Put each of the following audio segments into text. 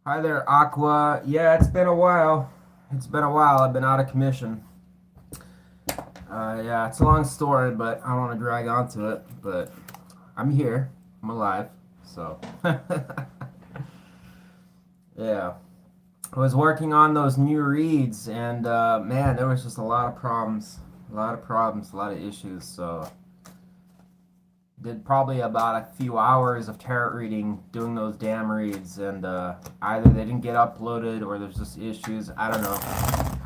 Hi there, Aqua. Yeah, it's been a while. It's been a while. I've been out of commission. Yeah, it's a long story, but I don't want to drag onto it. But I'm here. I'm alive. So, yeah. I was working on those new reads, and man, there was just a lot of problems. A lot of problems, a lot of issues. So, did probably about a few hours of tarot reading doing those damn reads, and either they didn't get uploaded or there's just issues. I don't know.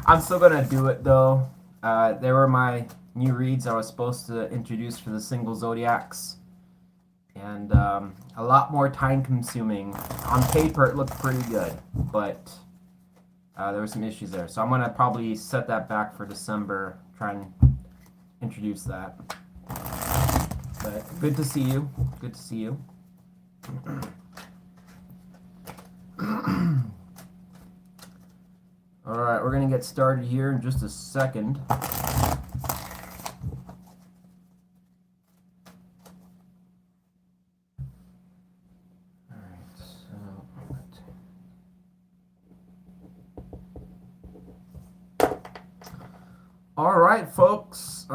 I'm still gonna do it though. They were my new reads I was supposed to introduce for the single zodiacs, and a lot more time consuming. On paper, it looked pretty good, but there were some issues there. So I'm gonna probably set that back for December. Try and introduce that. But good to see you. Good to see you. Alright, we're going to get started here in just a second. Alright, so... Alright, folks.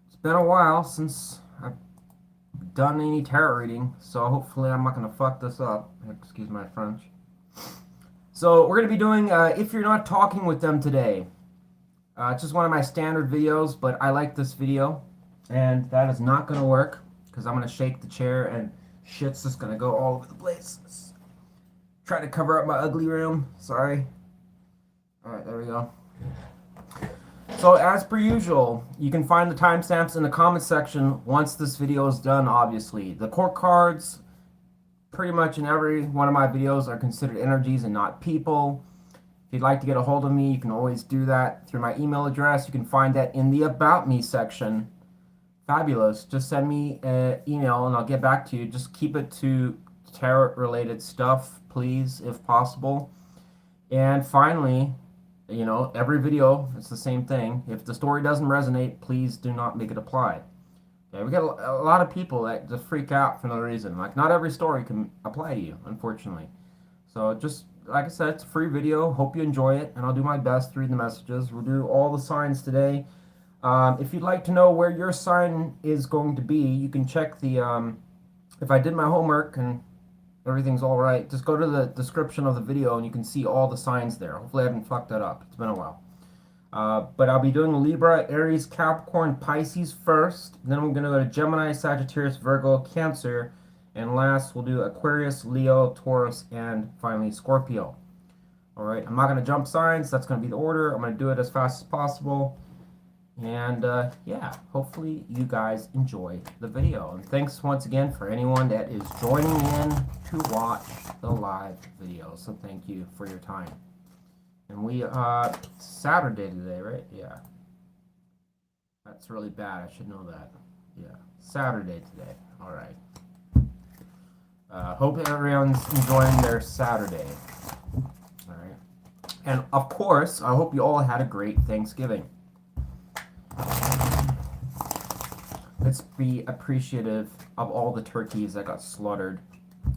It's been a while since I've done any tarot reading, so hopefully I'm not going to fuck this up. Excuse my French. So we're going to be doing If You're Not Talking With Them today. It's just one of my standard videos, but I like this video, and that is not going to work because I'm going to shake the chair and shit's just going to go all over the place. Try to cover up my ugly room. Sorry. Alright, there we go. So as per usual, you can find the timestamps in the comment section once this video is done, obviously. The court cards, pretty much in every one of my videos, are considered energies and not people. If you'd like to get a hold of me, you can always do that through my email address. You can find that in the About Me section. Fabulous. Just send me an email and I'll get back to you. Just keep it to tarot-related stuff, please, if possible. And finally, you know, every video, it's the same thing. If the story doesn't resonate, please do not make it apply. Okay, we got a lot of people that just freak out for no reason. Like, not every story can apply to you, unfortunately. So just, like I said, it's a free video. Hope you enjoy it, and I'll do my best to read the messages. We'll do all the signs today. If you'd like to know where your sign is going to be, you can check the, if I did my homework and everything's all right, just go to the description of the video and you can see all the signs there. Hopefully I haven't fucked that up. It's been a while. But I'll be doing Libra, Aries, Capricorn, Pisces first. Then I'm going to go to Gemini, Sagittarius, Virgo, Cancer. And last, we'll do Aquarius, Leo, Taurus, and finally Scorpio. Alright, I'm not going to jump signs. That's going to be the order. I'm going to do it as fast as possible. And yeah, hopefully you guys enjoy the video. And thanks once again for anyone that is joining in to watch the live video. So thank you for your time. And we Saturday today, right? Yeah. That's really bad. I should know that. Yeah. Saturday today. Alright. Hope everyone's enjoying their Saturday. Alright. And of course, I hope you all had a great Thanksgiving. Let's be appreciative of all the turkeys that got slaughtered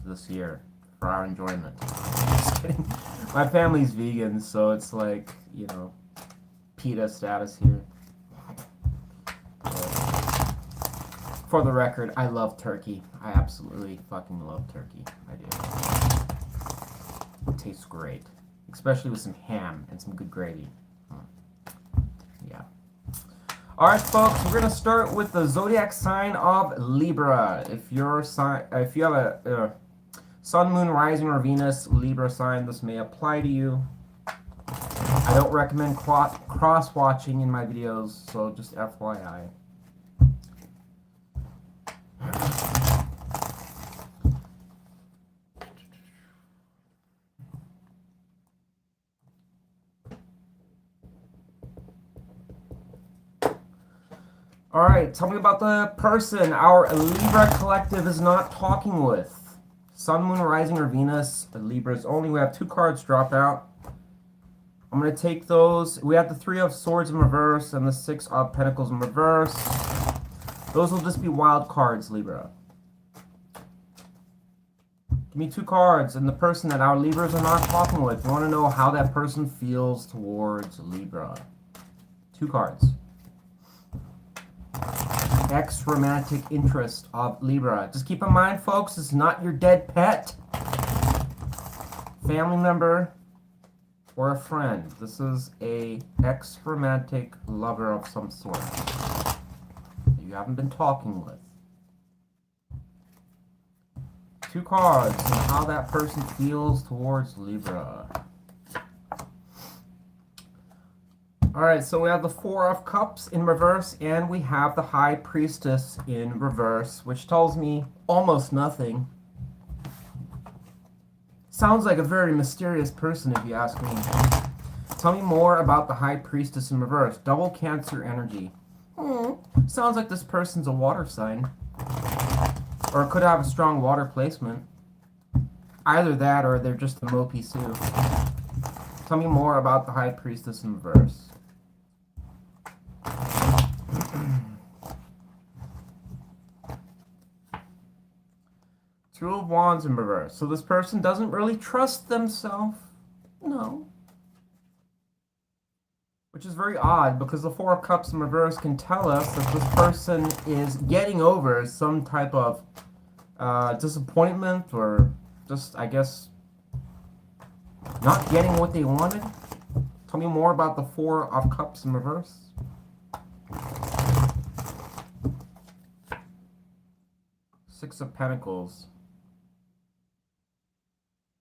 this year for our enjoyment. Just kidding. My family's vegan, so it's like, you know, PETA status here. But for the record, I love turkey. I absolutely fucking love turkey. I do. It tastes great. Especially with some ham and some good gravy. Yeah. Alright, folks, we're gonna start with the zodiac sign of Libra. If you have a Sun, Moon, Rising, or Venus Libra sign, this may apply to you. I don't recommend cross-watching in my videos, so just FYI. Alright, tell me about the person our Libra collective is not talking with. Sun, Moon, Rising, or Venus. Libras only. We have 2 cards drop out. I'm going to take those. We have the 3 of Swords in reverse and the 6 of Pentacles in reverse. Those will just be wild cards, Libra. Give me 2 cards, and the person that our Libras are not talking with. We want to know how that person feels towards Libra. 2 cards. Ex-romantic interest of Libra. Just keep in mind, folks, it's not your dead pet, family member, or a friend. This is a ex-romantic lover of some sort that you haven't been talking with. 2 cards and how that person feels towards Libra. Alright, so we have the 4 of Cups in reverse, and we have the High Priestess in reverse, which tells me almost nothing. Sounds like a very mysterious person, if you ask me. Tell me more about the High Priestess in reverse. Double Cancer energy. Sounds like this person's a water sign. Or it could have a strong water placement. Either that or they're just a mopey Sue. Tell me more about the High Priestess in reverse. Two of Wands in reverse. So this person doesn't really trust themselves. No. Which is very odd, because the 4 of Cups in reverse can tell us that this person is getting over some type of disappointment, or just, I guess, not getting what they wanted. Tell me more about the 4 of Cups in reverse. Six of Pentacles.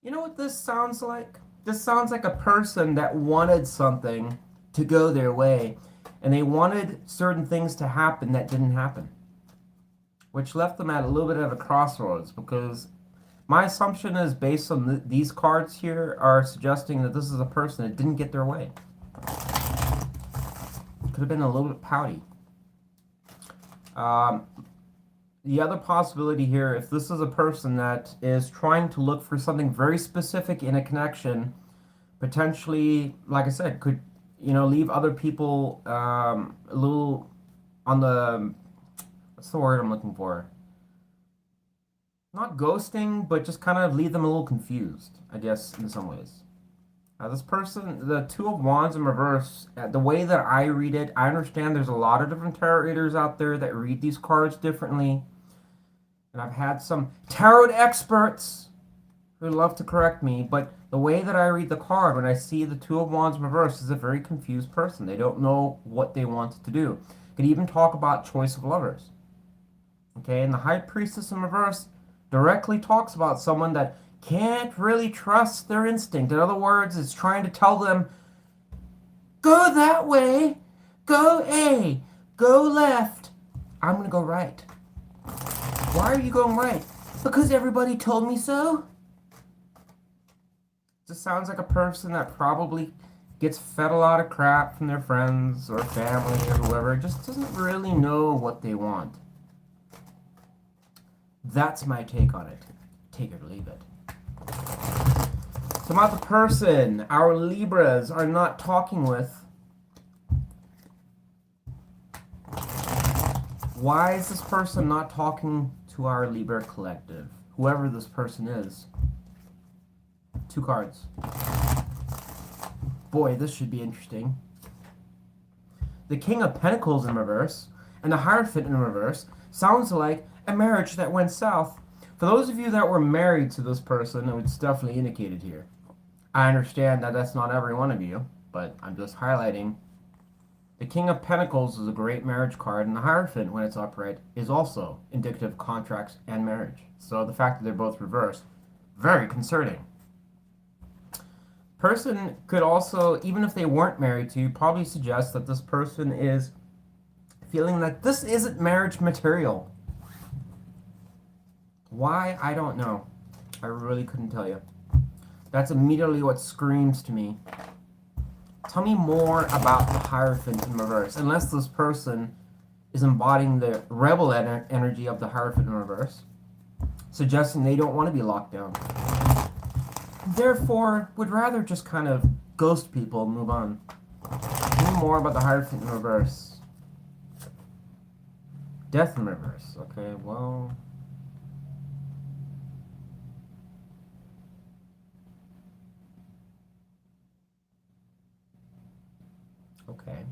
You know what this sounds like? This sounds like a person that wanted something to go their way, and they wanted certain things to happen that didn't happen, which left them at a little bit of a crossroads, because my assumption is, based on these cards here, are suggesting that this is a person that didn't get their way. Could have been a little bit pouty. The other possibility here, if this is a person that is trying to look for something very specific in a connection, potentially, like I said, could, you know, leave other people a little on the, what's the word I'm looking for? Not ghosting, but just kind of leave them a little confused, I guess, in some ways. This person, the 2 of Wands in reverse, the way that I read it, I understand there's a lot of different tarot readers out there that read these cards differently. And I've had some tarot experts who love to correct me, but the way that I read the card, when I see the 2 of Wands in reverse, is a very confused person. They don't know what they want to do. Could even talk about choice of lovers. Okay, and the High Priestess in reverse directly talks about someone that can't really trust their instinct. In other words, it's trying to tell them, go that way, go A, go left. I'm going to go right. Why are you going right? Because everybody told me so. This sounds like a person that probably gets fed a lot of crap from their friends or family or whoever, just doesn't really know what they want. That's my take on it. Take it or leave it. So about the person our Libras are not talking with. Why is this person not talking to our Libra collective? Whoever this person is. 2 cards. Boy, this should be interesting. The King of Pentacles in reverse and the Hierophant in reverse sounds like a marriage that went south. For those of you that were married to this person, it's definitely indicated here. I understand that that's not every one of you, but I'm just highlighting. The King of Pentacles is a great marriage card, and the Hierophant, when it's upright, is also indicative of contracts and marriage. So the fact that they're both reversed, very concerning. Person could also, even if they weren't married to you, probably suggest that this person is feeling that this isn't marriage material. Why? I don't know. I really couldn't tell you. That's immediately what screams to me. Tell me more about the Hierophant in reverse. Unless this person is embodying the rebel energy of the Hierophant in reverse, suggesting they don't want to be locked down. Therefore, would rather just kind of ghost people and move on. Tell me more about the Hierophant in reverse. Death in reverse. Okay, well. Okay.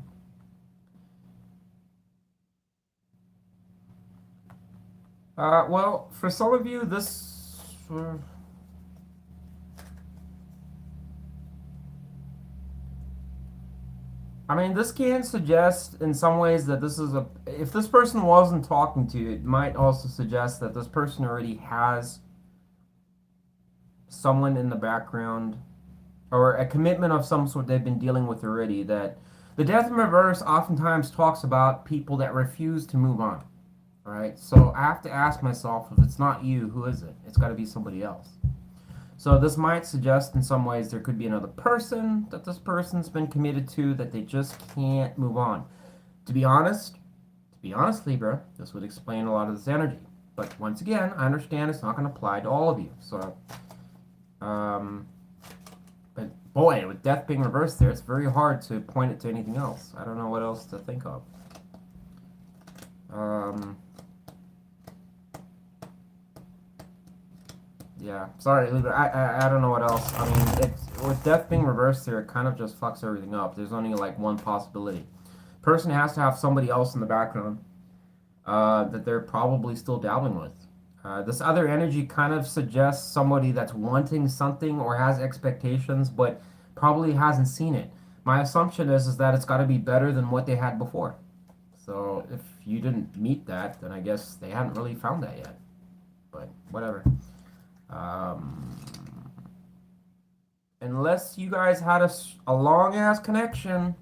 Well, for some of you, this. I mean, this can suggest in some ways that this is a. If this person wasn't talking to you, it might also suggest that this person already has someone in the background or a commitment of some sort they've been dealing with already. That the death in reverse oftentimes talks about people that refuse to move on. Right? So I have to ask myself, if it's not you, who is it? It's got to be somebody else. So this might suggest in some ways there could be another person that this person's been committed to that they just can't move on. To be honest, Libra, this would explain a lot of this energy. But once again, I understand it's not going to apply to all of you. So, um, but boy, with death being reversed there, it's very hard to point it to anything else. I don't know what else to think of. Yeah, sorry, Libra. I don't know what else. I mean, it's with death being reversed here, it kind of just fucks everything up. There's only like one possibility. Person has to have somebody else in the background that they're probably still dabbling with. This other energy kind of suggests somebody that's wanting something or has expectations, but probably hasn't seen it. My assumption is that it's got to be better than what they had before. So if you didn't meet that, then I guess they haven't really found that yet. But whatever. Um, Unless you guys had a long ass connection,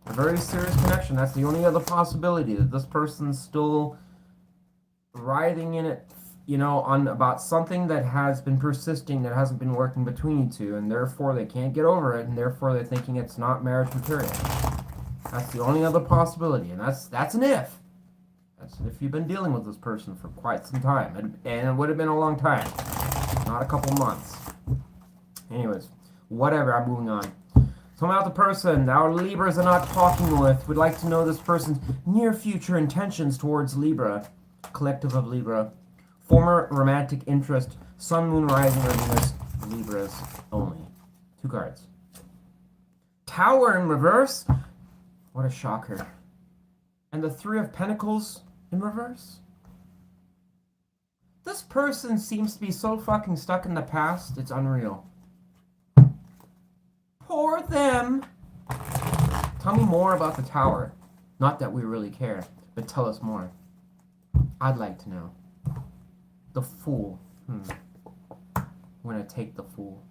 a very serious connection, that's the only other possibility that this person's still writhing in it, on about something that has been persisting, that hasn't been working between you two, and therefore they can't get over it, and therefore they're thinking it's not marriage material. That's the only other possibility, and that's an if. That's if you've been dealing with this person for quite some time, and it would have been a long time, not a couple months. Anyways, whatever, I'm moving on. Tell me about the person our Libras are not talking with. We'd like to know this person's near future intentions towards Libra, collective of Libra, former romantic interest, sun, moon, rising, or Venus, Libras only. 2 cards. Tower in reverse. What a shocker. And the 3 of Pentacles in reverse. This person seems to be so fucking stuck in the past, it's unreal. Poor them. Tell me more about the Tower. Not that we really care, but tell us more. I'd like to know. The Fool. I'm gonna take the Fool.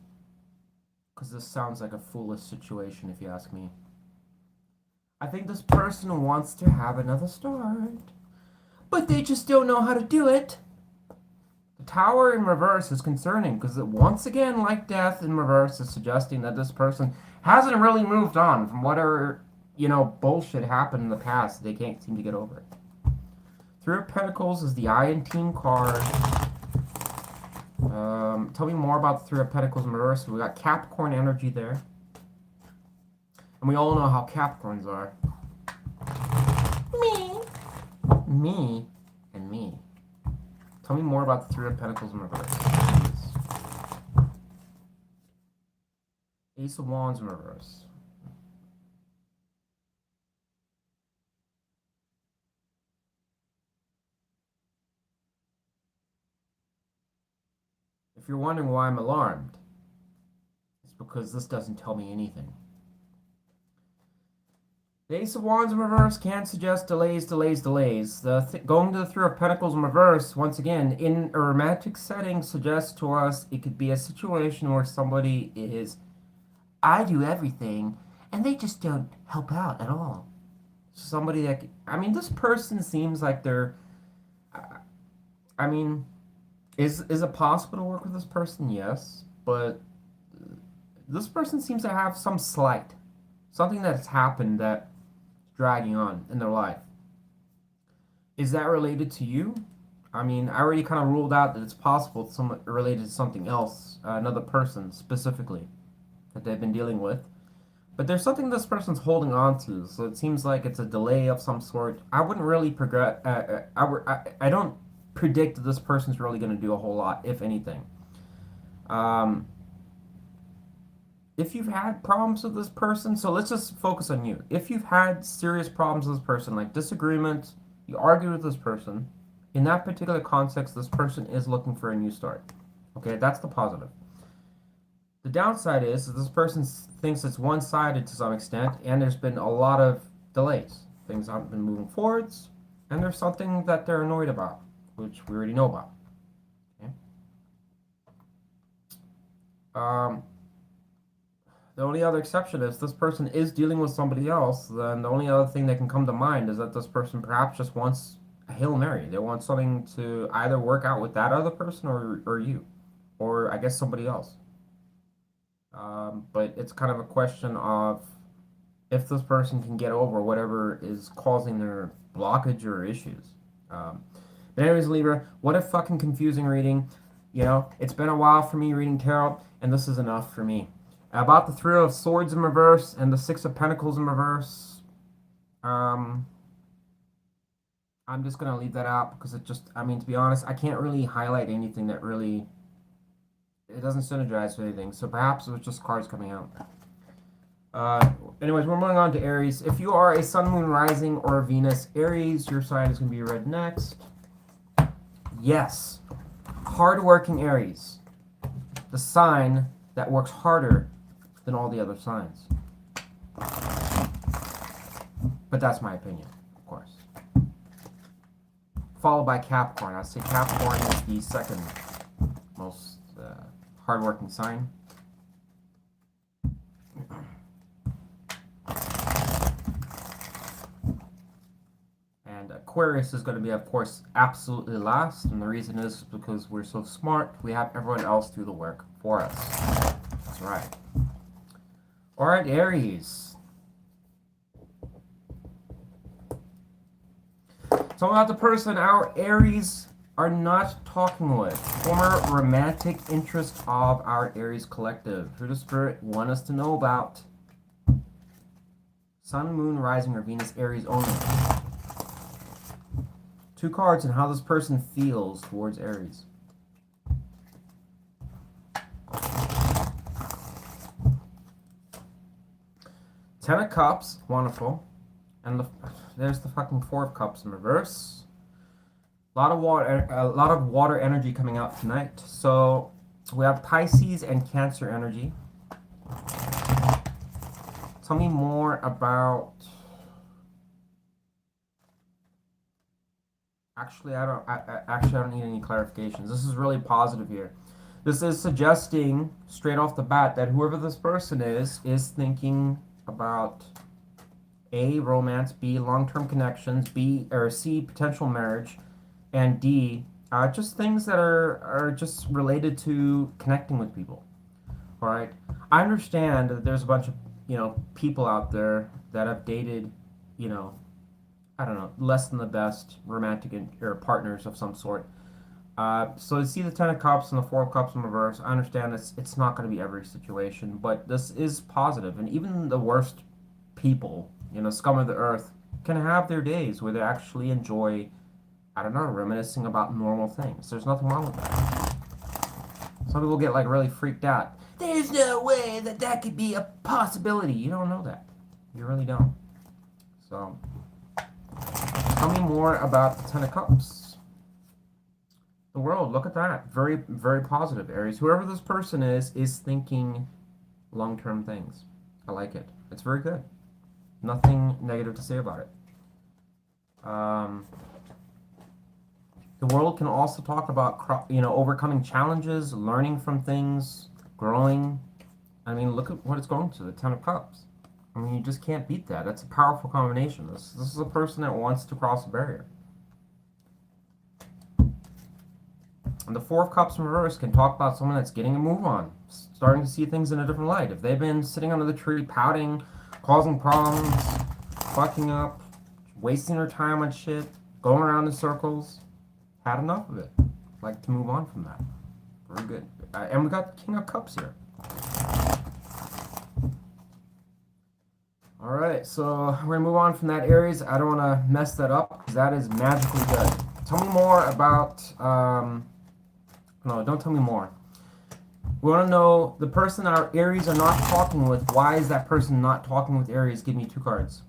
Because this sounds like a foolish situation, if you ask me. I think this person wants to have another start, but they just don't know how to do it. The Tower in reverse is concerning because it once again, like death in reverse, is suggesting that this person hasn't really moved on from whatever, bullshit happened in the past. They can't seem to get over it. 3 of Pentacles is the Eye and Team card. Tell me more about the 3 of Pentacles in reverse. We got Capricorn energy there. And we all know how Capricorns are. Me. And me. Tell me more about the 3 of Pentacles in reverse. Please. Ace of Wands in reverse. If you're wondering why I'm alarmed, it's because this doesn't tell me anything. The Ace of Wands in reverse can suggest delays. Going to the 3 of Pentacles in reverse, once again, in a romantic setting, suggests to us it could be a situation where somebody is, I do everything, and they just don't help out at all. Somebody that, this person seems like they're, is it possible to work with this person? Yes, but this person seems to have some slight, something that's happened that dragging on in their life. Is that related to you? I already kind of ruled out that it's possible it's related to something else, another person specifically that they've been dealing with. But there's something this person's holding on to, so it seems like it's a delay of some sort. I wouldn't really progress. I don't predict that this person's really going to do a whole lot, if anything. Um, if you've had problems with this person, so let's just focus on you. If you've had serious problems with this person, like disagreements, you argue with this person, in that particular context, this person is looking for a new start. Okay, that's the positive. The downside is that this person thinks it's one-sided to some extent, and there's been a lot of delays. Things haven't been moving forwards, and there's something that they're annoyed about, which we already know about. Okay? Um, the only other exception is this person is dealing with somebody else, then the only other thing that can come to mind is that this person perhaps just wants a Hail Mary. They want something to either work out with that other person or you, or I guess somebody else. But it's kind of a question of if this person can get over whatever is causing their blockage or issues. Um, but anyways, Libra, what a fucking confusing reading. You know, it's been a while for me reading tarot, and this is enough for me. About the Three of Swords in reverse and the Six of Pentacles in reverse, I'm just gonna leave that out because it just, I mean, to be honest, I can't really highlight anything that really, it doesn't synergize with anything. So perhaps it was just cards coming out. Anyways, we're moving on to Aries. If you are a Sun, Moon, Rising, or Venus Aries, your sign is going to be red next. Yes, hardworking Aries. The sign that works harder than all the other signs. But that's my opinion, of course. Followed by Capricorn. I'd say Capricorn is the second most hardworking sign. And Aquarius is going to be, of course, absolutely last. And the reason is because we're so smart, we have everyone else do the work for us. That's right. All right, Aries. So about the person our Aries are not talking with. Former romantic interest of our Aries collective. Who does Spirit want us to know about? Sun, Moon, Rising, or Venus Aries only. Two cards and how this person feels towards Aries. Ten of Cups, wonderful. And there's the fucking Four of Cups in reverse. A lot of water energy coming out tonight. So we have Pisces and Cancer energy. Tell me more about. Actually, I don't need any clarifications. This is really positive here. This is suggesting straight off the bat that whoever this person is thinking about A, romance, B, long-term connections, B or C, potential marriage, and D, just things that are just related to connecting with people. All right. I understand that there's a bunch of people out there that have dated, I don't know, less than the best romantic or partners of some sort. So to see the Ten of Cups and the Four of Cups in reverse, I understand it's not going to be every situation, but this is positive. And even the worst people, scum of the earth, can have their days where they actually enjoy, I don't know, reminiscing about normal things. There's nothing wrong with that. Some people get really freaked out. There's no way that could be a possibility. You don't know that. You really don't. So, tell me more about the Ten of Cups. The world, look at that. Very, very positive, Aries. Whoever this person is thinking long-term things. I like it. It's very good. Nothing negative to say about it. The world can also talk about, overcoming challenges, learning from things, growing. I mean, look at what it's going to, the Ten of Cups. I mean, you just can't beat that. That's a powerful combination. This is a person that wants to cross a barrier. And the Four of Cups in reverse can talk about someone that's getting a move on, starting to see things in a different light. If they've been sitting under the tree, pouting, causing problems, fucking up, wasting their time on shit, going around in circles, had enough of it. Like to move on from that. Very good. And we got the King of Cups here. Alright, so we're gonna move on from that Aries. I don't wanna mess that up because that is magically good. Tell me more about no, don't tell me more. We wanna know the person our Aries are not talking with, why is that person not talking with Aries? Give me two cards.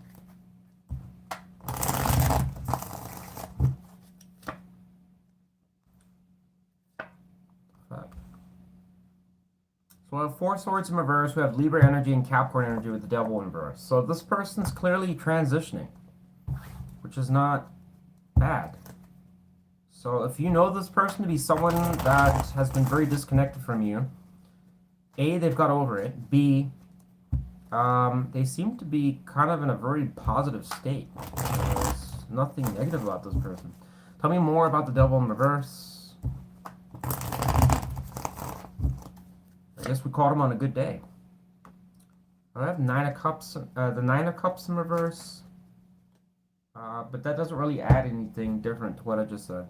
So we have Four Swords in reverse, we have Libra energy and Capricorn energy with the Devil in reverse. So this person's clearly transitioning, which is not bad. So if you know this person to be someone that has been very disconnected from you, A, they've got over it. B, they seem to be kind of in a very positive state. There's nothing negative about this person. Tell me more about the Devil in reverse. I guess we caught him on a good day. I have Nine of Cups, the Nine of Cups in reverse. But that doesn't really add anything different to what I just said.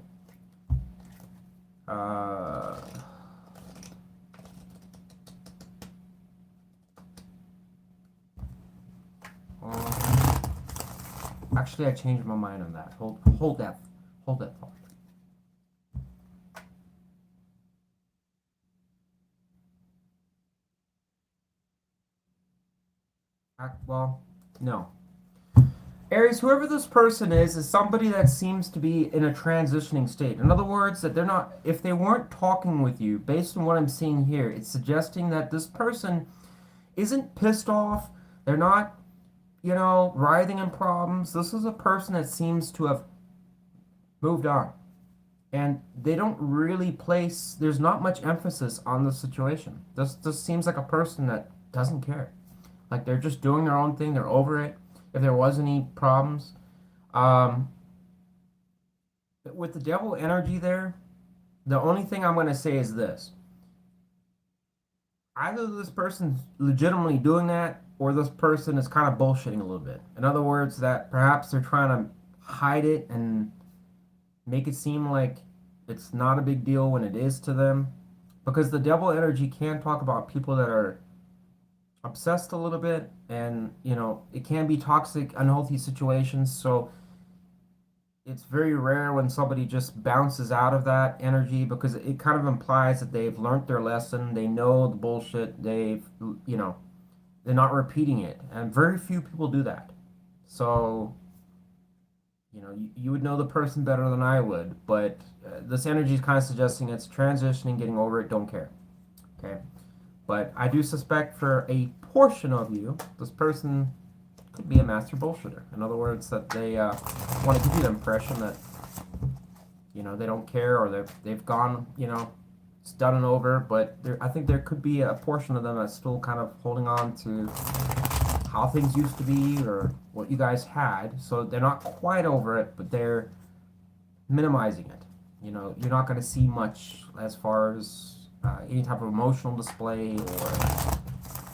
Actually, I changed my mind on that. Hold that thought. Well, no. Aries, whoever this person is somebody that seems to be in a transitioning state. In other words, that they're not, if they weren't talking with you, based on what I'm seeing here, it's suggesting that this person isn't pissed off. They're not, writhing in problems. This is a person that seems to have moved on. And they don't really place, there's not much emphasis on the situation. This seems like a person that doesn't care. Like they're just doing their own thing, they're over it. If there was any problems. Um, with the devil energy there, the only thing I'm going to say is this. Either this person's legitimately doing that, or this person is kind of bullshitting a little bit. In other words, that perhaps they're trying to hide it and make it seem like it's not a big deal when it is to them. Because the devil energy can talk about people that are obsessed a little bit, and it can be toxic, unhealthy situations. So it's very rare when somebody just bounces out of that energy, because it kind of implies that they've learned their lesson, they know the bullshit, they're not repeating it, and very few people do that. So you would know the person better than I would, but this energy is kind of suggesting it's transitioning, getting over it, don't care. Okay. But I do suspect for a portion of you, this person could be a master bullshitter. In other words, that they want to give you the impression that, they don't care, or they've gone, it's done and over. But I think there could be a portion of them that's still kind of holding on to how things used to be or what you guys had. So they're not quite over it, but they're minimizing it. You're not going to see much as far as any type of emotional display or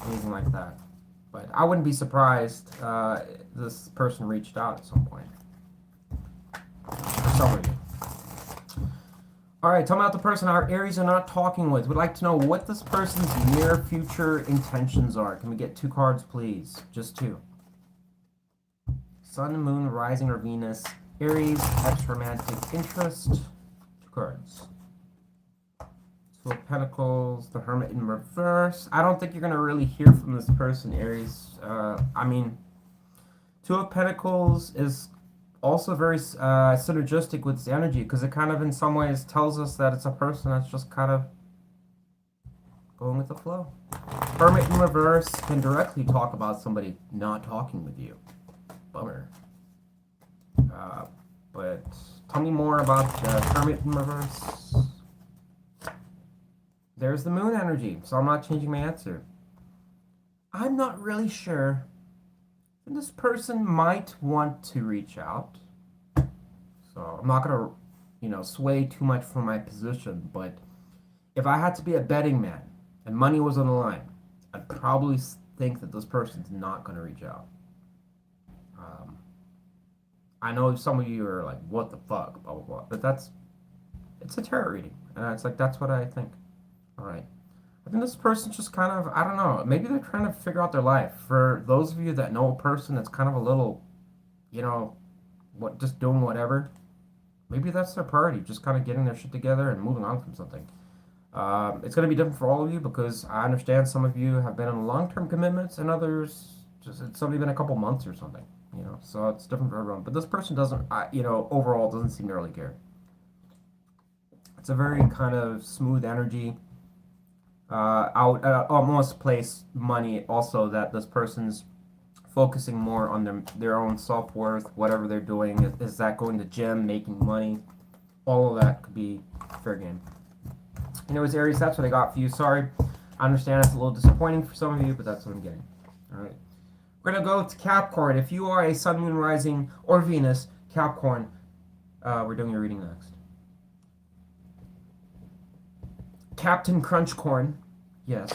anything like that. But I wouldn't be surprised this person reached out at some point. For some of you. Alright, tell me about the person our Aries are not talking with. We'd like to know what this person's near future intentions are. Can we get two cards, please? Just two. Sun, Moon, Rising, or Venus. Aries, ex-romantic interest. Two cards. Two of Pentacles, the Hermit in reverse. I don't think you're going to really hear from this person, Aries. Two of Pentacles is also very synergistic with this energy, because it kind of in some ways tells us that it's a person that's just kind of going with the flow. Hermit in reverse can directly talk about somebody not talking with you. Bummer. But tell me more about Hermit in reverse. There's the Moon energy, so I'm not changing my answer. I'm not really sure. This person might want to reach out. So I'm not going to, sway too much from my position. But if I had to be a betting man and money was on the line, I'd probably think that this person's not going to reach out. I know some of you are like, what the fuck, blah, blah, blah. But it's a tarot reading. And it's like, that's what I think. All right. And this person's just kind of, I don't know, maybe they're trying to figure out their life. For those of you that know a person that's kind of a little, you know, what, just doing whatever, maybe that's their priority, just kind of getting their shit together and moving on from something. It's going to be different for all of you because I understand some of you have been in long-term commitments and others just it's only been a couple months or something, you know. So it's different for everyone. But this person doesn't, you know, overall doesn't seem to really care. It's a very kind of smooth energy. Out almost place money also that this person's focusing more on their own self-worth, whatever they're doing. Is that going to gym, making money? All of that could be fair game. Anyways, Aries, that's what I got for you. Sorry. I understand it's a little disappointing for some of you, but that's what I'm getting. All right. We're going to go to Capricorn. If you are a Sun, Moon, Rising, or Venus, Capricorn, we're doing your reading next. Captain Crunchcorn. Yes.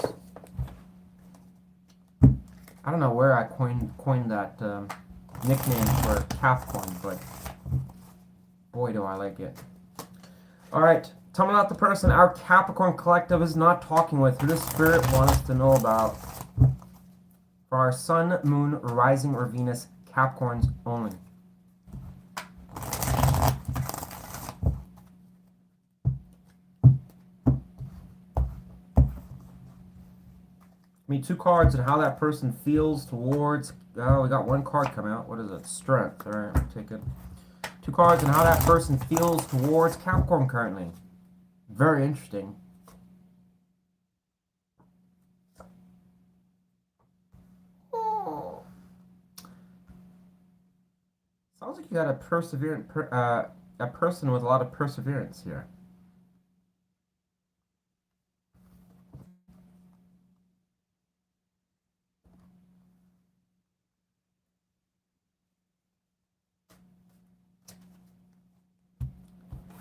I don't know where I coined that nickname for Capricorn, but boy, do I like it. All right. Tell me about the person our Capricorn collective is not talking with, who the spirit wants us to know about. For our Sun, Moon, Rising, or Venus Capricorns only. Give me 2 cards and how that person feels towards. Oh, we got 1 card come out. What is it? Strength. All right, I'll take it. 2 cards and how that person feels towards Capricorn currently. Very interesting. Oh. Sounds like you got a a person with a lot of perseverance here.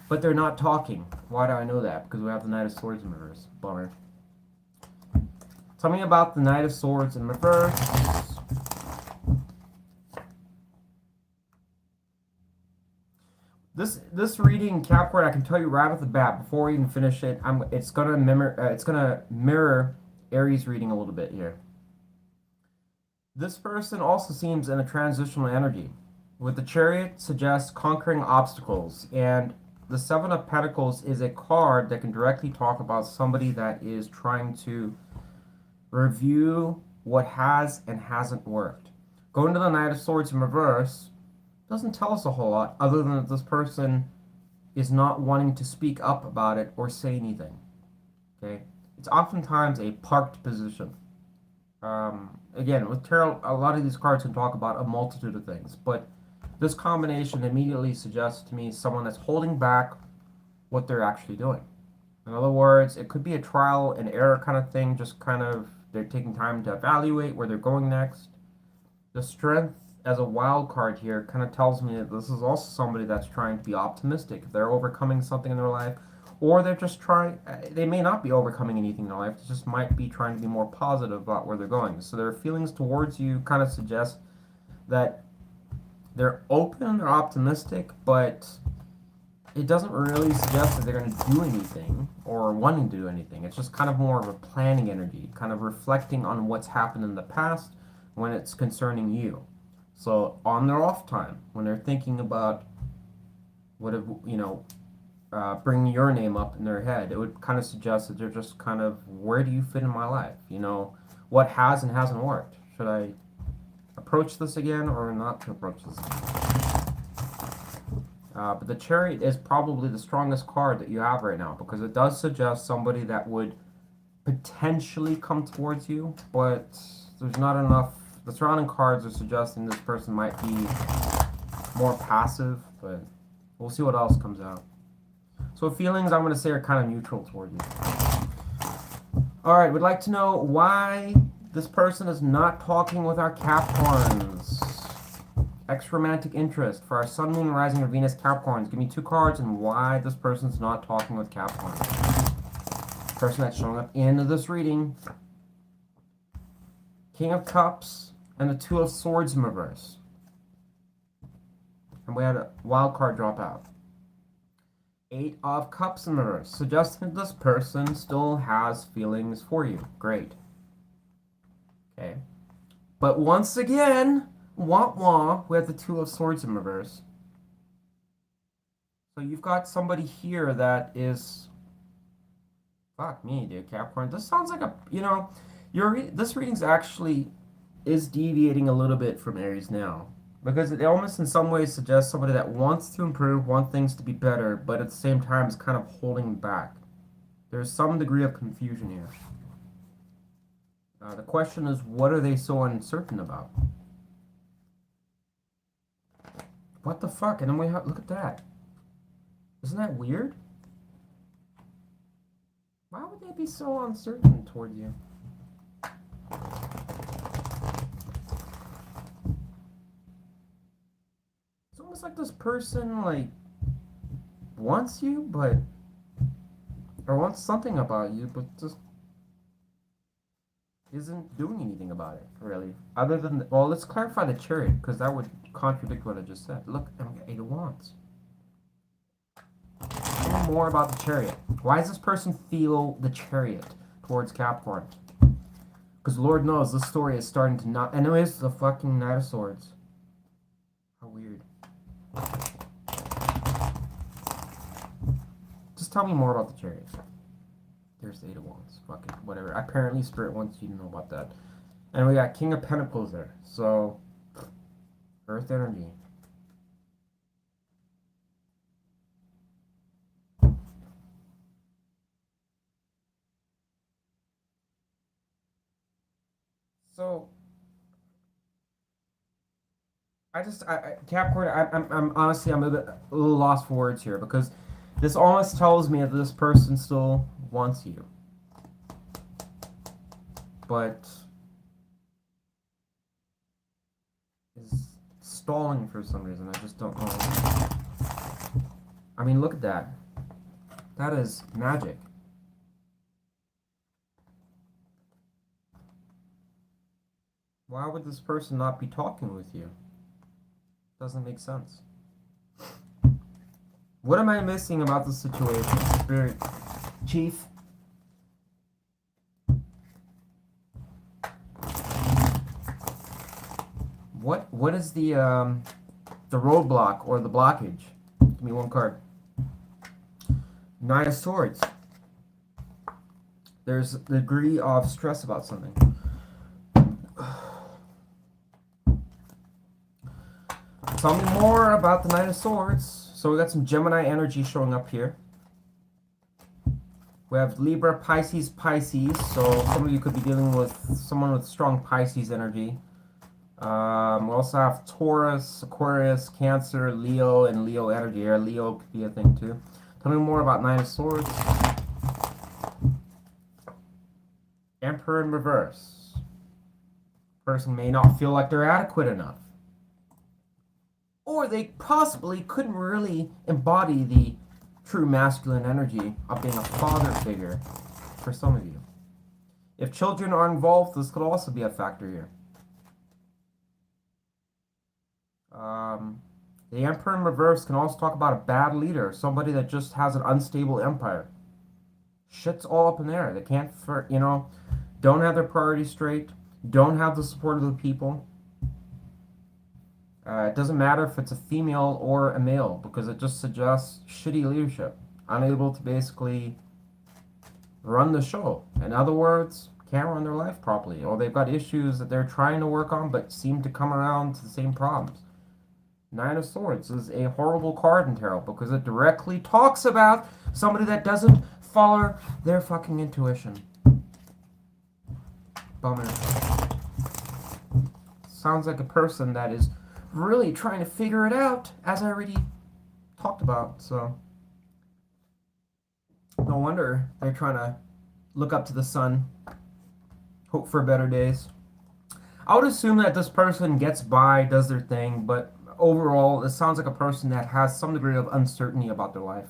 But they're not talking. Why do I know that? Because we have the Knight of Swords in reverse. Bummer. Tell me about the Knight of Swords in reverse. This reading, Capricorn, I can tell you right off the bat before we even finish it, it's gonna mirror Aries reading a little bit here. This person also seems in a transitional energy. With the Chariot suggests conquering obstacles, and the Seven of Pentacles is a card that can directly talk about somebody that is trying to review what has and hasn't worked. Going to the Knight of Swords in reverse doesn't tell us a whole lot other than that this person is not wanting to speak up about it or say anything. Okay? It's oftentimes a parked position. Again, with tarot, a lot of these cards can talk about a multitude of things, but this combination immediately suggests to me someone that's holding back what they're actually doing. In other words, it could be a trial and error kind of thing, just kind of they're taking time to evaluate where they're going next. The Strength as a wild card here kind of tells me that this is also somebody that's trying to be optimistic. They're overcoming something in their life, or they're just trying, they may not be overcoming anything in their life, they just might be trying to be more positive about where they're going. So their feelings towards you kind of suggest that they're open, they're optimistic, but it doesn't really suggest that they're going to do anything or wanting to do anything. It's just kind of more of a planning energy, kind of reflecting on what's happened in the past when it's concerning you. So on their off time, when they're thinking about what have, bringing your name up in their head, it would kind of suggest that they're just kind of, where do you fit in my life? You know, what has and hasn't worked? Should I approach this again or not to approach this again? But the Chariot is probably the strongest card that you have right now because it does suggest somebody that would potentially come towards you, but there's not enough. The surrounding cards are suggesting this person might be more passive, but we'll see what else comes out. So feelings, I'm going to say, are kind of neutral toward you. All right, we'd like to know why this person is not talking with our Capricorns. Ex-romantic interest for our Sun, Moon, Rising, or Venus Capricorns. Give me 2 cards and why this person's not talking with Capricorn. Person that's showing up in this reading. King of Cups and the 2 of Swords in reverse. And we had a wild card drop out. Eight of Cups in reverse, suggesting this person still has feelings for you. Great. Okay. But once again, wah wah, we have the Two of Swords in reverse. So you've got somebody here that is, fuck me, dude, Capricorn. This sounds like a, this reading's actually is deviating a little bit from Aries now. Because it almost in some ways suggests somebody that wants to improve, wants things to be better, but at the same time is kind of holding back. There's some degree of confusion here. The question is, what are they so uncertain about? What the fuck? And then we have, look at that. Isn't that weird? Why would they be so uncertain toward you? It's almost like this person, like, wants you, but, or wants something about you, but just isn't doing anything about it, really. Other than, well, let's clarify the Chariot, because that would contradict what I just said. Look, I'm got Eight of Wands. Tell me more about the Chariot. Why does this person feel the Chariot towards Capricorn? Because Lord knows this story is starting to not. Anyways, the fucking Knight of Swords. How weird. Just tell me more about the Chariot. There's the Eight of Wands. Fuck it. Whatever. Apparently, Spirit wants you to know about that. And we got King of Pentacles there. So, Earth energy. So, Capricorn, I'm honestly, I'm a little lost for words here because this almost tells me that this person still wants you. But is stalling for some reason. I just don't know. I mean, look at that. That is magic. Why would this person not be talking with you? Doesn't make sense. What am I missing about the situation, Spirit Chief? What is the roadblock or the blockage? Give me one card. Nine of Swords. There's a degree of stress about something. Tell me more about the Nine of Swords. So we got some Gemini energy showing up here. We have Libra, Pisces, Pisces. So some of you could be dealing with someone with strong Pisces energy. We also have Taurus, Aquarius, Cancer, Leo, and Leo energy here. Leo could be a thing too. Tell me more about Nine of Swords. Emperor in reverse. Person may not feel like they're adequate enough. Or they possibly couldn't really embody the true masculine energy of being a father figure for some of you. If children are involved, this could also be a factor here. The Emperor in reverse can also talk about a bad leader, somebody that just has an unstable empire. Shit's all up in there. They can't, don't have their priorities straight, don't have the support of the people. It doesn't matter if it's a female or a male because it just suggests shitty leadership, unable to basically run the show. In other words, can't run their life properly, or they've got issues that they're trying to work on but seem to come around to the same problems. Nine of Swords is a horrible card in tarot because it directly talks about somebody that doesn't follow their fucking intuition. Bummer. Sounds like a person that is really trying to figure it out, as I already talked about. So no wonder they're trying to look up to the sun, hope for better days. I would assume that this person gets by, does their thing, but overall it sounds like a person that has some degree of uncertainty about their life.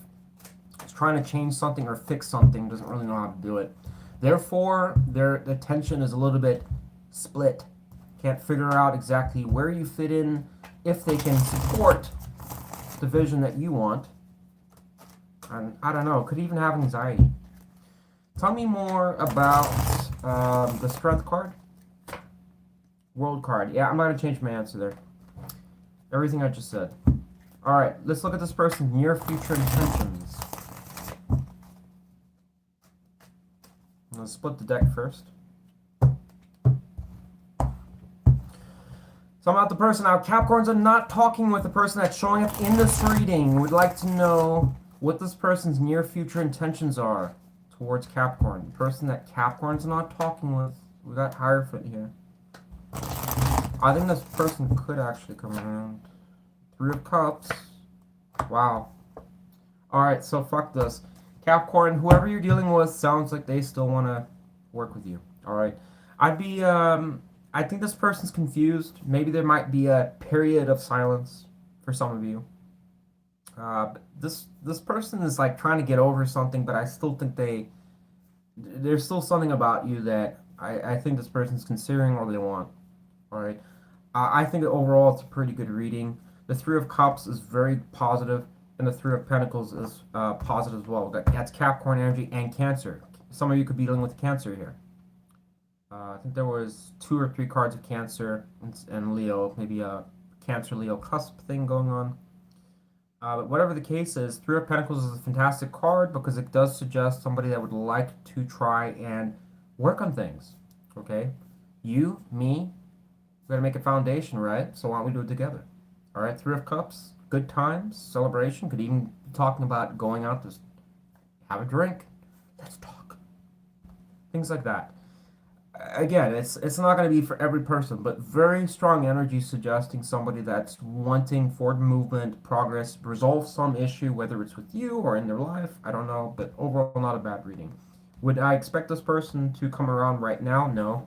It's trying to change something or fix something, doesn't really know how to do it. Therefore, their attention is a little bit split. Can't figure out exactly where you fit in, if they can support the vision that you want. And I don't know, could even have anxiety. Tell me more about the strength card. World card. Yeah, I'm not going to change my answer there. Everything I just said. Alright, let's look at this person's near future intentions. Let's split the deck first. So about the person now. Capricorns are not talking with the person that's showing up in this reading. We'd like to know what this person's near future intentions are towards Capricorn. The person that Capricorn's not talking with. We got Hierophant here. I think this person could actually come around. Three of Cups. Wow. Alright, so fuck this. Capricorn, whoever you're dealing with sounds like they still want to work with you. Alright. I think this person's confused. Maybe there might be a period of silence for some of you. This person is like trying to get over something, but I still think there's still something about you that I think this person's considering or they want. Alright. I think that overall it's a pretty good reading. The Three of Cups is very positive, and the Three of Pentacles is positive as well. That's Capricorn energy and Cancer. Some of you could be dealing with Cancer here. I think there was 2 or 3 cards of Cancer and Leo, maybe a Cancer-Leo cusp thing going on. But whatever the case is, Three of Pentacles is a fantastic card because it does suggest somebody that would like to try and work on things. Okay? You, me, we gotta make a foundation, right? So why don't we do it together? Alright, Three of Cups, good times, celebration. Could even be talking about going out to have a drink. Let's talk. Things like that. Again, it's not going to be for every person, but very strong energy suggesting somebody that's wanting forward movement, progress, resolve some issue, whether it's with you or in their life. I don't know, but overall, not a bad reading. Would I expect this person to come around right now? No.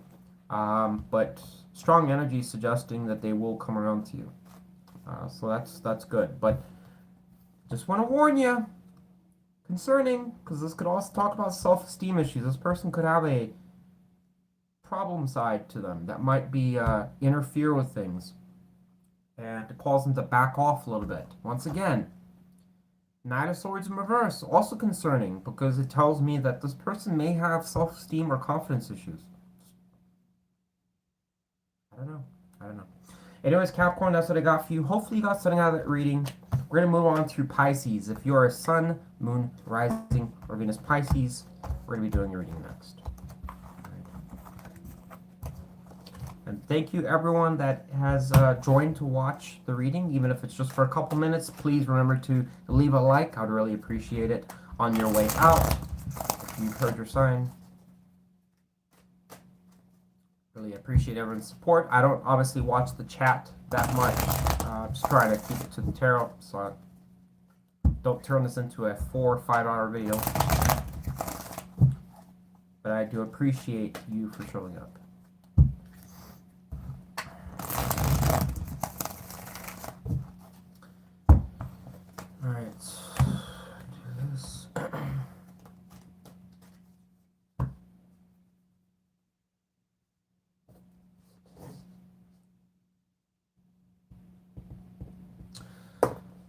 But strong energy suggesting that they will come around to you. So that's good. But just want to warn you, concerning, because this could also talk about self-esteem issues. This person could have a problem side to them that might be interfere with things and it cause them to back off a little bit. Once again, Knight of Swords in reverse, also concerning because it tells me that this person may have self-esteem or confidence issues. I don't know. Anyways, Capricorn, that's what I got for you. Hopefully you got something out of that reading. We're going to move on to Pisces. If you are a Sun, Moon, Rising, or Venus Pisces, we're going to be doing your reading next. And thank you everyone that has joined to watch the reading, even if it's just for a couple minutes. Please remember to leave a like. I would really appreciate it on your way out. If you've heard your sign. Really appreciate everyone's support. I don't obviously watch the chat that much. I'm just trying to keep it to the tarot, so I don't turn this into a 4 or 5 hour video. But I do appreciate you for showing up. Alright, do this.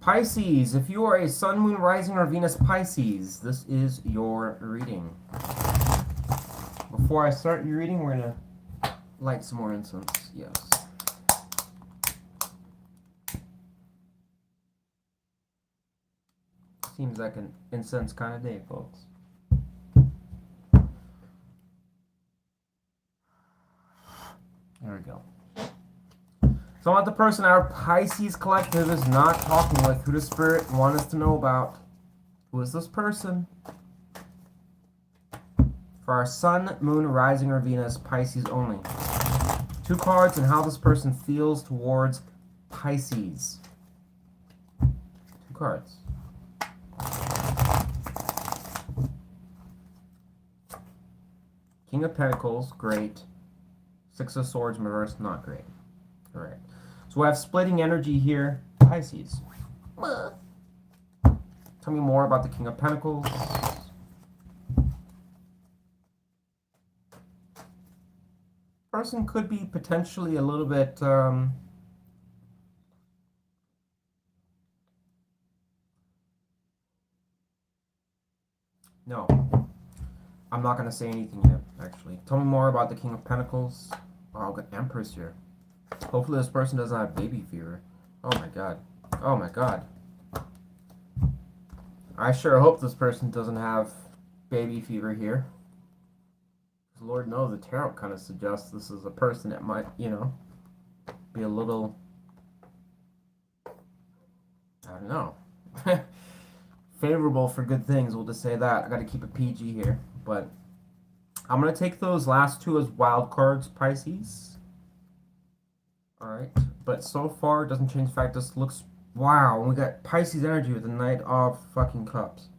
Pisces, if you are a Sun, Moon, Rising, or Venus Pisces, this is your reading. Before I start your reading, we're going to light some more incense. Yes. Seems like an incense kind of day, folks. There we go. So what the person our Pisces collective is not talking with, who the spirit wants us to know about. Who is this person? For our Sun, Moon, Rising, or Venus, Pisces only. 2 cards and how this person feels towards Pisces. 2 cards. King of Pentacles, great. 6 of Swords in reverse, not great. Alright. So we have splitting energy here. Pisces. Tell me more about the King of Pentacles. Person could be potentially a little bit No. I'm not gonna say anything yet, actually. Tell me more about the King of Pentacles. Oh, I've got Empress here. Hopefully this person doesn't have baby fever. Oh my god. Oh my god. I sure hope this person doesn't have baby fever here. Lord knows the tarot kind of suggests this is a person that might, you know, be a little, I don't know, favorable for good things. We'll just say that. I got to keep it PG here. But I'm going to take those last two as wild cards, Pisces. Alright. But so far, it doesn't change the fact this looks, wow, we got Pisces energy with the Knight of fucking Cups.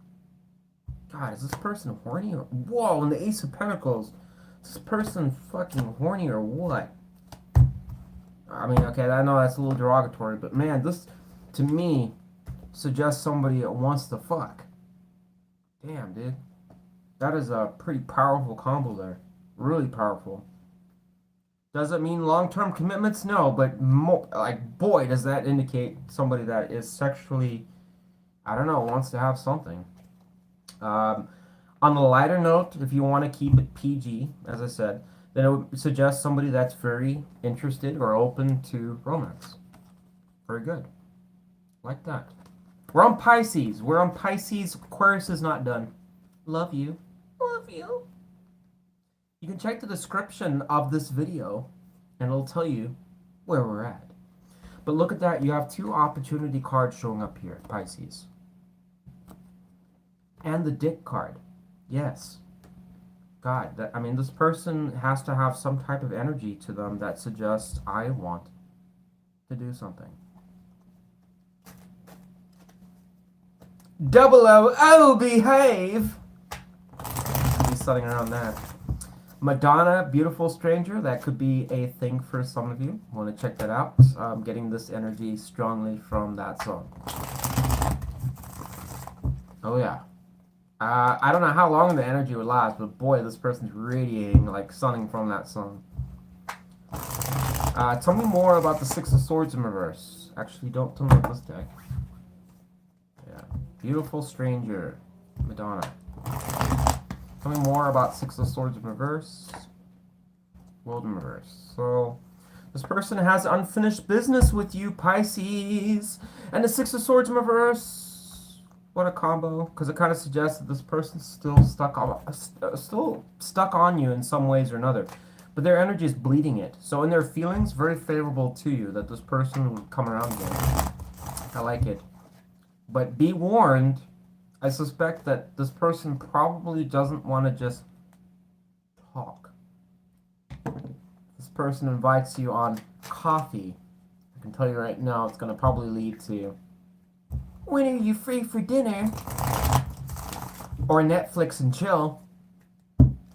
God, is this person horny? Or, whoa, and the Ace of Pentacles. Is this person fucking horny or what? I mean, okay, I know that's a little derogatory, but man, this, to me, suggests somebody that wants to fuck. Damn, dude. That is a pretty powerful combo there. Really powerful. Does it mean long-term commitments? No, but like, boy, does that indicate somebody that is sexually, I don't know, wants to have something. On the lighter note, if you want to keep it PG, as I said, then it would suggest somebody that's very interested or open to romance. Very good. Like that. We're on Pisces. We're on Pisces. Aquarius is not done. Love you. Love you. You can check the description of this video and it'll tell you where we're at. But look at that. You have two opportunity cards showing up here, Pisces. And the Dick card. Yes. God, that, I mean, this person has to have some type of energy to them that suggests, I want to do something. Double O, behave! Be studying around that. Madonna, Beautiful Stranger, that could be a thing for some of you. Want to check that out. I'm getting this energy strongly from that song. Oh yeah. I don't know how long the energy would last, but boy, this person's radiating like something from that song. Tell me more about the Six of Swords in reverse. Actually, don't tell me about this deck. Yeah. Beautiful Stranger. Madonna. Tell me more about Six of Swords in reverse. World in reverse. So, this person has unfinished business with you, Pisces. And the Six of Swords in reverse. What a combo, because it kind of suggests that this person's still stuck on you in some ways or another. But their energy is bleeding it. So in their feelings, very favorable to you that this person would come around again. I like it. But be warned, I suspect that this person probably doesn't want to just talk. This person invites you on coffee. I can tell you right now, it's going to probably lead to, when are you free for dinner? Or Netflix and chill.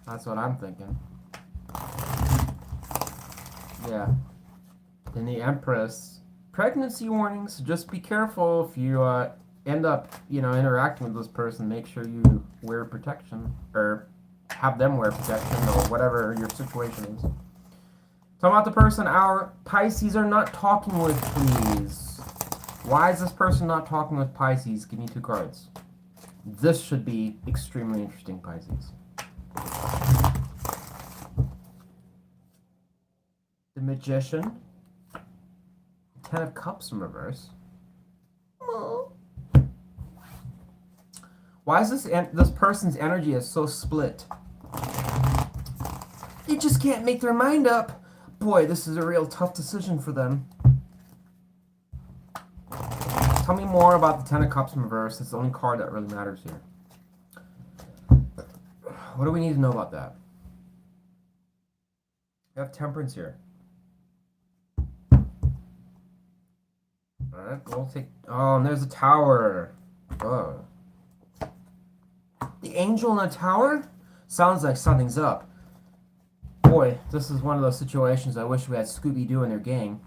That's what I'm thinking. Yeah. Then the Empress. Pregnancy warnings. Just be careful if you end up, interacting with this person. Make sure you wear protection. Or have them wear protection. Or whatever your situation is. Talking about the person our Pisces are not talking with, please. Why is this person not talking with Pisces? Give me two cards. This should be extremely interesting, Pisces. The Magician. Ten of Cups in reverse. Why is this person's energy is so split? They just can't make their mind up. Boy, this is a real tough decision for them. Tell me more about the Ten of Cups in reverse. It's the only card that really matters here. What do we need to know about that? We have Temperance here. Alright, we'll take... Oh, and there's a Tower. Oh. The Angel in a Tower? Sounds like something's up. Boy, this is one of those situations I wish we had Scooby-Doo in their gang.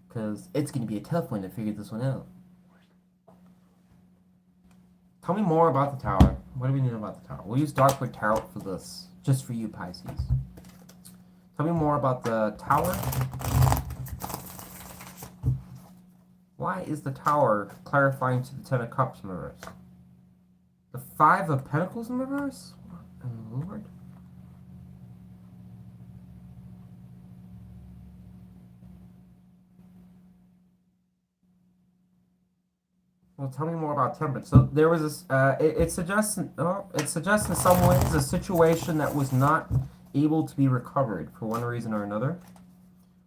Because it's going to be a tough one to figure this one out. Tell me more about the Tower. What do we need about the Tower? We'll use Darkwood Tarot for this. Just for you, Pisces. Tell me more about the Tower. Why is the Tower clarifying to the Ten of Cups in reverse? The Five of Pentacles in reverse? And Lord? Well, tell me more about temperance. So there was this. It suggests in some ways a situation that was not able to be recovered for one reason or another.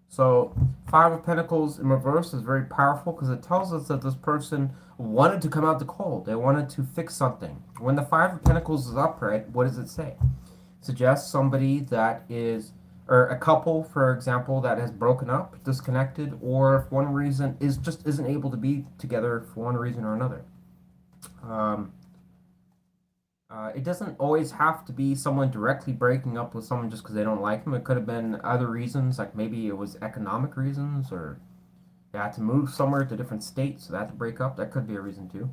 So Five of Pentacles in reverse is very powerful because it tells us that this person wanted to come out the cold. They wanted to fix something. When the Five of Pentacles is upright, what does it say? It suggests somebody that is, or a couple, for example, that has broken up, disconnected, or for one reason is just isn't able to be together for one reason or another. Um, it doesn't always have to be someone directly breaking up with someone just because they don't like them. It could have been other reasons, like maybe it was economic reasons, or they had to move somewhere to a different state, so they had to break up. That could be a reason too.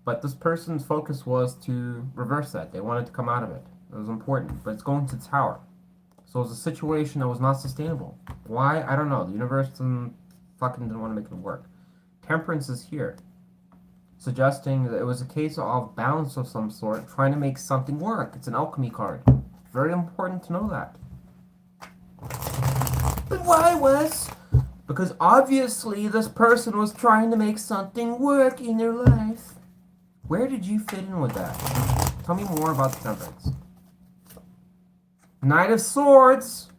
But this person's focus was to reverse that. They wanted to come out of it. It was important, but it's going to the tower. So it was a situation that was not sustainable. Why? I don't know. The universe didn't want to make it work. Temperance is here, suggesting that it was a case of balance of some sort, trying to make something work. It's an alchemy card. Very important to know that. But why, Wes? Because obviously this person was trying to make something work in their life. Where did you fit in with that? Tell me more about the temperance. Knight of Swords.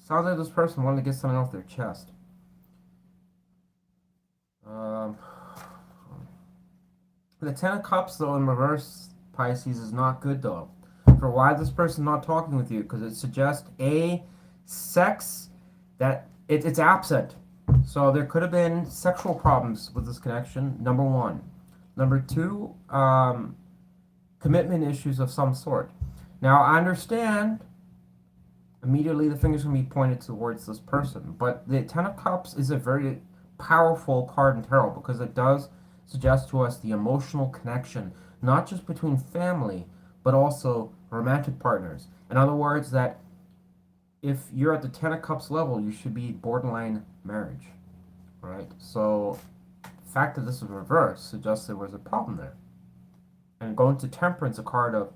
Sounds like this person wanted to get something off their chest. The Ten of Cups, though, in reverse, Pisces, is not good, though. For why this person not talking with you? Because it suggests, A, sex, that it's absent. So there could have been sexual problems with this connection, number one. Number two, commitment issues of some sort. Now, I understand immediately the finger's going to be pointed towards this person, but the Ten of Cups is a very powerful card in tarot because it does suggest to us the emotional connection, not just between family, but also romantic partners. In other words, that if you're at the Ten of Cups level, you should be borderline marriage, right? So the fact that this is reversed suggests there was a problem there. And going to Temperance, a card of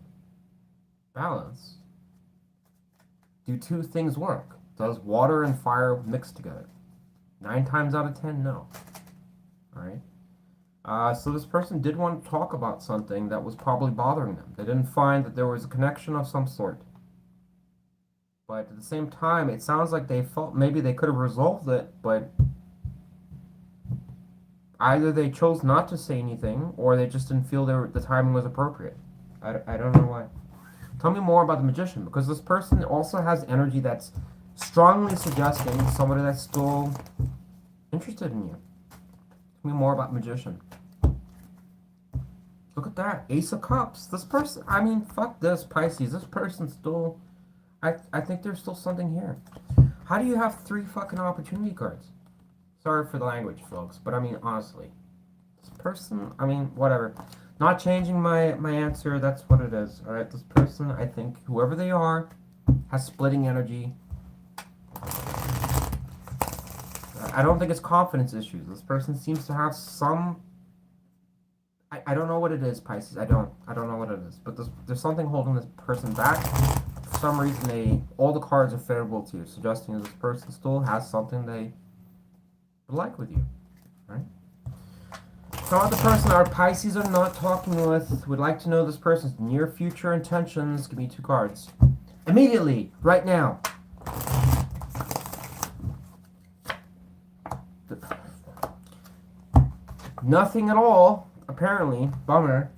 balance, do two things work? Does water and fire mix together? 9 times out of 10, no. All right. So this person did want to talk about something that was probably bothering them. They didn't find that there was a connection of some sort. But at the same time, it sounds like they felt maybe they could have resolved it, but either they chose not to say anything, or they just didn't feel the timing was appropriate. I don't know why. Tell me more about the Magician, because this person also has energy that's strongly suggesting somebody that's still interested in you. Tell me more about Magician. Look at that. Ace of Cups. This person, I mean, fuck this, Pisces. This person still, I think there's still something here. How do you have 3 fucking opportunity cards? Sorry for the language, folks, but I mean, honestly. This person, I mean, whatever. Not changing my answer, that's what it is. Alright, this person, I think, whoever they are, has splitting energy. I don't think it's confidence issues. This person seems to have some... I don't know what it is, Pisces. I don't know what it is. But there's something holding this person back. For some reason, all the cards are favorable to you, suggesting that this person still has something they would like with you. Right? Some other person our Pisces are not talking with would like to know this person's near future intentions. Give me 2 cards. Immediately, right now. Nothing at all, apparently. Bummer.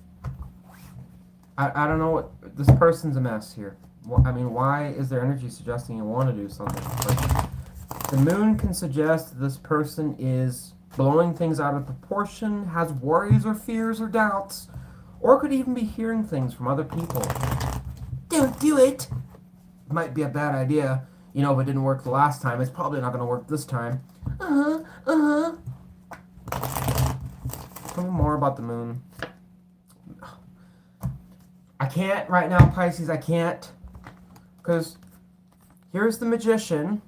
I don't know what... This person's a mess here. I mean, why is their energy suggesting you want to do something? Like, the moon can suggest that this person is blowing things out of proportion, has worries or fears or doubts, or could even be hearing things from other people. Don't do it! Might be a bad idea. You know, if it didn't work the last time, it's probably not going to work this time. Tell me more about the moon. I can't right now, Pisces. I can't. Because here's the Magician.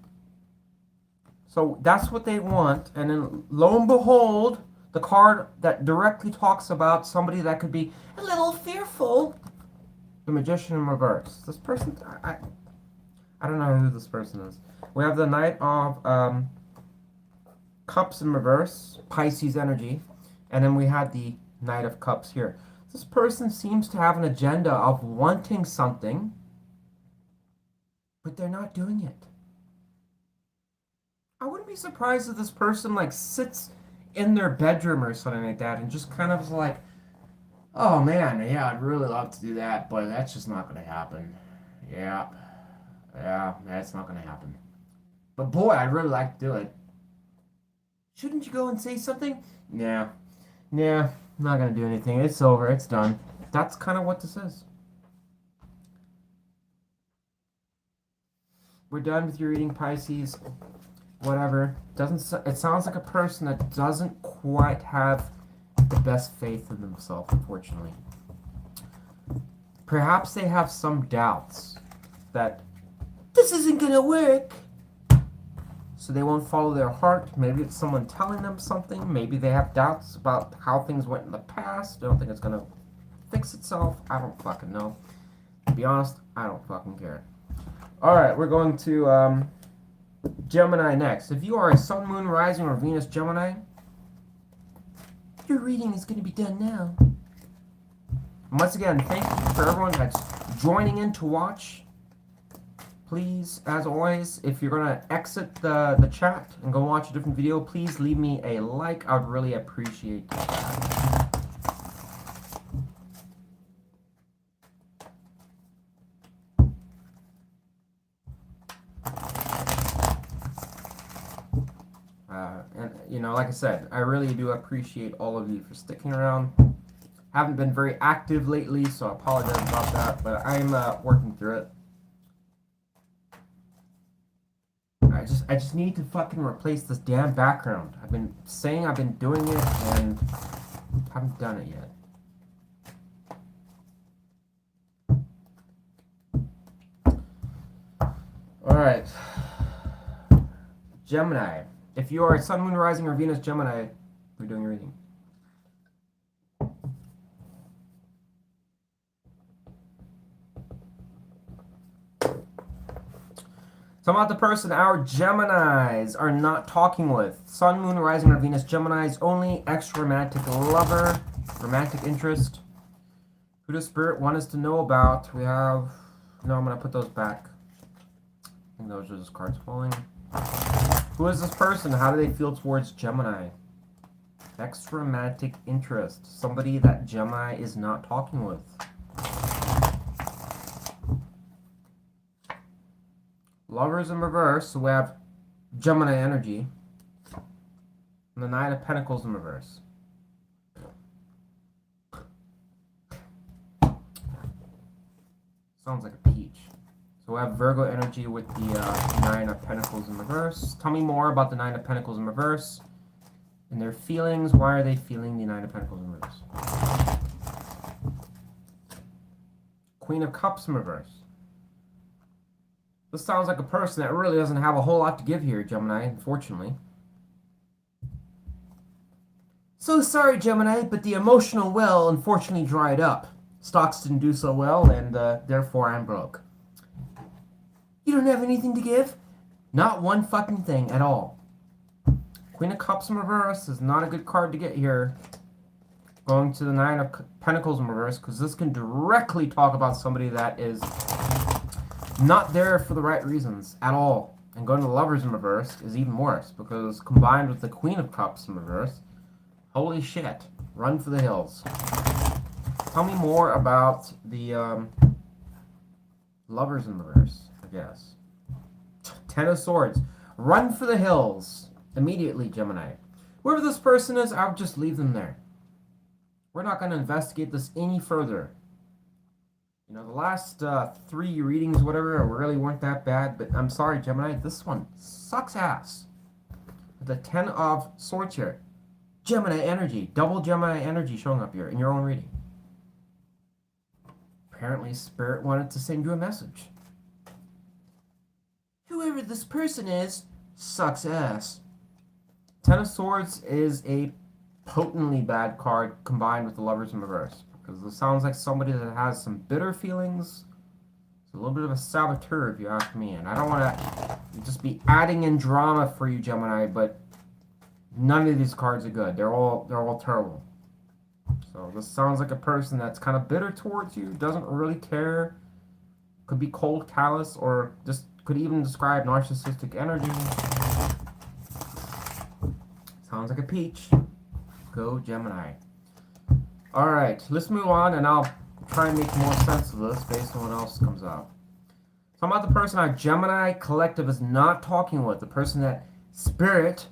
So that's what they want. And then lo and behold, The card that directly talks about somebody that could be a little fearful. The Magician in reverse. This person, I don't know who this person is. We have the Knight of Cups in reverse, Pisces energy, and then we had the Knight of Cups here. This person seems to have an agenda of wanting something, but they're not doing it. I wouldn't be surprised if this person like sits in their bedroom or something like that and just kind of like, oh man, yeah, I'd really love to do that, but that's just not going to happen. Yeah, yeah, that's not going to happen. But boy, I'd really like to do it. Shouldn't you go and say something? Nah, nah, I'm not going to do anything. It's over. It's done. That's kind of what this is. We're done with your reading, Pisces. Whatever. Doesn't it sounds like a person that doesn't quite have the best faith in themselves, unfortunately. Perhaps they have some doubts that this isn't gonna work. So they won't follow their heart. Maybe it's someone telling them something. Maybe they have doubts about how things went in the past. They don't think it's gonna fix itself. I don't fucking know. To be honest, I don't fucking care. Alright, we're going to Gemini next. If you are a Sun, Moon, Rising, or Venus Gemini, your reading is going to be done now. And once again, thank you for everyone that's joining in to watch. Please, as always, if you're going to exit the chat and go watch a different video, please leave me a like. I would really appreciate that. And, you know, like I said, I really do appreciate all of you for sticking around. Haven't been very active lately, so I apologize about that, but I'm working through it. I just need to fucking replace this damn background. I've been saying I've been doing it and haven't done it yet. Alright. Gemini. If you are a Sun, Moon, Rising, or Venus Gemini, we're doing your reading. So about the person our Geminis are not talking with. Sun, Moon, Rising, or Venus Geminis only. Ex-romantic lover. Romantic interest. Who does Spirit want us to know about? We have... No, I'm going to put those back. I think those are just cards falling. Who is this person? How do they feel towards Gemini? Ex-romantic interest. Somebody that Gemini is not talking with. Lovers in reverse, so we have Gemini energy. And the Nine of Pentacles in reverse. Sounds like a peach. So we have Virgo energy with the Nine of Pentacles in reverse. Tell me more about the Nine of Pentacles in reverse. And their feelings. Why are they feeling the Nine of Pentacles in reverse? Queen of Cups in reverse. This sounds like a person that really doesn't have a whole lot to give here, Gemini, unfortunately. So sorry, Gemini, but the emotional well unfortunately dried up. Stocks didn't do so well, and therefore I'm broke. You don't have anything to give? Not one fucking thing at all. Queen of Cups in reverse is not a good card to get here. Going to the Nine of Pentacles in reverse, because this can directly talk about somebody that is not there for the right reasons at all. And going to the Lovers in reverse is even worse, because combined with the Queen of Cups in reverse, holy shit, run for the hills. Tell me more about the Lovers in reverse, I guess. Ten of Swords. Run for the hills. Immediately, Gemini. Whoever this person is, I'll just leave them there. We're not going to investigate this any further. You know, the last 3 readings, whatever, really weren't that bad, but I'm sorry, Gemini, this one sucks ass. The Ten of Swords here. Gemini energy. Double Gemini energy showing up here in your own reading. Apparently, Spirit wanted to send you a message. Whoever this person is, sucks ass. Ten of Swords is a potently bad card combined with the Lovers in reverse. Because it sounds like somebody that has some bitter feelings. It's a little bit of a saboteur, if you ask me. And I don't want to just be adding in drama for you, Gemini, but none of these cards are good. They're all terrible. So this sounds like a person that's kind of bitter towards you, doesn't really care. Could be cold, callous, or just could even describe narcissistic energy. Sounds like a peach. Go Gemini. Alright, let's move on and I'll try and make more sense of this based on what else comes out. So about the person our Gemini collective is not talking with, the person that Spirit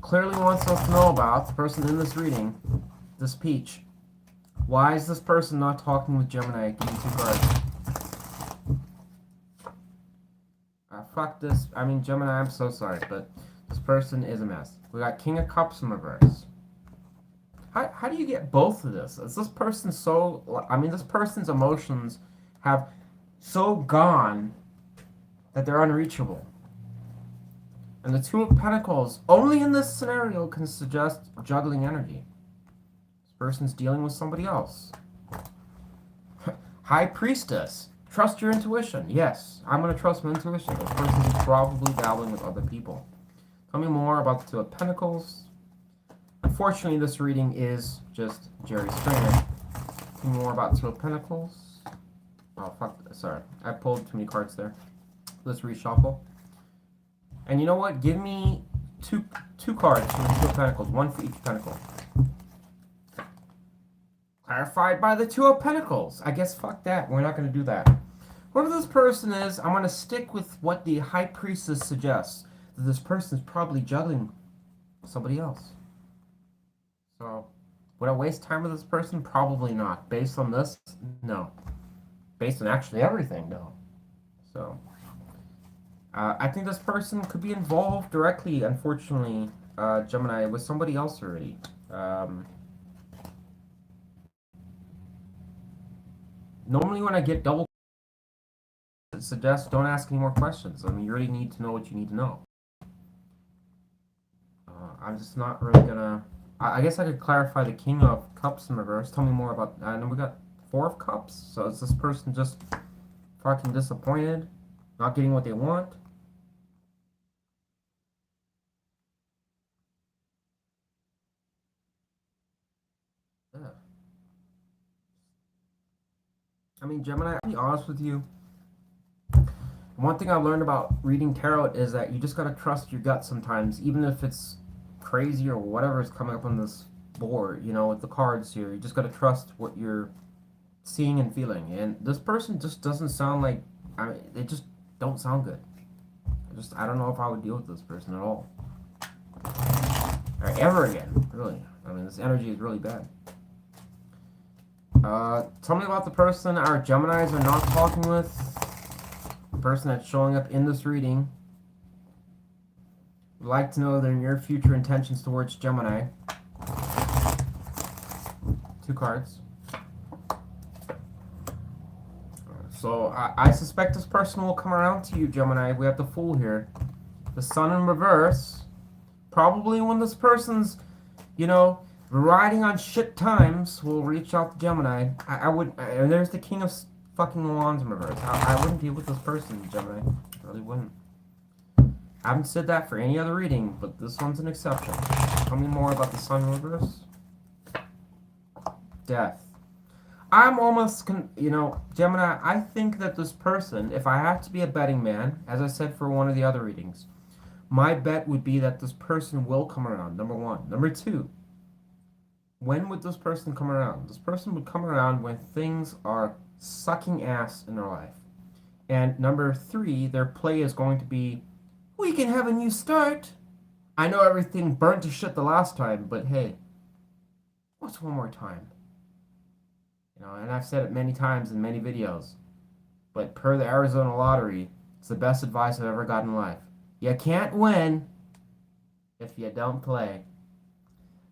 clearly wants us to know about, the person in this reading, this peach. Why is this person not talking with Gemini? Give me 2 cards. Fuck this. I mean, Gemini, I'm so sorry, but this person is a mess. We got King of Cups in reverse. How do you get both of this? Is this person so... I mean, this person's emotions have so gone that they're unreachable. And the Two of Pentacles, only in this scenario, can suggest juggling energy. This person's dealing with somebody else. High Priestess. Trust your intuition. Yes, I'm going to trust my intuition. This person is probably dabbling with other people. Tell me more about the Two of Pentacles. Unfortunately, this reading is just Jerry Springer. Tell me more about Two of Pentacles. Oh, fuck. Sorry. I pulled too many cards there. Let's reshuffle. And you know what? Give me two cards from the Two of Pentacles. One for each pentacle. Clarified by the Two of Pentacles. I guess fuck that. We're not going to do that. Whoever this person is, I'm going to stick with what the High Priestess suggests. That this person is probably juggling somebody else. So, would I waste time with this person? Probably not. Based on this? No. Based on actually everything? No. So, I think this person could be involved directly, unfortunately, Gemini, with somebody else already. Normally when I get double, it suggests don't ask any more questions. I mean, you already need to know what you need to know. I'm just not really gonna... I guess I could clarify the King of Cups in reverse. Tell me more about... And then we got Four of Cups. So is this person just fucking disappointed? Not getting what they want? Yeah. I mean, Gemini, I'll be honest with you. One thing I've learned about reading tarot is that you just gotta trust your gut sometimes, even if it's crazy or whatever is coming up on this board, you know, with the cards here. You just gotta trust what you're seeing and feeling. And this person just doesn't sound like... I mean, they just don't sound good. I don't know if I would deal with this person at all. Or ever again, really. I mean, this energy is really bad. Tell me about the person our Geminis are not talking with. The person that's showing up in this reading. Would like to know their near future intentions towards Gemini. 2 cards. So I suspect this person will come around to you, Gemini. We have the Fool here. The Sun in reverse. Probably when this person's, you know, riding on shit times, will reach out to Gemini. I would... And there's the King of fucking Wands in reverse. I wouldn't deal with this person, Gemini. I really wouldn't. I haven't said that for any other reading, but this one's an exception. Tell me more about the Sun in reverse. Death. I'm almost, you know, Gemini, I think that this person, if I have to be a betting man, as I said for one of the other readings, my bet would be that this person will come around, number 1. Number 2, when would this person come around? This person would come around when things are sucking ass in their life. And number 3, their play is going to be, we can have a new start. I know everything burnt to shit the last time, but hey, what's one more time? You know, and I've said it many times in many videos, but per the Arizona lottery, it's the best advice I've ever gotten in life. You can't win if you don't play.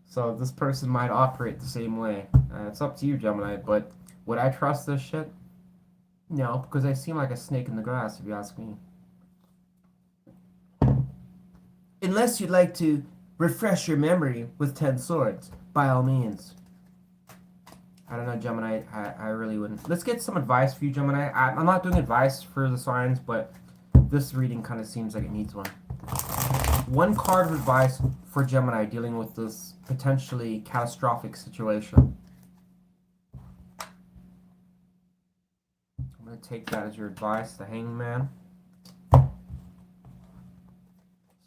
So this person might operate the same way. It's up to you, Gemini, but would I trust this shit? No, because I seem like a snake in the grass, if you ask me. Unless you'd like to refresh your memory with 10 swords. By all means. I don't know, Gemini. I really wouldn't. Let's get some advice for you, Gemini. I'm not doing advice for the signs, but this reading kind of seems like it needs one. One card of advice for Gemini dealing with this potentially catastrophic situation. I'm going to take that as your advice, the Hangman.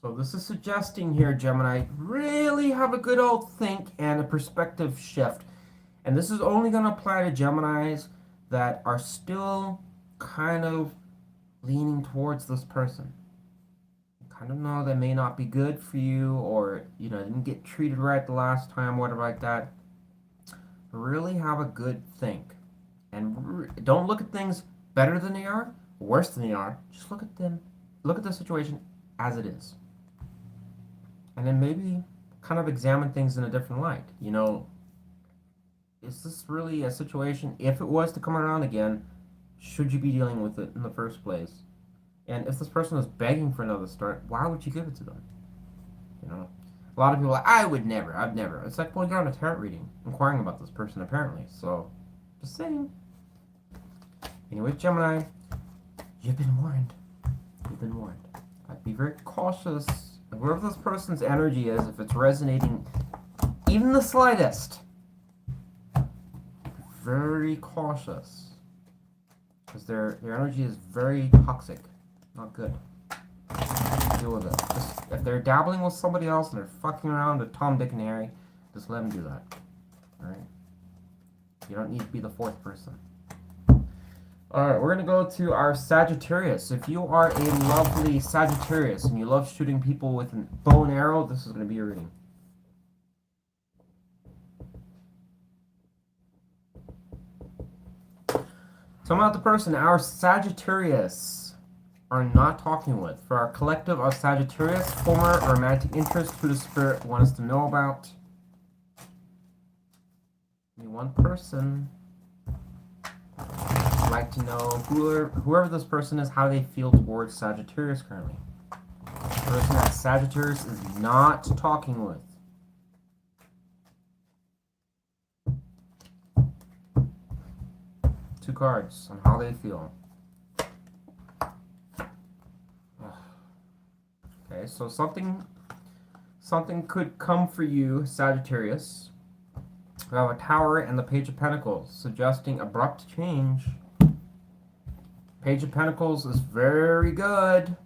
So this is suggesting here, Gemini, really have a good old think and a perspective shift. And this is only going to apply to Geminis that are still kind of leaning towards this person. Kind of know they may not be good for you, or, you know, didn't get treated right the last time, whatever like that. Really have a good think. And don't look at things better than they are, worse than they are. Just look at them, look at the situation as it is. And then maybe kind of examine things in a different light. You know, is this really a situation, if it was to come around again, should you be dealing with it in the first place? And if this person is begging for another start, why would you give it to them? You know, a lot of people are like, I'd never. It's like, well, you're on a tarot reading, inquiring about this person apparently. So, just saying. Anyway, Gemini, you've been warned. You've been warned. I'd be very cautious. Wherever this person's energy is, if it's resonating even the slightest, very cautious. Because their energy is very toxic. Not good. Deal with it. Just, if they're dabbling with somebody else and they're fucking around with Tom, Dick, and Harry, just let them do that. Alright? You don't need to be the fourth person. Alright, we're going to go to our Sagittarius. If you are a lovely Sagittarius and you love shooting people with a bow and arrow, this is going to be your reading. So about the person our Sagittarius are not talking with. For our collective of Sagittarius, former romantic interest who the spirit wants us to know about. Only one person. I'd like to know whoever this person is, how they feel towards Sagittarius currently. The person that Sagittarius is not talking with. Two cards on how they feel. Okay, so something could come for you, Sagittarius. We have a Tower and the Page of Pentacles, suggesting abrupt change. Page of Pentacles is very good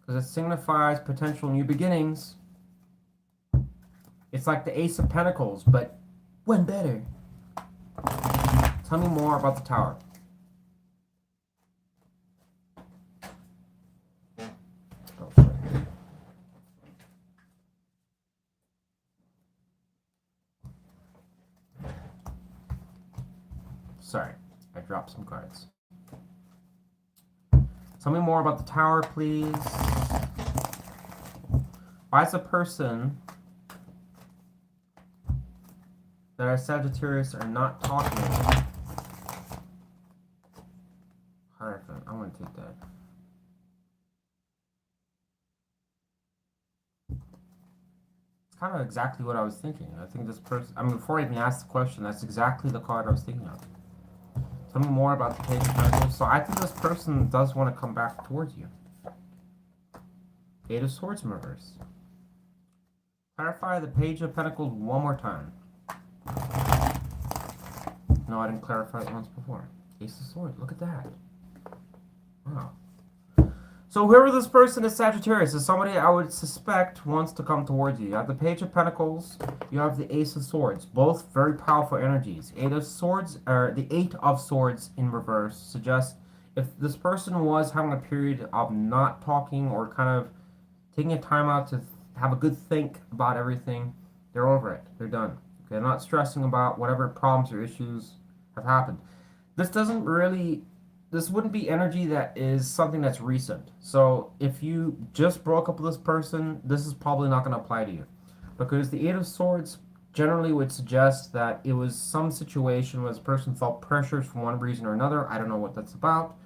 because it signifies potential new beginnings. It's like the Ace of Pentacles, but one better. Tell me more about the Tower. Oh, sorry, I dropped some cards. Tell me more about the Tower, please. Why is a person that our Sagittarius are not talking about? Hierophant, I want to take that. It's kind of exactly what I was thinking. I think this person, I mean, before I even asked the question, that's exactly the card I was thinking of. Tell me more about the Page of Pentacles. So I think this person does want to come back towards you. Eight of Swords in reverse. Clarify the Page of Pentacles one more time. No, I didn't clarify it once before. Ace of Swords, look at that. Wow. So whoever this person is, Sagittarius, is somebody I would suspect wants to come towards you. You have the Page of Pentacles, you have the Ace of Swords, both very powerful energies. Eight of Swords, or the Eight of Swords in reverse, suggests if this person was having a period of not talking or kind of taking a time out to have a good think about everything, they're over it. They're done. They're not stressing about whatever problems or issues have happened. This wouldn't be energy that is something that's recent. So if you just broke up with this person, this is probably not going to apply to you. Because the Eight of Swords generally would suggest that it was some situation where this person felt pressures for one reason or another. I don't know what that's about.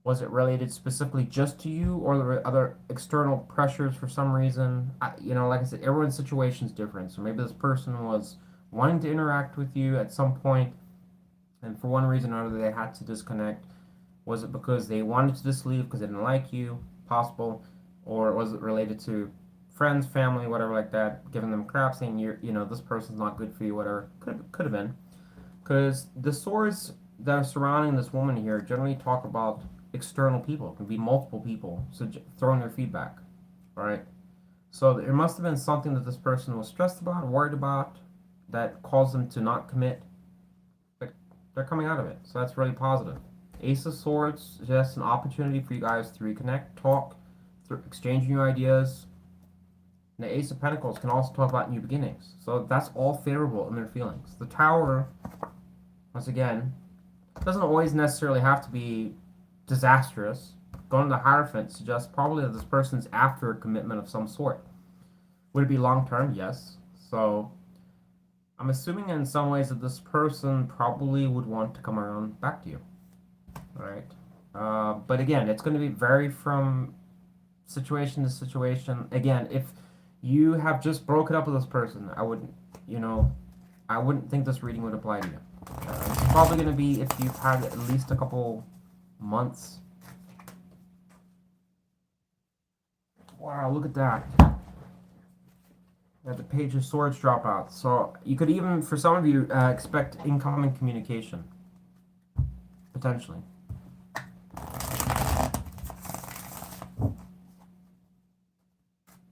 Was it related specifically just to you, or there were other external pressures for some reason? Like I said, everyone's situation is different. So maybe this person was wanting to interact with you at some point, and for one reason or another, they had to disconnect. Was it because they wanted to just leave because they didn't like you? Possible. Or was it related to friends, family, whatever like that, giving them crap, saying this person's not good for you, whatever. Could have been. Because the swords that are surrounding this woman here generally talk about external people. It can be multiple people throwing their feedback. All right. So there must have been something that this person was stressed about, worried about, that caused them to not commit. But they're coming out of it. So that's really positive. Ace of Swords suggests an opportunity for you guys to reconnect, talk, exchange new ideas. And the Ace of Pentacles can also talk about new beginnings. So that's all favorable in their feelings. The Tower, once again, doesn't always necessarily have to be disastrous. Going to the Hierophant suggests probably that this person's after a commitment of some sort. Would it be long term? Yes. So I'm assuming in some ways that this person probably would want to come around back to you. All right. But again, it's going to be vary from situation to situation. Again, if you have just broken up with this person, I wouldn't think this reading would apply to you. It's probably going to be if you've had at least a couple months. Wow, look at that. The Page of Swords drop out. So you could even, for some of you, expect incoming communication. Potentially.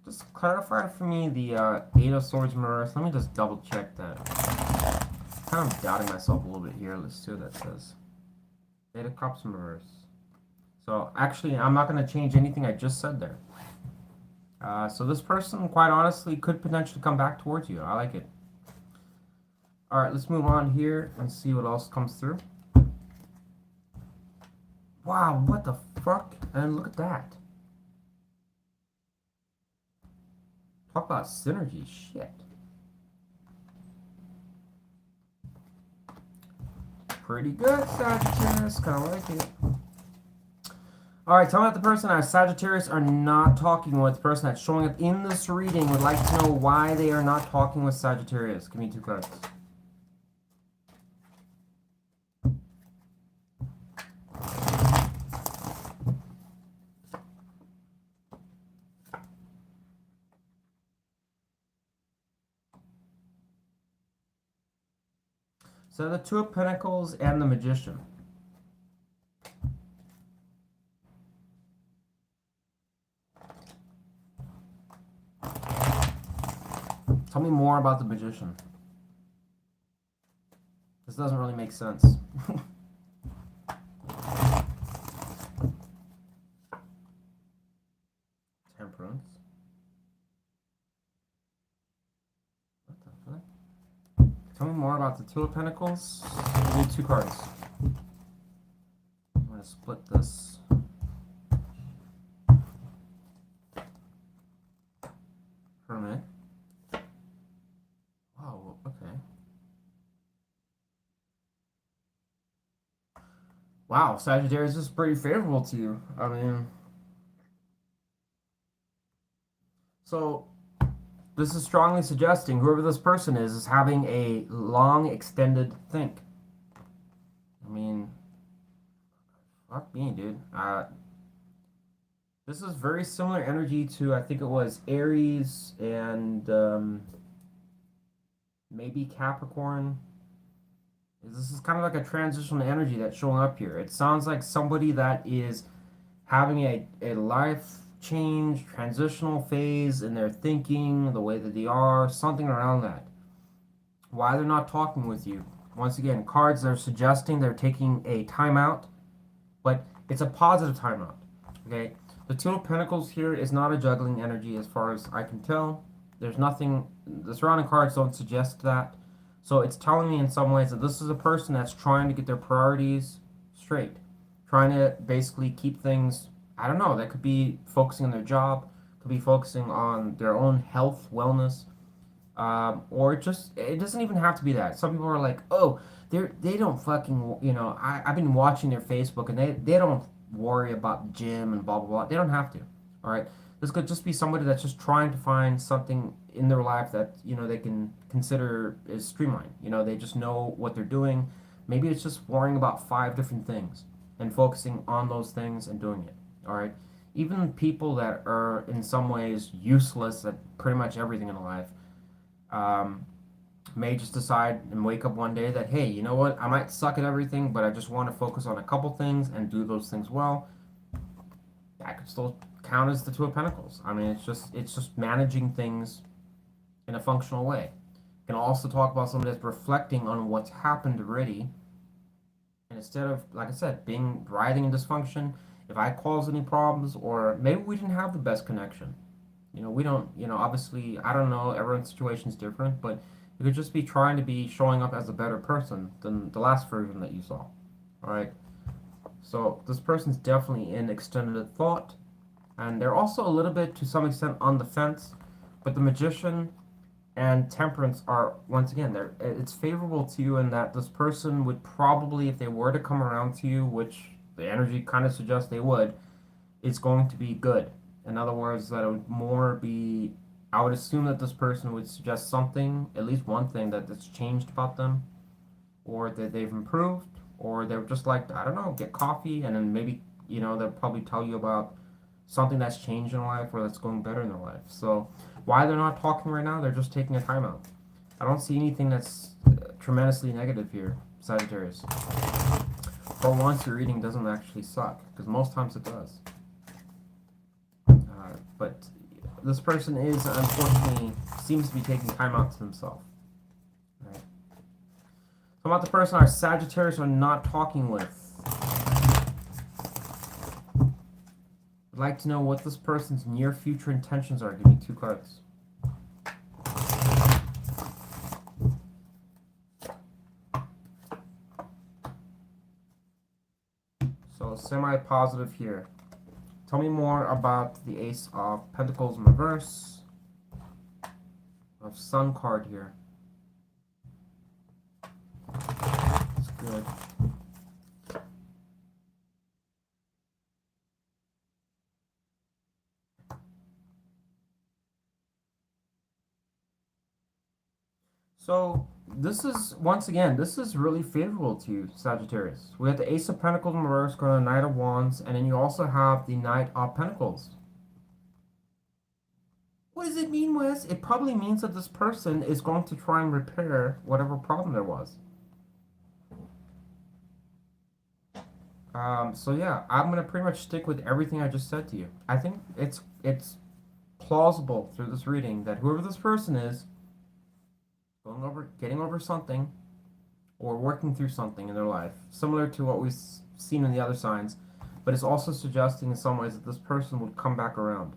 Just clarify for me the Eight of Swords in reverse. Let me just double check that. Kind of doubting myself a little bit here. Let's see what that says. Eight of Cups in reverse. So actually, I'm not going to change anything I just said there. So this person, quite honestly, could potentially come back towards you. I like it. All right, let's move on here and see what else comes through. Wow, what the fuck? And look at that. Talk about synergy. Shit. Pretty good, Sagittarius. Kind of like it. All right, tell me that the person that Sagittarius are not talking with, the person that's showing up in this reading would like to know why they are not talking with Sagittarius. Give me 2 cards. So the Two of Pentacles and the Magician. Tell me more about the Magician. This doesn't really make sense. Temperance. What the fuck? Tell me more about the Two of Pentacles. I need 2 cards. I'm going to split this. Hermit. Oh, okay. Wow, Sagittarius is pretty favorable to you. I mean, so this is strongly suggesting whoever this person is having a long, extended think. I mean, fuck me, dude. This is very similar energy to, I think it was Aries and maybe Capricorn. This is kind of like a transitional energy that's showing up here. It sounds like somebody that is having a life change, transitional phase in their thinking, the way that they are, something around that. Why they're not talking with you. Once again, cards are suggesting they're taking a timeout, but it's a positive timeout. Okay? The Two of Pentacles here is not a juggling energy as far as I can tell. There's nothing, the surrounding cards don't suggest that. So it's telling me in some ways that this is a person that's trying to get their priorities straight. Trying to basically keep things, I don't know, that could be focusing on their job, could be focusing on their own health, wellness, or just, it doesn't even have to be that. Some people are like, oh, they don't fucking, I've been watching their Facebook and they don't worry about gym and blah blah blah. They don't have to. All right. This could just be somebody that's just trying to find something in their life that they can consider is streamlined. They just know what they're doing. Maybe it's just worrying about five different things and focusing on those things and doing it. All right. Even people that are in some ways useless at pretty much everything in life um, may just decide and wake up one day that, hey, you know what? I might suck at everything, but I just want to focus on a couple things and do those things well. That could still count as the Two of Pentacles. I mean, it's just managing things in a functional way. You can also talk about somebody that's reflecting on what's happened already, and instead of, like I said, being writhing in dysfunction, if I caused any problems, or maybe we didn't have the best connection. We don't, obviously, I don't know, everyone's situation is different, but you could just be trying to be showing up as a better person than the last version that you saw. All right. So this person's definitely in extended thought, and they're also a little bit, to some extent, on the fence. But the Magician and Temperance are, once again, it's favorable to you in that this person would probably, if they were to come around to you, which the energy kind of suggests they would, it's going to be good. In other words, that it would more be, I would assume that this person would suggest something, at least one thing that's changed about them, or that they've improved, or they're just like, I don't know, get coffee, and then maybe, they'll probably tell you about something that's changed in life or that's going better in their life. So why they're not talking right now, they're just taking a timeout. I don't see anything that's tremendously negative here, Sagittarius. For once, your reading doesn't actually suck, because most times it does. But this person is, unfortunately, seems to be taking time out to themselves. Right. So about the person our Sagittarius are not talking with. I'd like to know what this person's near future intentions are. Give me 2 cards. So semi-positive here. Tell me more about the Ace of Pentacles in reverse. Of Sun card here. That's good. So this is, once again, this is really favorable to you, Sagittarius. We have the Ace of Pentacles in reverse, going to the Knight of Wands, and then you also have the Knight of Pentacles. What does it mean, Wes? It probably means that this person is going to try and repair whatever problem there was. So yeah, I'm gonna pretty much stick with everything I just said to you. I think it's plausible through this reading that whoever this person is, getting over something, or working through something in their life, similar to what we've seen in the other signs, but it's also suggesting in some ways that this person would come back around.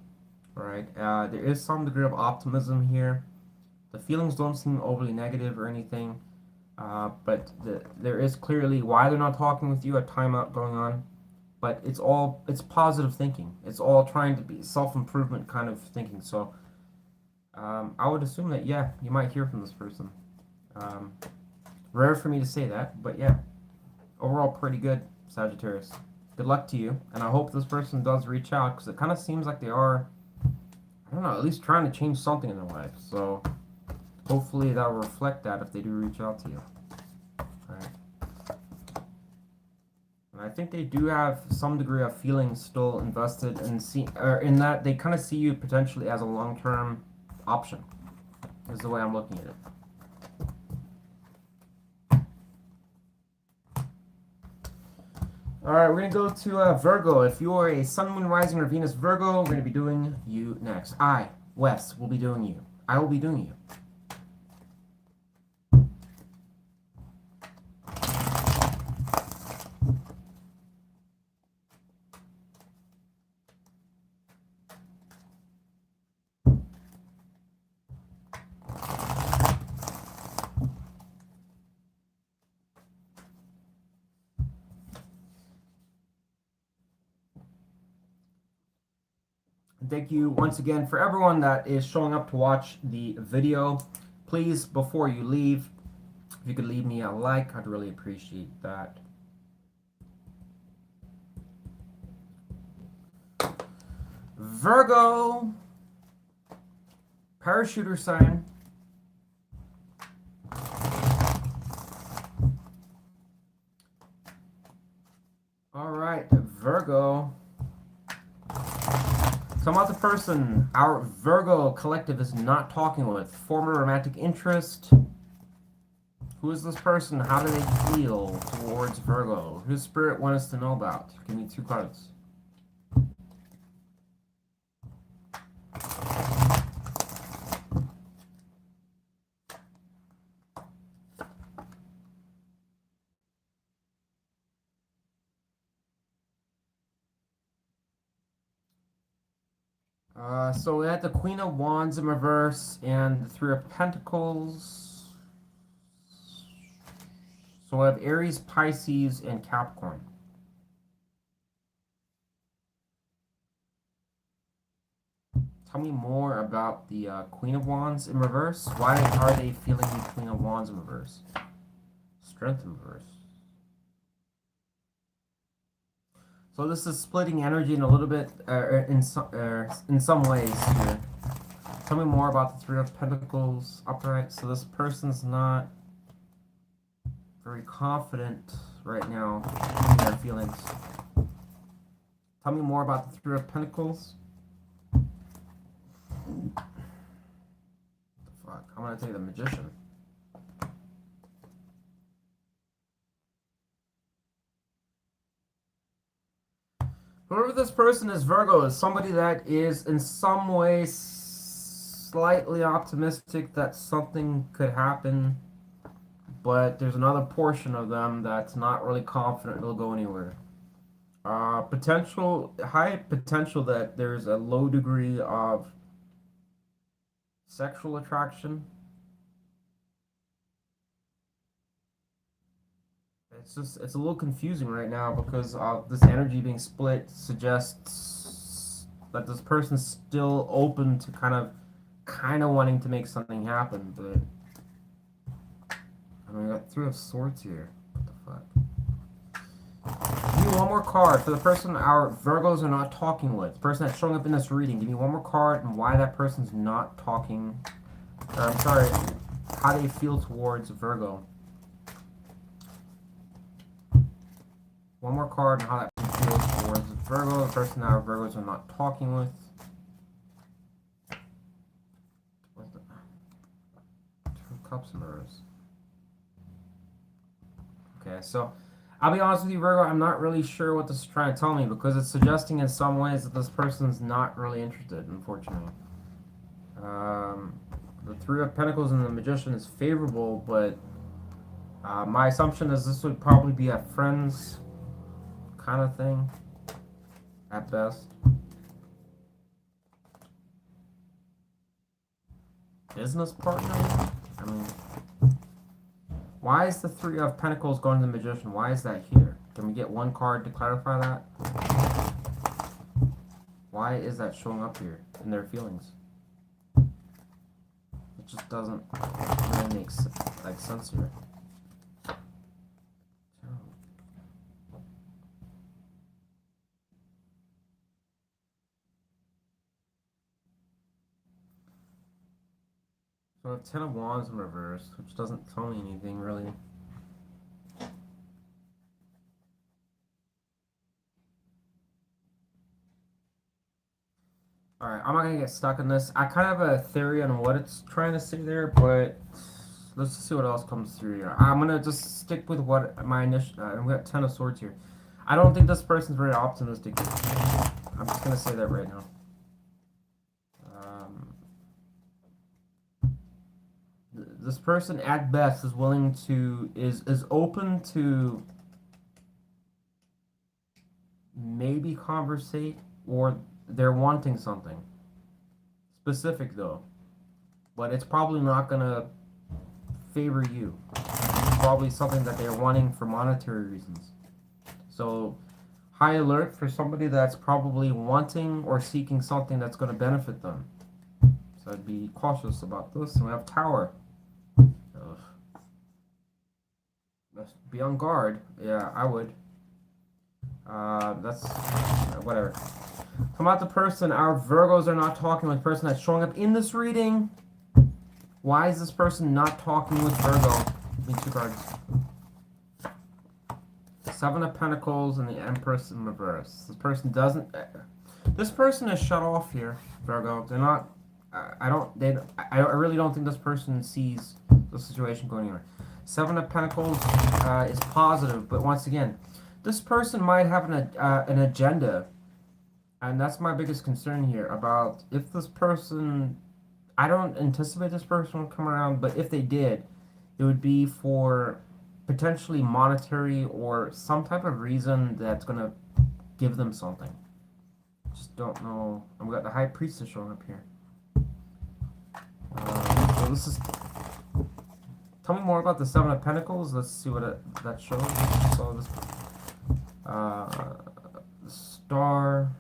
All right, there is some degree of optimism here. The feelings don't seem overly negative or anything, but there is clearly, why they're not talking with you, a timeout going on. But it's positive thinking. It's all trying to be self-improvement kind of thinking. So I would assume that, yeah, you might hear from this person. Rare for me to say that, but yeah, overall pretty good, Sagittarius. Good luck to you, and I hope this person does reach out, because it kind of seems like they are, I don't know, at least trying to change something in their life. So hopefully that'll reflect that if they do reach out to you. Alright. And I think they do have some degree of feelings still invested in that they kind of see you potentially as a long-term option, is the way I'm looking at it. Alright, we're going to go to Virgo. If you are a Sun, Moon, Rising, or Venus Virgo, we're going to be doing you next. I, Wes, will be doing you. I will be doing you. Thank you once again for everyone that is showing up to watch the video. Please, before you leave, if you could leave me a like, I'd really appreciate that. Virgo. Parachuter sign. All right, Virgo. Some other person our Virgo collective is not talking with. Former romantic interest. Who is this person? How do they feel towards Virgo? Whose spirit wants us to know about? Give me 2 cards. So we had the Queen of Wands in reverse and the Three of Pentacles. So we have Aries, Pisces, and Capricorn. Tell me more about the Queen of Wands in reverse. Why are they feeling the Queen of Wands in reverse? Strength in reverse. So this is splitting energy in a little bit, in some ways here. Tell me more about the Three of Pentacles upright. So this person's not very confident right now in their feelings. Tell me more about the Three of Pentacles. What the fuck? I'm gonna take the Magician. Whoever this person is, Virgo, is somebody that is in some way slightly optimistic that something could happen, but there's another portion of them that's not really confident it'll go anywhere. High potential that there's a low degree of sexual attraction. It's a little confusing right now because this energy being split suggests that this person's still open to kind of wanting to make something happen, but I mean, I got Three of Swords here. What the fuck? Give me one more card for the person our Virgos are not talking with. The person that's showing up in this reading. Give me one more card and why that person's not talking. Or I'm sorry, how they feel towards Virgo. One more card and how that feels towards Virgo, the person that our Virgos are not talking with. What's the 2 of Cups in reverse. Okay, so I'll be honest with you, Virgo, I'm not really sure what this is trying to tell me because it's suggesting in some ways that this person's not really interested, unfortunately. The Three of Pentacles and the Magician is favorable, but my assumption is this would probably be a friend's kind of thing at best. Business partner? I mean, why is the Three of Pentacles going to the Magician? Why is that here? Can we get one card to clarify that? Why is that showing up here in their feelings? It just doesn't really make sense here. So I have 10 of Wands in reverse, which doesn't tell me anything really. Alright, I'm not gonna get stuck in this. I kind of have a theory on what it's trying to say there, but let's just see what else comes through here. I'm gonna just stick with what my initial. We got 10 of Swords here. I don't think this person's very optimistic. I'm just gonna say that right now. This person at best is willing to is open to maybe conversate, or they're wanting something specific though, but it's probably not gonna favor you. It's probably something that they're wanting for monetary reasons. So high alert for somebody that's probably wanting or seeking something that's going to benefit them. So I'd be cautious about this. And we have Tower. Be on guard. Yeah, I would. That's whatever. How about the person? Our Virgos are not talking with the person that's showing up in this reading. Why is this person not talking with Virgo? Give me 2 cards. 7 of Pentacles and the Empress in reverse. This person doesn't. This person is shut off here, Virgo. They're not. I don't. They. I really don't think this person sees the situation going anywhere. 7 of Pentacles is positive, but once again, this person might have an agenda, and that's my biggest concern here. About if this person. I don't anticipate this person will come around, but if they did, it would be for potentially monetary or some type of reason that's gonna give them something. Just don't know. I've got the High Priestess showing up here. So this is. Tell me more about the 7 of Pentacles. Let's see what that shows. So this the Star.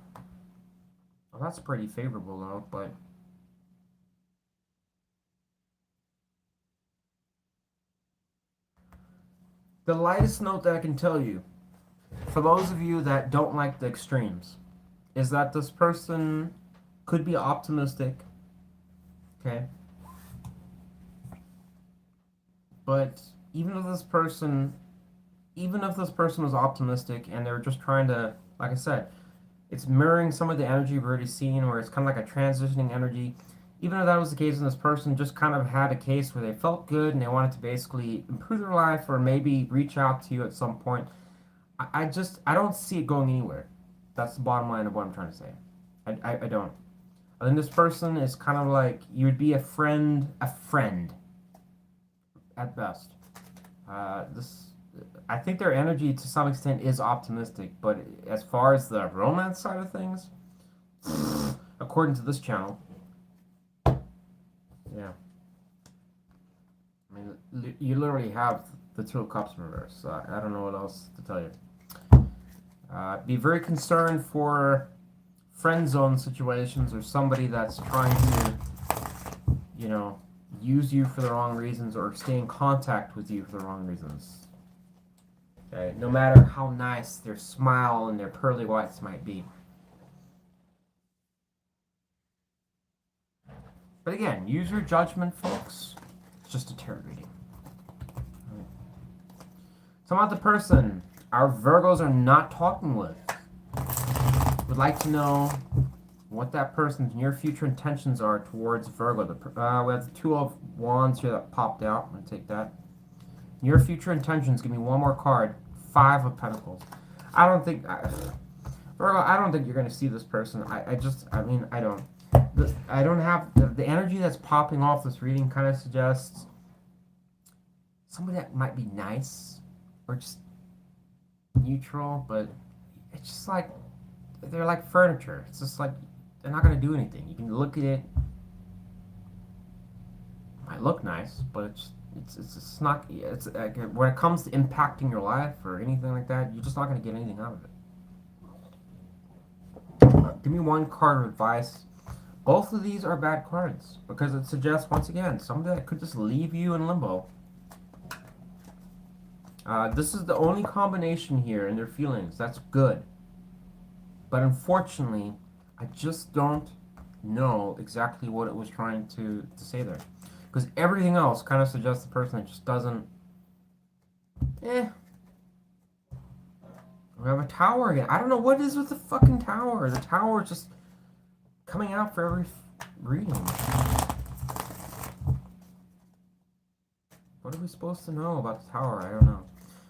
Well, that's pretty favorable though, but. The lightest note that I can tell you, for those of you that don't like the extremes, is that this person could be optimistic, okay? But even if this person was optimistic and they're just trying to, like I said, it's mirroring some of the energy we've already seen, where it's kind of like a transitioning energy. Even if that was the case and this person just kind of had a case where they felt good and they wanted to basically improve their life or maybe reach out to you at some point, I don't see it going anywhere. That's the bottom line of what I'm trying to say. I don't. I think this person is kind of like, you would be a friend at best. I think their energy to some extent is optimistic, but as far as the romance side of things, according to this channel, yeah. I mean, you literally have the 2 of Cups in reverse. So I don't know what else to tell you. Be very concerned for friend zone situations or somebody that's trying to, use you for the wrong reasons or stay in contact with you for the wrong reasons. Okay, no matter how nice their smile and their pearly whites might be. But again, use your judgment, folks. It's just a tarot reading. Right. So about the person our Virgos are not talking with. Would like to know what that person's near future intentions are towards Virgo. We have the 2 of Wands here that popped out. I'm going to take that. Near future intentions. Give me one more card. 5 of Pentacles. I don't think... Virgo, I don't think you're going to see this person. I don't. I don't have the energy that's popping off this reading kind of suggests somebody that might be nice or just neutral, but it's just like they're like furniture. It's just like they're not going to do anything. You can look at it, might look nice, but it's not. It's like, when it comes to impacting your life or anything like that, you're just not going to get anything out of it. Give me one card of advice. Both of these are bad cards because it suggests, once again, somebody that could just leave you in limbo. This is the only combination here in their feelings. That's good. But unfortunately, I just don't know exactly what it was trying to say there. Because everything else kind of suggests the person that just doesn't... We have a Tower again. I don't know what it is with the fucking Tower. The Tower is just... coming out for every reading. What are we supposed to know about the Tower? I don't know.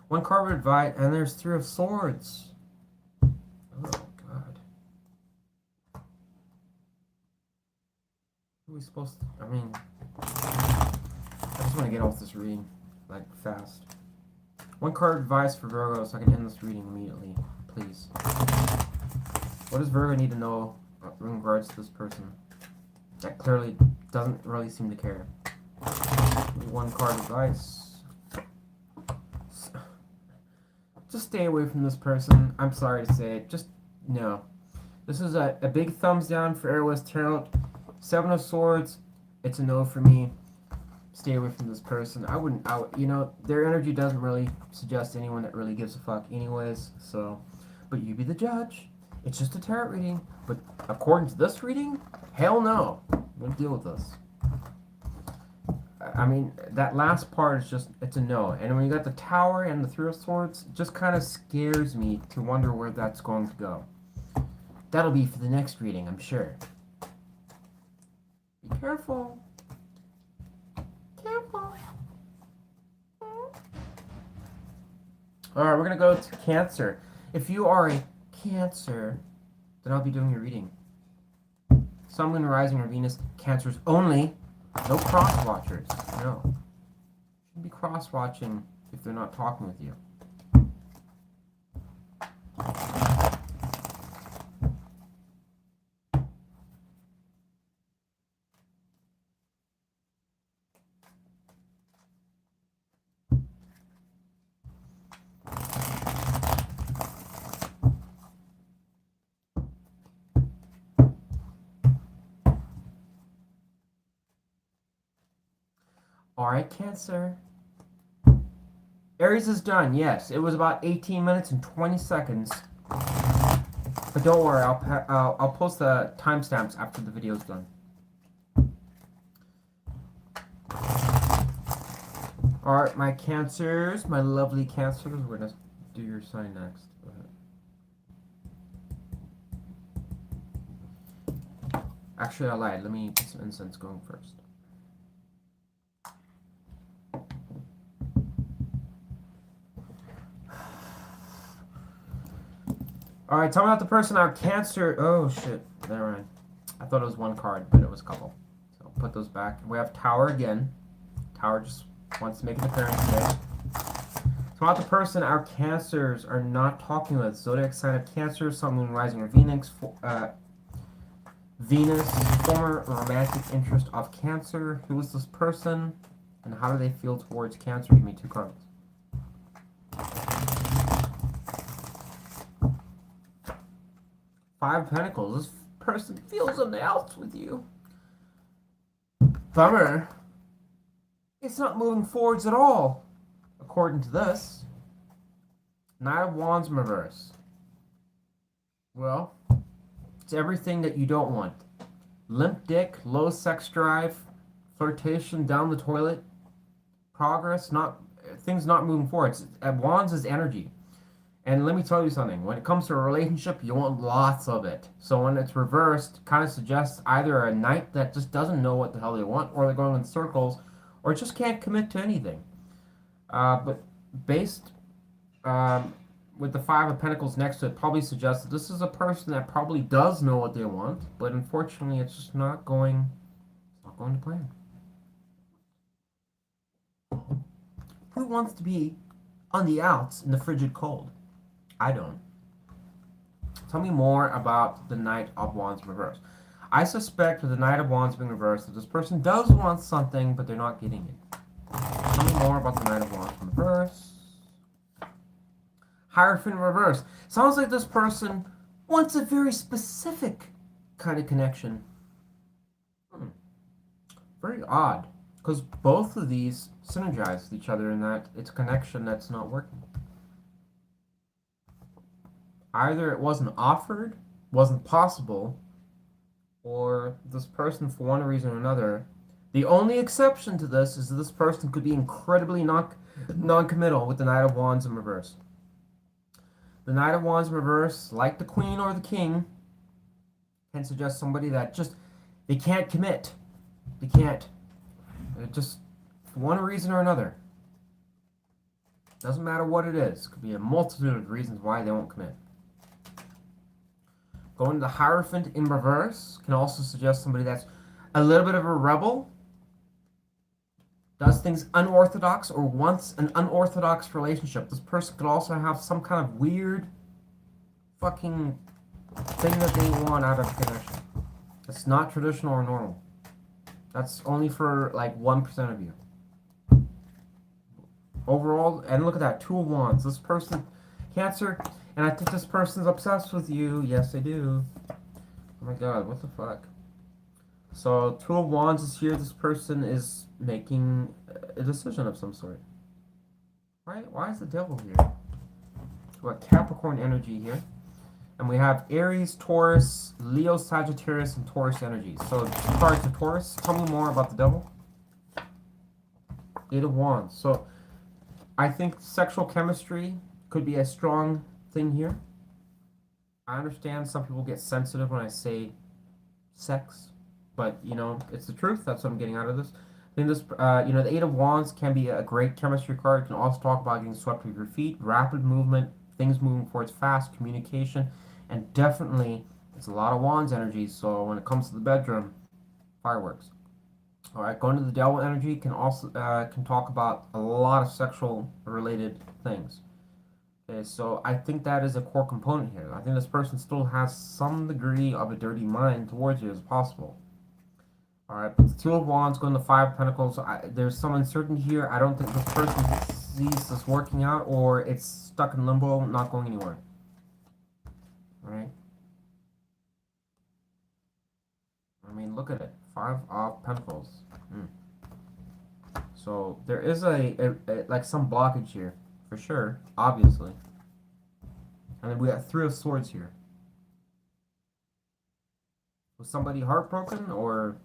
One card of advice, and there's 3 of Swords. Oh, God. What are we supposed to... I mean... I just want to get off this reading, like, fast. One card of advice for Virgo so I can end this reading immediately. Please. What does Virgo need to know in regards to this person that clearly doesn't really seem to care? One card advice. Just stay away from this person. I'm sorry to say it. Just no. This is a big thumbs down for Airless Tarot. 7 of Swords. It's a no for me. Stay away from this person. Their energy doesn't really suggest anyone that really gives a fuck anyways. So, but you be the judge. It's just a tarot reading, but according to this reading, hell no. I'm gonna deal with this. I mean, that last part is just, it's a no. And when you got the Tower and the Three of Swords, it just kind of scares me to wonder where that's going to go. That'll be for the next reading, I'm sure. Be careful. Careful. Alright, we're going to go to Cancer. If you are a Cancer, then I'll be doing your reading. Sun, Moon, Rising, or Venus, Cancers only. No cross-watchers. No. Shouldn't be cross-watching if they're not talking with you. Alright, Cancer. Aries is done, yes. It was about 18 minutes and 20 seconds. But don't worry, I'll post the timestamps after the video's done. Alright, my Cancers, my lovely Cancers. We're going to do your sign next. Go ahead. Actually, I lied. Let me get some incense going first. Alright, tell me about the person, our Cancer. Oh, shit. Never mind. I thought it was one card, but it was a couple. So put those back. We have Tower again. Tower just wants to make an appearance today. Tell me about the person, our Cancers are not talking with. Zodiac sign of Cancer, Sun, Moon, Rising, or Venus. Venus, former romantic interest of Cancer. Who is this person? And how do they feel towards Cancer? Give me 2 cards. Five of Pentacles. This person feels on the outs with you. Bummer. It's not moving forwards at all, according to this. Knight of Wands in reverse. Well, it's everything that you don't want. Limp dick, low sex drive, flirtation down the toilet, progress, things not moving forward. Wands is energy. And let me tell you something. When it comes to a relationship, you want lots of it. So when it's reversed, it kind of suggests either a knight that just doesn't know what the hell they want, or they're going in circles, or just can't commit to anything. But based with the Five of Pentacles next to it, probably suggests that this is a person that probably does know what they want, but unfortunately, it's just not going to plan. Who wants to be on the outs in the frigid cold? I don't. Tell me more about the Knight of Wands in reverse. I suspect with the Knight of Wands being reversed that this person does want something, but they're not getting it. Tell me more about the Knight of Wands in reverse. Hierophant in reverse. Sounds like this person wants a very specific kind of connection. Very odd. Because both of these synergize with each other in that it's a connection that's not working. Either it wasn't offered, wasn't possible, or this person, for one reason or another, the only exception to this is that this person could be incredibly non-committal with the Knight of Wands in reverse. The Knight of Wands in reverse, like the Queen or the King, can suggest somebody that just, they can't commit. They can't. It just, for one reason or another. Doesn't matter what it is. It could be a multitude of reasons why they won't commit. Going to the Hierophant in reverse can also suggest somebody that's a little bit of a rebel, does things unorthodox, or wants an unorthodox relationship. This person could also have some kind of weird fucking thing that they want out of a connection. It's not traditional or normal. That's only for like 1% of you. Overall, and look at that, 2 of Wands. This person, Cancer, and I think this person's obsessed with you. Yes, I do. Oh my god, what the fuck? So, 2 of Wands is here. This person is making a decision of some sort. Why is the devil here? We got Capricorn energy here. And we have Aries, Taurus, Leo, Sagittarius, and Taurus energy. So, two cards of Taurus. Tell me more about the devil. Eight of Wands. So, I think sexual chemistry could be a strong thing here. I understand some people get sensitive when I say sex, but you know, it's the truth. That's what I'm getting out of this. I think this, you know, the Eight of Wands can be a great chemistry card. It can also talk about getting swept with your feet, rapid movement, things moving forward fast, communication, and definitely it's a lot of Wands energy. So when it comes to the bedroom, fireworks. All right, going to the Devil energy can also can talk about a lot of sexual related things. Okay, so I think that is a core component here. I think this person still has some degree of a dirty mind towards you as possible. All right, but the Two of Wands going to Five of Pentacles. There's some uncertainty here. I don't think this person sees this working out, or it's stuck in limbo, not going anywhere. All right. I mean, look at it. Five of Pentacles. So there is a like some blockage here, for sure, obviously. And then we got Three of Swords here. Was somebody heartbroken or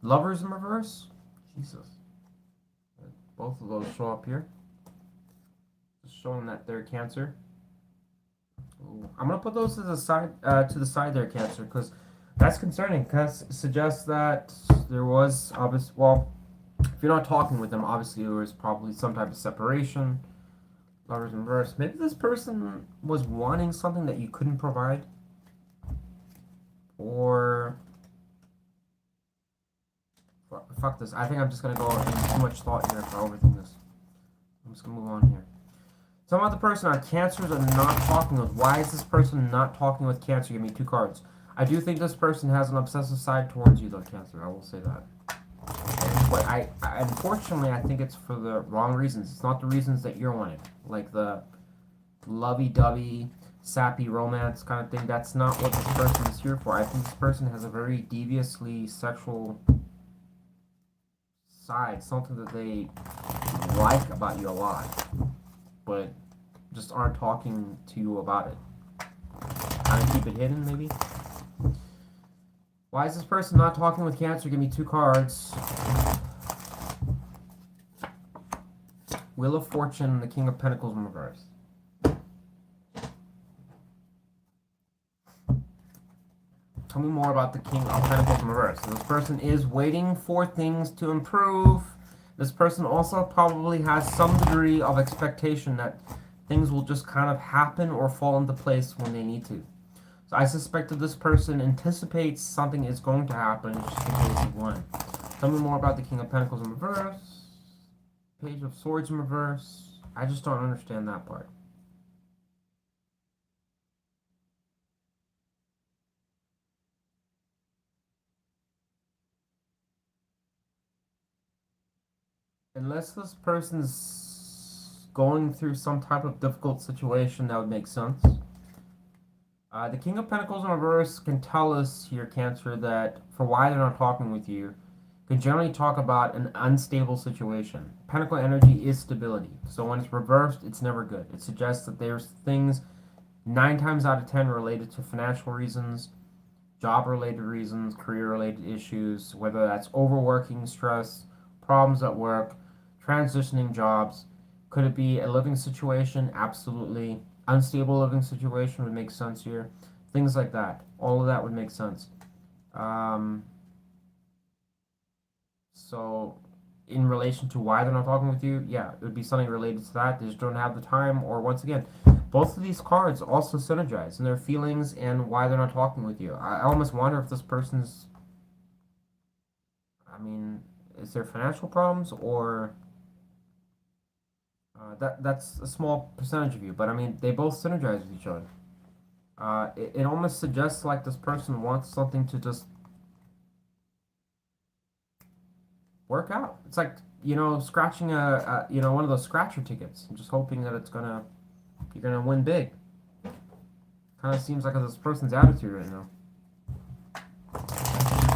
lovers in reverse? Jesus. Both of those show up here. Just showing that they're Cancer. Ooh. I'm gonna put those to the side there, Cancer, because that's concerning. Because it suggests that there was obvious. Well, if you're not talking with them, obviously there was probably some type of separation. Lovers in reverse. Maybe this person was wanting something that you couldn't provide, or fuck this. I think I'm just gonna go into too much thought here if I overthink this. I'm just gonna move on here. Some other person on Cancers are not talking with. Why is this person not talking with Cancer? Give me two cards. I do think this person has an obsessive side towards you, though, Cancer. I will say that. But I unfortunately, I think it's for the wrong reasons. It's not the reasons that you're wanting, like the lovey-dovey, sappy romance kind of thing. That's not what this person is here for. I think this person has a very deviously sexual side, something that they like about you a lot, but just aren't talking to you about it. Kind of keep it hidden, maybe. Why is this person not talking with Cancer? Give me two cards. Wheel of Fortune, the King of Pentacles in reverse. Tell me more about the King of Pentacles in reverse. So this person is waiting for things to improve. This person also probably has some degree of expectation that things will just kind of happen or fall into place when they need to. So I suspect that this person anticipates something is going to happen, just in case of one. Tell me more about the King of Pentacles in reverse. Page of Swords in reverse. I just don't understand that part. Unless this person's going through some type of difficult situation, that would make sense. The King of Pentacles in reverse can tell us here, Cancer, that for why they're not talking with you, can generally talk about an unstable situation. Pentacle energy is stability. So when it's reversed, it's never good. It suggests that there's things 9 times out of 10 related to financial reasons, job-related reasons, career-related issues, whether that's overworking, stress, problems at work, transitioning jobs. Could it be a living situation? Absolutely. Unstable living situation would make sense here. Things like that. All of that would make sense. So, in relation to why they're not talking with you, yeah, it would be something related to that. They just don't have the time, or once again, both of these cards also synergize in their feelings and why they're not talking with you. I almost wonder if this person's, I mean, is there financial problems, or that's a small percentage of you, but I mean, they both synergize with each other. It almost suggests like this person wants something to just work out. It's like, you know, scratching you know, one of those scratcher tickets and just hoping that you're gonna win big. Kind of seems like this person's attitude right now.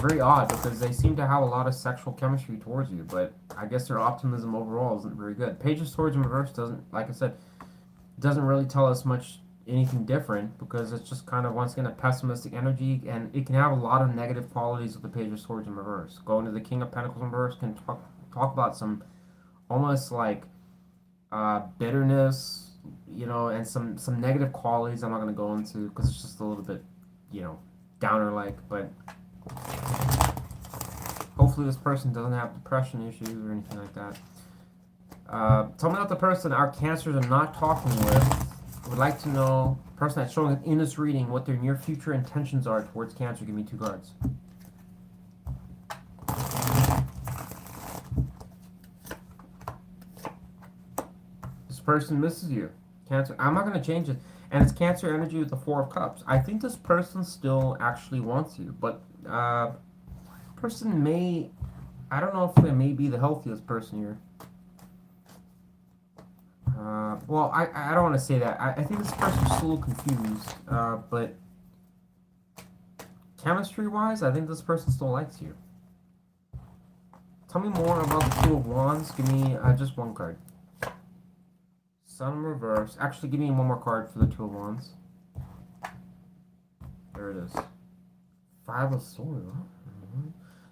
Very odd, because they seem to have a lot of sexual chemistry towards you, but I guess their optimism overall isn't very good. Page of Swords in reverse doesn't, like I said, doesn't really tell us much anything different because it's just kind of once again a pessimistic energy, and it can have a lot of negative qualities with the Page of Swords in reverse. Going to the King of Pentacles in reverse can talk about some almost like bitterness, and some negative qualities I'm not going to go into because it's just a little bit, you know, downer like. But hopefully this person doesn't have depression issues or anything like that. Tell me about the person our cancers are not talking with. Would like to know the person that's showing in this reading what their near future intentions are towards Cancer. Give me 2 cards. This person misses you. Cancer. I'm not going to change it. And it's Cancer energy with the 4 of Cups. I think this person still actually wants you, but person may. I don't know if they may be the healthiest person here. Well, I don't want to say that. I think this person's still a little confused. But chemistry-wise, I think this person still likes you. Tell me more about the 2 of Wands. Give me just 1 card. Sun in reverse. Actually, give me 1 more card for the 2 of Wands. There it is. 5 of Swords. Huh?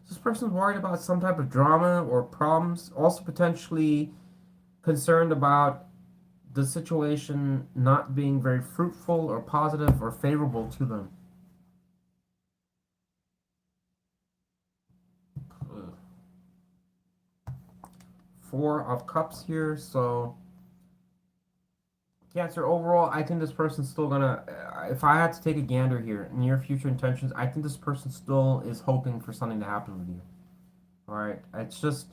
This person's worried about some type of drama or problems. Also potentially concerned about the situation not being very fruitful or positive or favorable to them. Ugh. 4 of Cups here, so Cancer, overall, I think this person's still gonna. If I had to take a gander here, near future intentions, I think this person still is hoping for something to happen with you. All right, it's just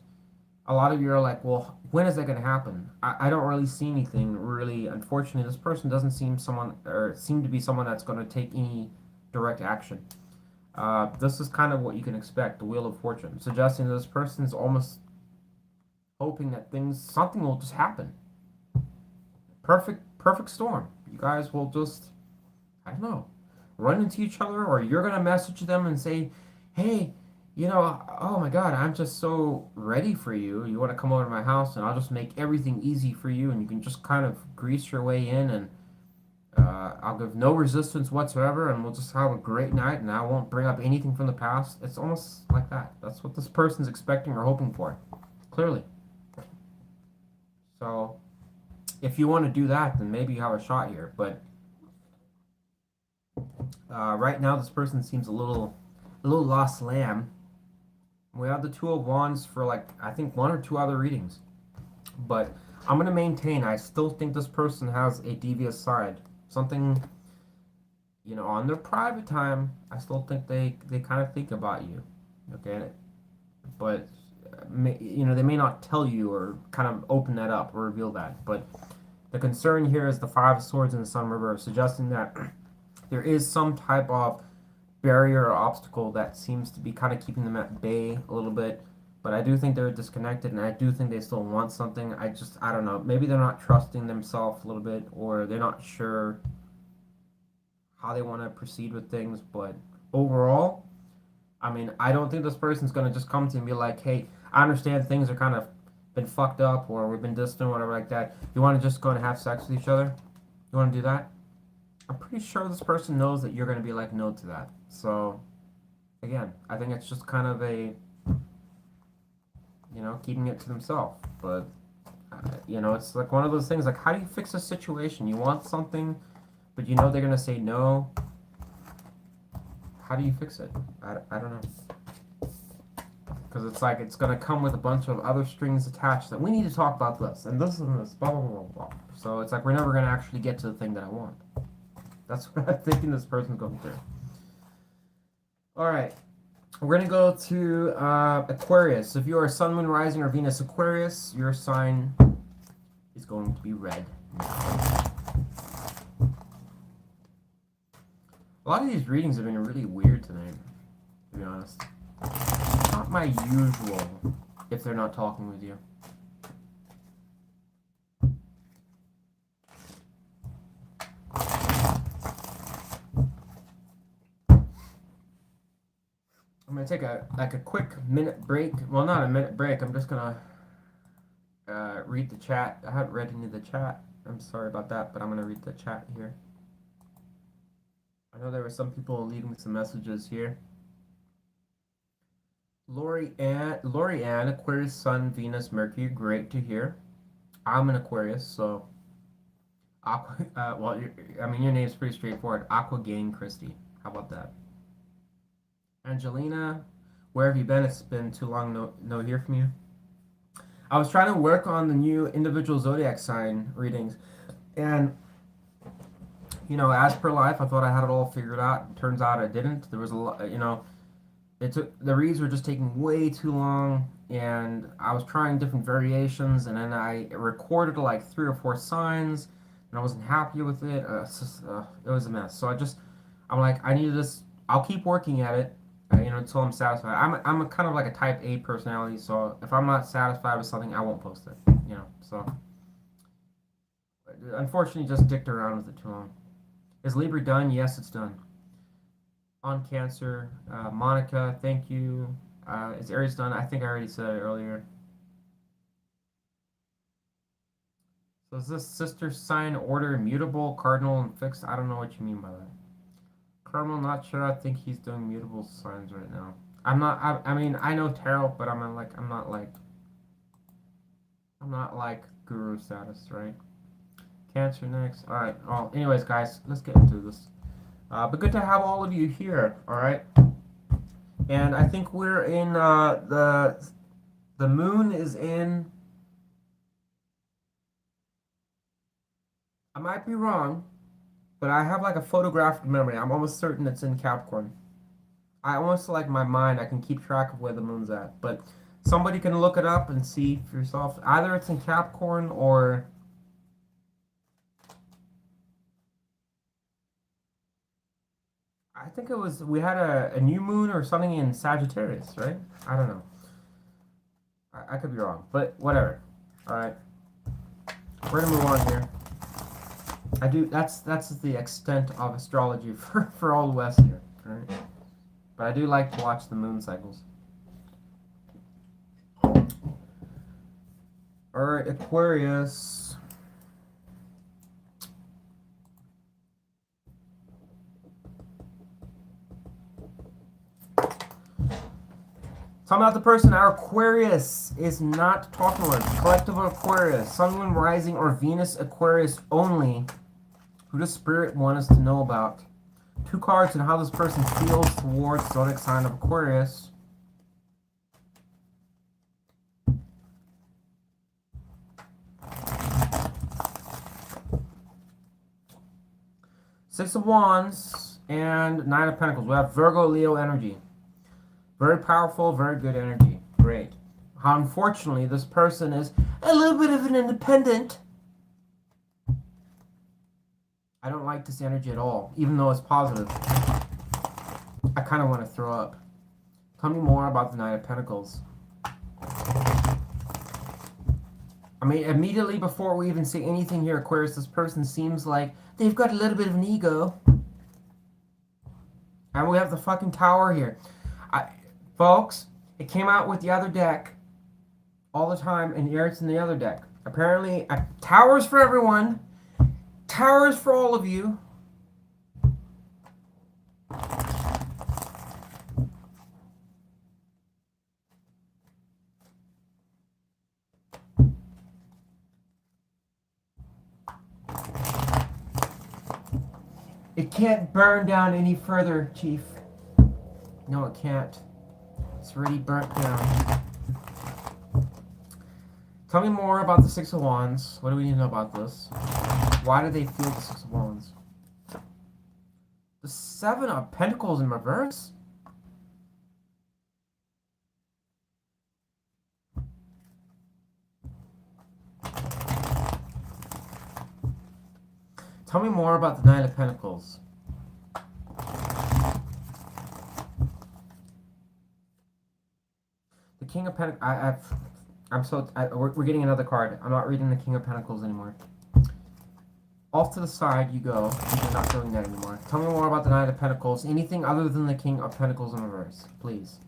a lot of you are like, well, when is that gonna happen? I don't really see anything really. Unfortunately, this person doesn't seem to be someone that's gonna take any direct action. This is kind of what you can expect, the Wheel of Fortune, suggesting that this person is almost hoping that something will just happen. Perfect storm. You guys will just, I don't know, run into each other, or you're gonna message them and say, "Hey, oh my God, I'm just so ready for you. You want to come over to my house, and I'll just make everything easy for you, and you can just kind of grease your way in, and I'll give no resistance whatsoever, and we'll just have a great night, and I won't bring up anything from the past." It's almost like that. That's what this person's expecting or hoping for, clearly. So if you want to do that, then maybe you have a shot here. But right now, this person seems a little lost lamb. We have the 2 of Wands for like I think 1 or 2 other readings, but I'm gonna maintain. I still think this person has a devious side. Something, on their private time. I still think they kind of think about you. Okay, but they may not tell you or kind of open that up or reveal that. But the concern here is the 5 of Swords and the Sun reverse, suggesting that there is some type of barrier or obstacle that seems to be kind of keeping them at bay a little bit. But I do think they're disconnected, and I do think they still want something. I don't know. Maybe they're not trusting themselves a little bit, or they're not sure how they want to proceed with things. But overall, I mean, I don't think this person's going to just come to you and be like, "Hey, I understand things are kind of been fucked up, or we've been distant, or whatever like that. You want to just go and have sex with each other? You want to do that?" I'm pretty sure this person knows that you're going to be like no to that. So, again, I think it's just kind of a, keeping it to themselves. But, it's like one of those things, like, how do you fix a situation? You want something, but they're going to say no. How do you fix it? I don't know. Because it's like it's going to come with a bunch of other strings attached that we need to talk about this, and this, blah, blah, blah, blah. So it's like we're never going to actually get to the thing that I want. That's what I'm thinking this person's going through. All right. We're going to go to Aquarius. If you are Sun, Moon, Rising, or Venus Aquarius, your sign is going to be red. A lot of these readings have been really weird tonight, to be honest. Not my usual if they're not talking with you. I'm gonna take a quick minute break. Well, not a minute break. I'm just gonna read the chat. I haven't read any of the chat. I'm sorry about that, but I'm gonna read the chat here. I know there were some people leaving some messages here. Lori Ann, Aquarius, Sun, Venus, Mercury. Great to hear. I'm an Aquarius, so well, I mean, your name's pretty straightforward. Aqua Gang Christie. How about that? Angelina, where have you been? It's been too long no hear from you. I was trying to work on the new individual zodiac sign readings, and as per life, I thought I had it all figured out. Turns out I didn't. There was a lot, it took the reads were just taking way too long, and I was trying different variations, and then I recorded like 3 or 4 signs, and I wasn't happy with it. It was a mess. So I'm like, I need this. I'll keep working at it, until I'm satisfied. I'm a kind of like a type A personality, so if I'm not satisfied with something, I won't post it. So unfortunately, just dicked around with it too long. Is Libra done? Yes, it's done. On Cancer, Monica, thank you. Is Aries done? I think I already said it earlier. So is this sister sign order mutable, cardinal, and fixed? I don't know what you mean by that. Cardinal, not sure. I think he's doing mutable signs right now. I'm not. I mean, I know tarot, but I'm not like guru status, right? Cancer next. All right. Well, anyways, guys, let's get into this. But good to have all of you here. All right. And I think we're in the moon is in. I might be wrong, but I have like a photographic memory. I'm almost certain it's in Capricorn. I almost like my mind. I can keep track of where the moon's at. But somebody can look it up and see for yourself. Either it's in Capricorn or I think it was we had a new moon or something in Sagittarius, right? I don't know. I could be wrong, but whatever. All right, we're gonna move on here. I do. That's the extent of astrology for all the West here. All right, but I do like to watch the moon cycles. All right, Aquarius. Talking about the person, our Aquarius is not talking about collective Aquarius, Sun, Moon, Rising, or Venus Aquarius only. Who does Spirit want us to know about? 2 cards and how this person feels towards zodiac sign of Aquarius. Six of Wands and 9 of Pentacles. We have Virgo, Leo energy. Very powerful, very good energy. Great. Unfortunately, this person is a little bit of an independent. I don't like this energy at all, even though it's positive. I kind of want to throw up. Tell me more about the Nine of Pentacles. I mean, immediately before we even say anything here, Aquarius, this person seems like they've got a little bit of an ego. And we have the fucking Tower here. Folks, it came out with the other deck all the time, and here it's in the other deck. Apparently, Towers for everyone. Towers for all of you. It can't burn down any further, Chief. No, it can't. It's already burnt down. Tell me more about the Six of Wands. What do we need to know about this? Why do they feel the Six of Wands? The Seven of Pentacles in reverse? Tell me more about the Nine of Pentacles. The King of Pentacles. We're getting another card. I'm not reading the King of Pentacles anymore. Off to the side you go. You're not doing that anymore. Tell me more about the Nine of Pentacles. Anything other than the King of Pentacles in reverse, please.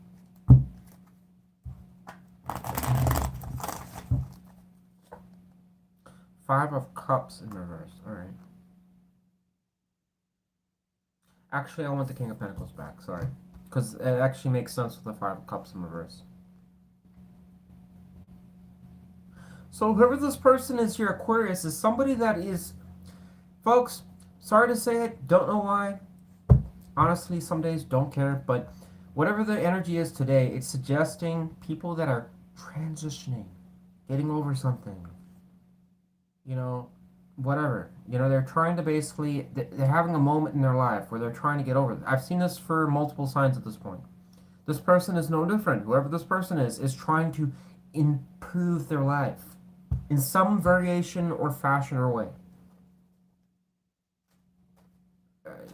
Five of Cups in reverse. All right. Actually, I want the King of Pentacles back, sorry. Because it actually makes sense with the Five of Cups in reverse. So whoever this person is here, Aquarius, is somebody that is, folks, sorry to say it, don't know why. Honestly, some days don't care, but whatever the energy is today, it's suggesting people that are transitioning, getting over something, you know, whatever. You know, they're trying to basically, they're having a moment in their life where they're trying to get over it. I've seen this for multiple signs at this point. This person is no different. Whoever this person is trying to improve their life in some variation or fashion or way.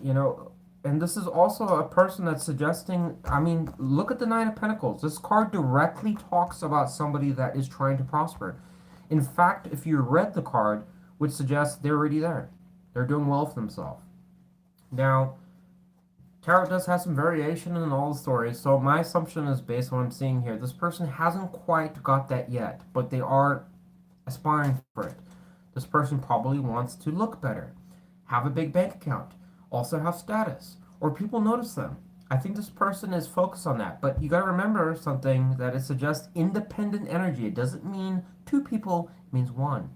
You know, and this is also a person that's suggesting, I mean, look at the Nine of Pentacles. This card directly talks about somebody that is trying to prosper. In fact, if you read the card, would suggest they're already there. They're doing well for themselves. Now, tarot does have some variation in all the stories, so my assumption is based on what I'm seeing here. This person hasn't quite got that yet, but they are aspiring for it. This person probably wants to look better, have a big bank account, also have status, or people notice them. I think this person is focused on that, but you got to remember something that it suggests independent energy. It doesn't mean two people, it means one.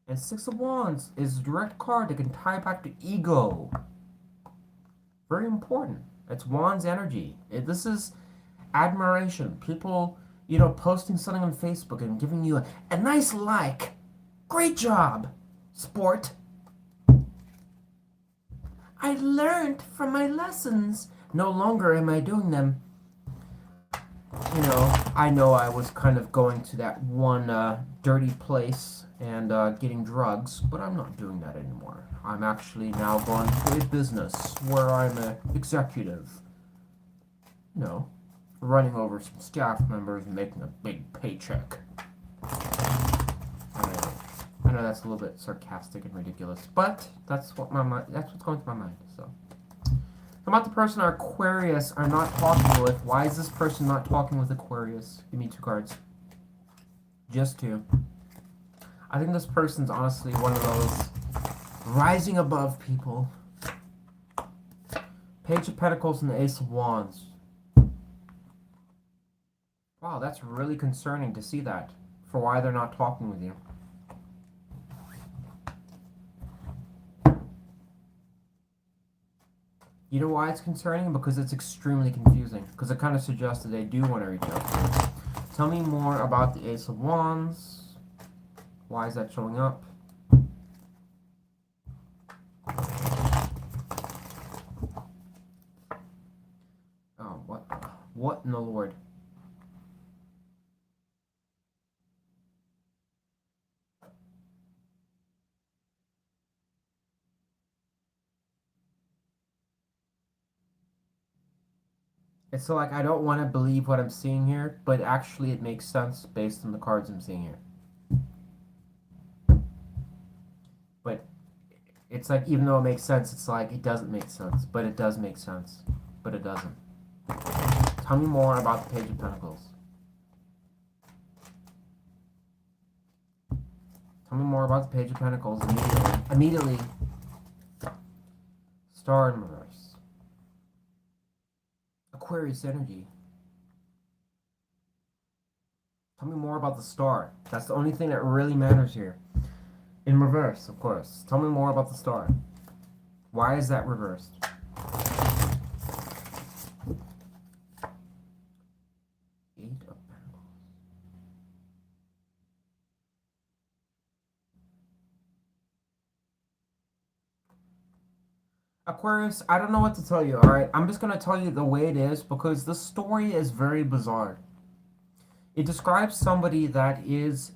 And Six of Wands is a direct card that can tie back to ego. Very important. It's Wands energy. This is admiration. People, you know, posting something on Facebook and giving you a nice like. Great job, sport. I learned from my lessons. No longer am I doing them. You know I was kind of going to that one dirty place and getting drugs, but I'm not doing that anymore. I'm actually now going to a business where I'm an executive. You know, running over some staff members and making a big paycheck. I know that's a little bit sarcastic and ridiculous, but that's what that's what's going through my mind. So, about the person Aquarius are not talking with. Why is this person not talking with Aquarius? Give me two cards. Just two. I think this person's honestly one of those rising above people. Page of Pentacles and the Ace of Wands. Wow, that's really concerning to see that. For why they're not talking with you. You know why it's concerning? Because it's extremely confusing. Because it kind of suggests that they do want to reach out to you. Tell me more about the Ace of Wands. Why is that showing up? Oh, what? What in the Lord? It's so like I don't want to believe what I'm seeing here, but actually it makes sense based on the cards I'm seeing here. But it's like even though it makes sense, it's like it doesn't make sense, but it does make sense, but it doesn't. Tell me more about the Page of Pentacles. Tell me more about the Page of Pentacles immediately. Immediately. Star in reverse. Aquarius energy. Tell me more about the star. That's the only thing that really matters here. In reverse, of course. Tell me more about the star. Why is that reversed? Eight of Pentacles. Aquarius, I don't know what to tell you, alright? I'm just going to tell you the way it is because the story is very bizarre. It describes somebody that is...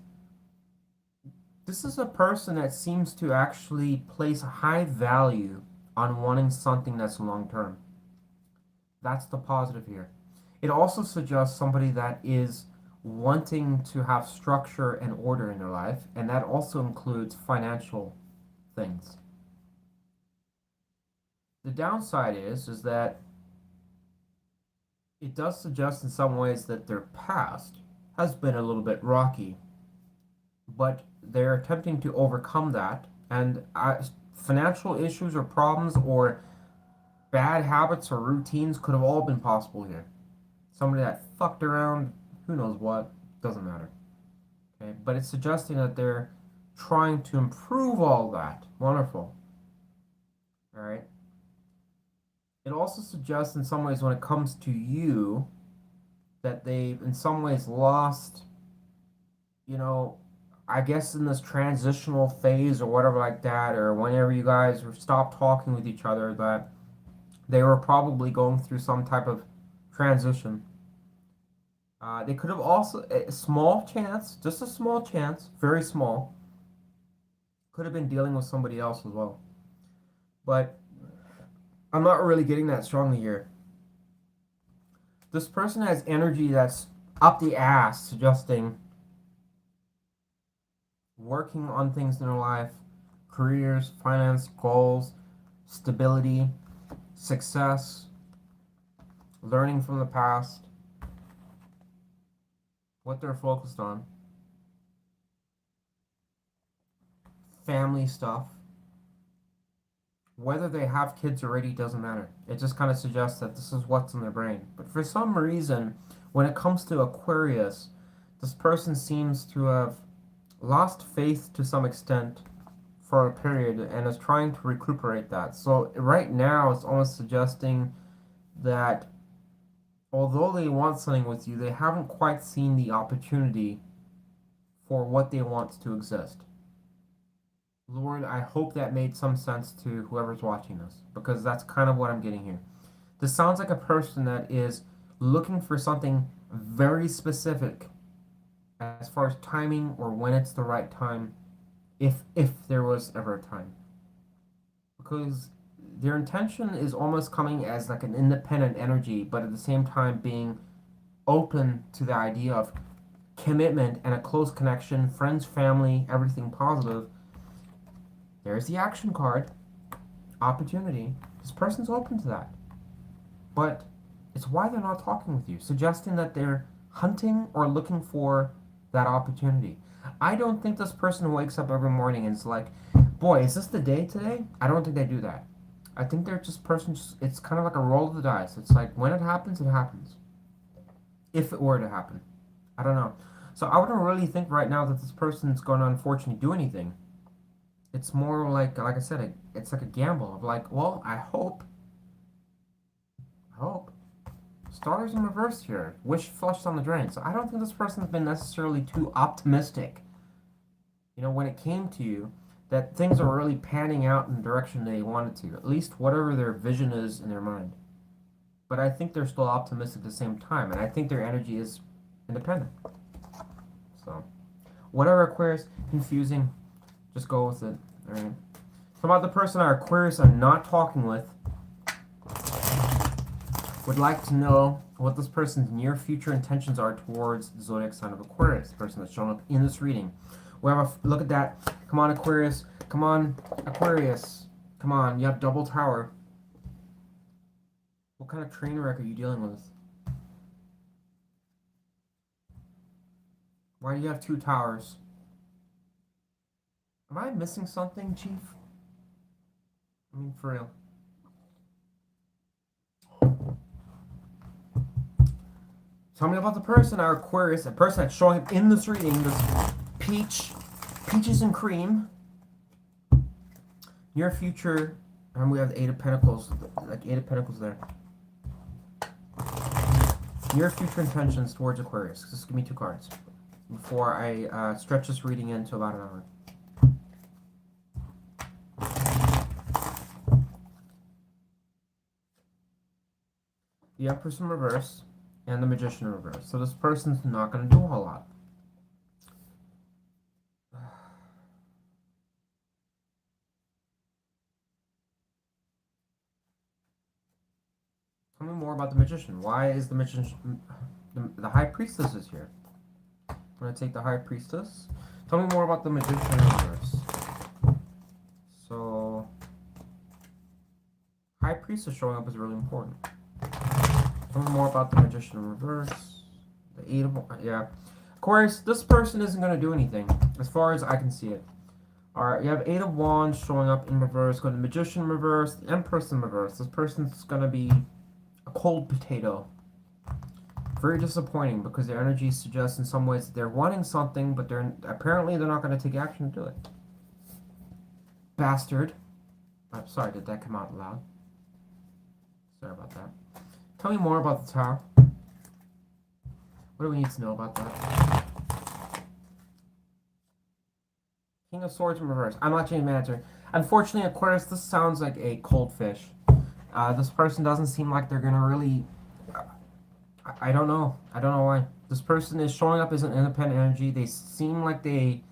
This is a person that seems to actually place a high value on wanting something that's long-term. That's the positive here. It also suggests somebody that is wanting to have structure and order in their life, and that also includes financial things. The downside is that it does suggest in some ways that their past has been a little bit rocky, but they're attempting to overcome that, and financial issues or problems or bad habits or routines could have all been possible here. Somebody that fucked around, who knows what, doesn't matter. Okay, but it's suggesting that they're trying to improve all that. Wonderful. All right. It also suggests, in some ways, when it comes to you, that they've, in some ways, lost, you know, I guess in this transitional phase or whatever like that, or whenever you guys stopped talking with each other, that they were probably going through some type of transition. They could have also, a small chance, just a small chance, very small, could have been dealing with somebody else as well. But I'm not really getting that strongly here. This person has energy that's up the ass, suggesting working on things in their life, careers, finance, goals, stability, success, learning from the past, what they're focused on, family stuff. Whether they have kids already doesn't matter. It just kind of suggests that this is what's in their brain. But for some reason, when it comes to Aquarius, this person seems to have lost faith to some extent for a period and is trying to recuperate that. So right now, it's almost suggesting that although they want something with you, they haven't quite seen the opportunity for what they want to exist. Lord, I hope that made some sense to whoever's watching this, because that's kind of what I'm getting here. This sounds like a person that is looking for something very specific as far as timing or when it's the right time, if there was ever a time. Because their intention is almost coming as like an independent energy, but at the same time being open to the idea of commitment and a close connection, friends, family, everything positive. There's the action card, opportunity. This person's open to that. But it's why they're not talking with you, suggesting that they're hunting or looking for that opportunity. I don't think this person wakes up every morning and is like, boy, is this the day today? I don't think they do that. I think they're just persons, it's kind of like a roll of the dice. It's like when it happens, it happens. If it were to happen. I don't know. So I wouldn't really think right now that this person's going to unfortunately do anything. It's more like I said, it's like a gamble of like, well, I hope. Stars in reverse here. Wish flushed on the drain. So I don't think this person's been necessarily too optimistic. When it came to you, that things are really panning out in the direction they wanted to. At least whatever their vision is in their mind. But I think they're still optimistic at the same time, and I think their energy is independent. So, whatever Aquarius, confusing, just go with it. All right. So about the person our Aquarius are not talking with, would like to know what this person's near future intentions are towards the zodiac sign of Aquarius, the person that's shown up in this reading. We have a look at that. Come on, Aquarius. Come on, Aquarius. Come on, you have double tower. What kind of train wreck are you dealing with? Why do you have two towers? Am I missing something, Chief? I mean, for real. Tell me about the person, our Aquarius, a person that's showing up in this reading, this peaches and cream. Near future, and we have the Eight of Pentacles, like Eight of Pentacles there. Near future intentions towards Aquarius. Just give me two cards before I stretch this reading into about an hour. The Empress in reverse and the Magician in reverse. So this person's not going to do a whole lot. Tell me more about the Magician. Why is the Magician... The High Priestess is here. I'm going to take the High Priestess. Tell me more about the Magician in reverse. So... High Priestess showing up is really important. Tell me more about the Magician in reverse. The Eight of... Yeah. Aquarius, this person isn't going to do anything, as far as I can see it. Alright, you have Eight of Wands showing up in reverse. Go to Magician in reverse, the Empress in reverse. This person's gonna be a cold potato. Very disappointing because their energy suggests in some ways that they're wanting something, but they're not gonna take action to do it. Bastard. I'm sorry, did that come out loud? Sorry about that. Tell me more about the Tower. What do we need to know about that? King of Swords in reverse. I'm not changing my answer. Unfortunately, Aquarius, this sounds like a cold fish. This person doesn't seem like they're gonna really. I don't know. I don't know why. This person is showing up as an independent energy. They seem like they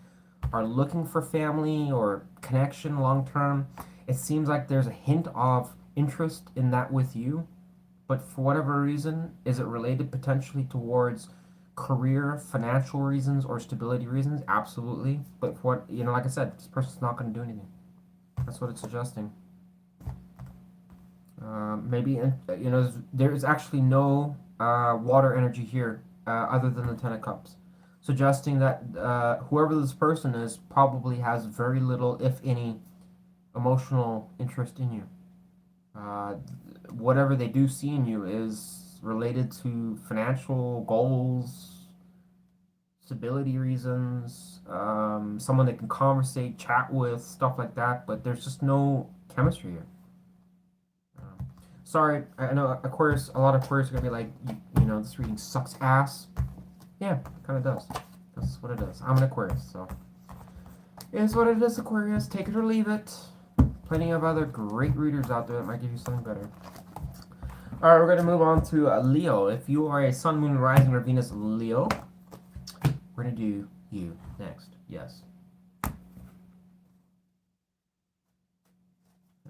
are looking for family or connection long term. It seems like there's a hint of interest in that with you, but for whatever reason, is it related potentially towards career, financial reasons, or stability reasons? Absolutely. But for what, like I said, this person's not going to do anything. That's what it's suggesting. Maybe, there's actually no water energy here other than the Ten of Cups, suggesting that whoever this person is probably has very little, if any, emotional interest in you. Whatever they do see in you is related to financial goals, stability reasons, someone they can conversate, chat with, stuff like that, but there's just no chemistry here. Sorry, I know Aquarius, a lot of Aquarius are gonna be like, this reading sucks ass. Yeah, it kind of does. That's what it is. I'm an Aquarius, so it is what it is, Aquarius. Take it or leave it. Plenty of other great readers out there that might give you something better. All right, we're going to move on to Leo. If you are a Sun, Moon, Rising, or Venus Leo, we're going to do you next. Yes. All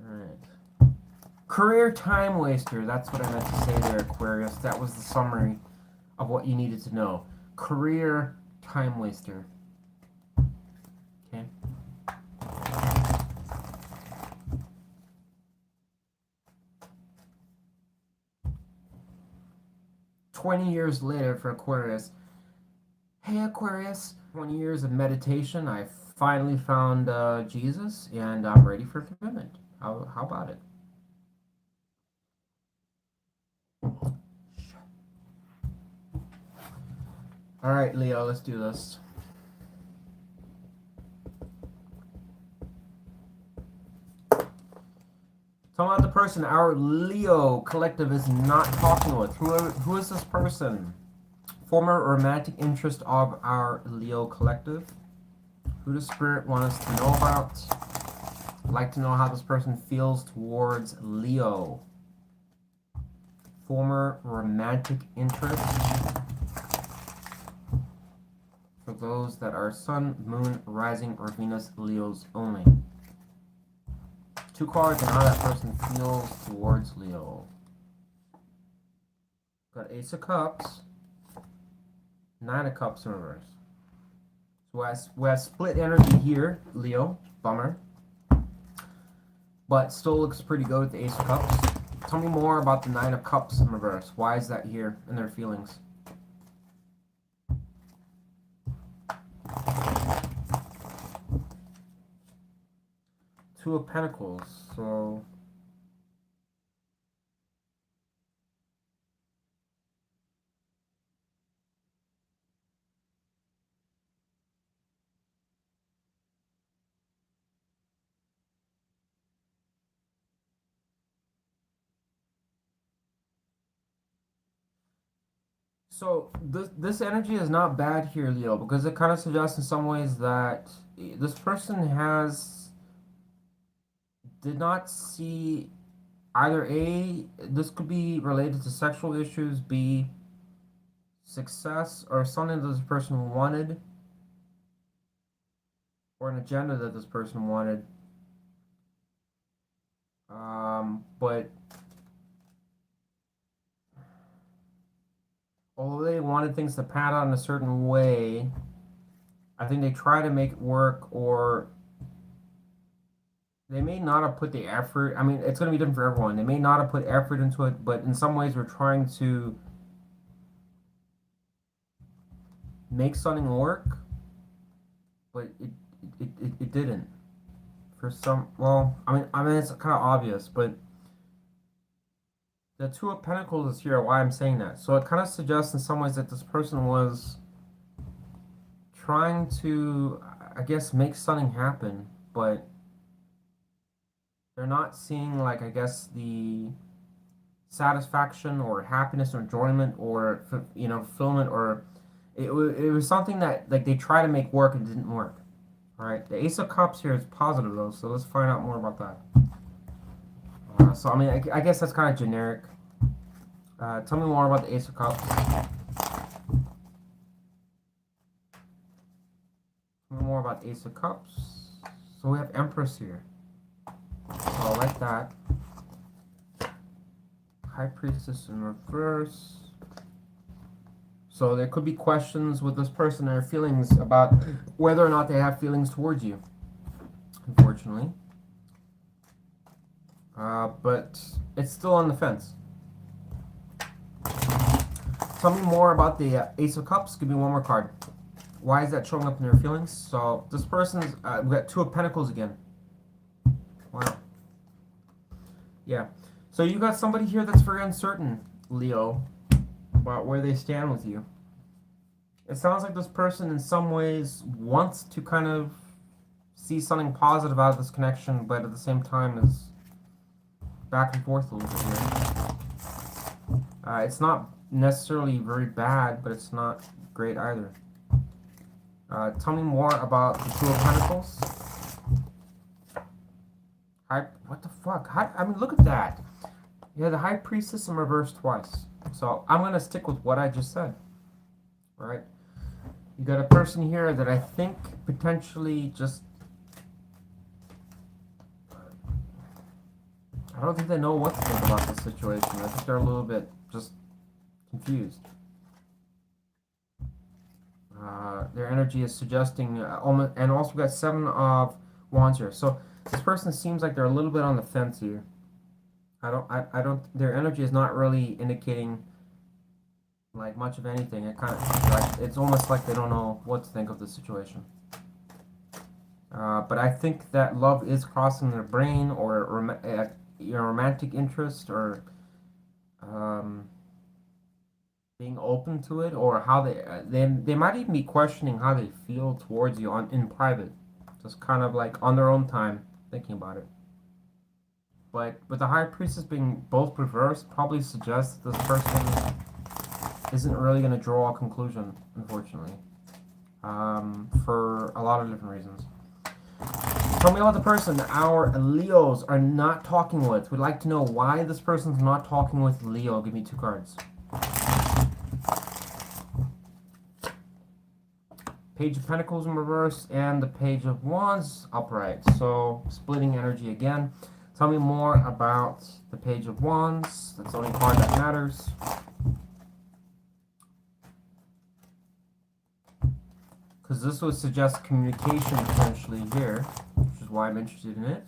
right. Career time waster. That's what I meant to say there, Aquarius. That was the summary of what you needed to know. Career time waster. Okay. 20 years later for Aquarius. Hey Aquarius, 20 years of meditation. I finally found Jesus and I'm ready for commitment. How about it? All right, Leo, let's do this. Tell me about the person our Leo collective is not talking with. Who is this person? Former romantic interest of our Leo collective. Who does Spirit want us to know about? I'd like to know how this person feels towards Leo. Former romantic interest. For those that are Sun, Moon, Rising, or Venus Leos only. 2 cards and how that person feels towards Leo. Got Ace of Cups, 9 of Cups in reverse. So we have split energy here, Leo. Bummer. But still looks pretty good with the Ace of Cups. Tell me more about the 9 of Cups in reverse. Why is that here in their feelings? Two of Pentacles, so this energy is not bad here, Leo, because it kind of suggests in some ways that this person did not see either A, this could be related to sexual issues, B, success, or something that this person wanted, or an agenda that this person wanted. But although they wanted things to pan out in a certain way, I think they try to make it work, or they may not have put the effort. I mean, it's going to be different for everyone. They may not have put effort into it, but in some ways, we're trying to make something work, but it didn't. For some, well, I mean, it's kind of obvious, but the Two of Pentacles is here. Why I'm saying that? So it kind of suggests in some ways that this person was trying to, I guess, make something happen, but they're not seeing, like, I guess, the satisfaction or happiness or enjoyment or fulfillment, or it was something that, like, they try to make work and didn't work. All right, the Ace of Cups here is positive though, so let's find out more about that. So I mean, I guess that's kind of generic. Tell me more about the Ace of Cups. Tell me more about the Ace of Cups. So we have Empress here. So I like that. High Priestess in reverse. So there could be questions with this person and their feelings about whether or not they have feelings towards you, unfortunately. But it's still on the fence. Tell me more about the Ace of Cups. Give me one more card. Why is that showing up in their feelings? So this person's, we got Two of Pentacles again. Wow. Yeah. So you got somebody here that's very uncertain, Leo, about where they stand with you. It sounds like this person in some ways wants to kind of see something positive out of this connection, but at the same time is back and forth a little bit here. It's not necessarily very bad, but it's not great either. Tell me more about the Two of Pentacles. What the fuck? I mean, look at that. Yeah, the High Priestess in reverse twice. So I'm going to stick with what I just said. All right? You got a person here that I think potentially just... I don't think they know what to think about this situation. I think they're a little bit just confused. Their energy is suggesting... and also we got Seven of Wands here. So this person seems like they're a little bit on the fence here. I don't, their energy is not really indicating like much of anything. It kind of, like, it's almost like they don't know what to think of the situation. But I think that love is crossing their brain, or romantic interest, or being open to it, or how they might even be questioning how they feel towards you in private, just kind of like on their own time thinking about it. But with the High Priestess being both reversed, probably suggests that this person isn't really going to draw a conclusion, unfortunately, for a lot of different reasons. Tell me about the person our Leos are not talking with. We'd like to know why this person's not talking with Leo. Give me two cards. Page of Pentacles in reverse and the Page of Wands upright. So splitting energy again. Tell me more about the Page of Wands. That's the only card that matters. Because this would suggest communication potentially here, which is why I'm interested in it.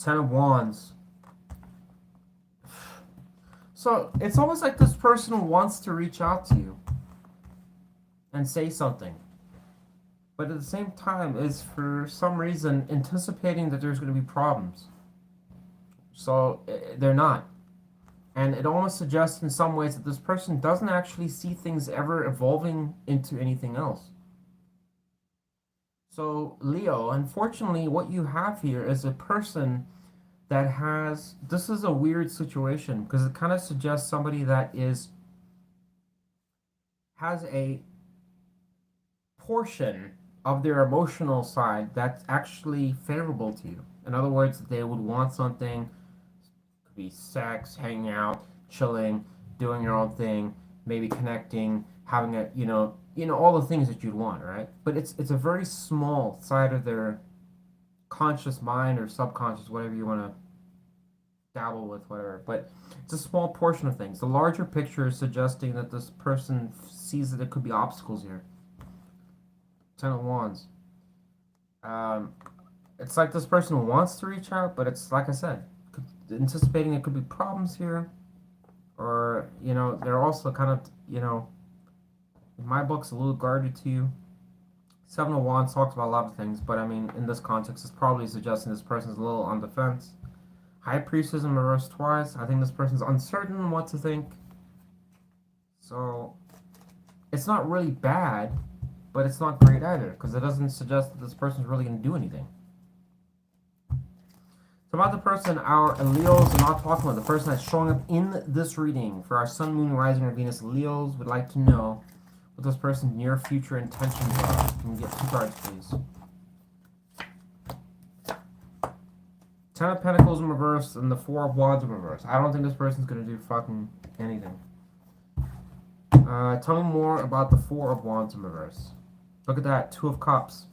Ten of Wands. So it's almost like this person wants to reach out to you and say something, but at the same time is for some reason anticipating that there's going to be problems. So they're not. And it almost suggests in some ways that this person doesn't actually see things ever evolving into anything else. So Leo, unfortunately, what you have here is a person that has, this is a weird situation because it kind of suggests somebody that has a portion of their emotional side that's actually favorable to you. In other words, they would want something, it could be sex, hanging out, chilling, doing your own thing, maybe connecting, having a, all the things that you'd want, right? But it's a very small side of their conscious mind or subconscious, whatever you want to dabble with, whatever. But it's a small portion of things. The larger picture is suggesting that this person sees that there could be obstacles here. Ten of Wands. It's like this person wants to reach out, but it's like I said, anticipating there could be problems here, or they're also kind of in my books a little guarded to you. Seven of Wands talks about a lot of things, but I mean, in this context, it's probably suggesting this person's a little on the fence. High Priestess in reverse twice. I think this person's uncertain what to think. So, it's not really bad, but it's not great either, because it doesn't suggest that this person's really going to do anything. So about the person our Leos are not talking about, the person that's showing up in this reading for our Sun, Moon, Rising, or Venus Leos would like to know what those person's near future intentions are. Can we get 2 cards, please? Ten of Pentacles in reverse and the Four of Wands in reverse. I don't think this person's going to do fucking anything. Tell me more about the Four of Wands in reverse. Look at that, Two of Cups.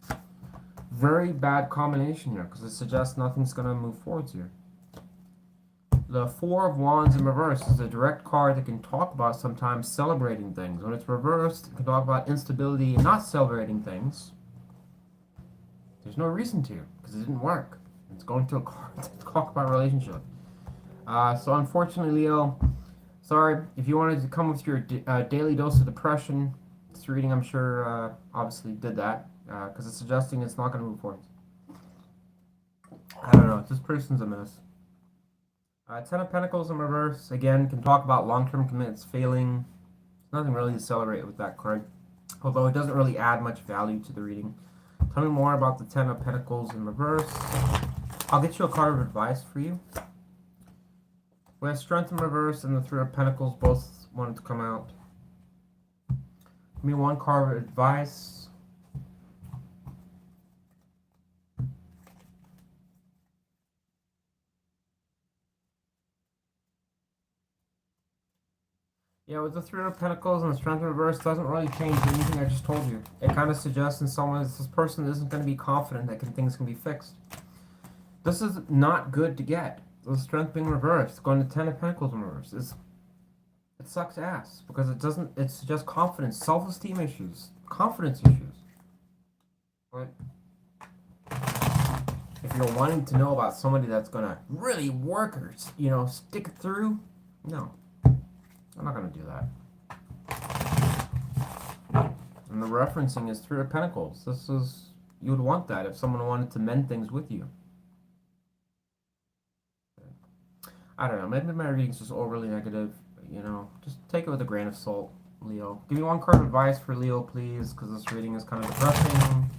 Very bad combination here, because it suggests nothing's going to move forwards here. The Four of Wands in reverse is a direct card that can talk about sometimes celebrating things. When it's reversed, it can talk about instability and not celebrating things. There's no reason to, because it didn't work. It's going to a card to talk about relationship. So unfortunately, Leo, sorry. If you wanted to come with your daily dose of depression, this reading, I'm sure, obviously did that. Because it's suggesting it's not going to move forward. I don't know. This person's a mess. Ten of Pentacles in reverse, again, can talk about long-term commitments failing. There's nothing really to celebrate with that card. Although it doesn't really add much value to the reading. Tell me more about the Ten of Pentacles in reverse. I'll get you a card of advice for you. We have Strength in reverse and the Three of Pentacles both wanted to come out. Give me 1 card of advice. Yeah, with the Three of Pentacles and the Strength in reverse, doesn't really change anything I just told you. It kind of suggests in some ways this person isn't going to be confident that things can be fixed. This is not good to get. The Strength being reversed, going to Ten of Pentacles in reverse, it sucks ass because it suggests confidence, self-esteem issues, confidence issues. But if you're wanting to know about somebody that's going to really work or, stick it through, no. I'm not going to do that. And the referencing is Three of Pentacles. You would want that if someone wanted to mend things with you. I don't know, maybe my reading's just overly negative, just take it with a grain of salt, Leo. Give me 1 card of advice for Leo, please, because this reading is kind of depressing.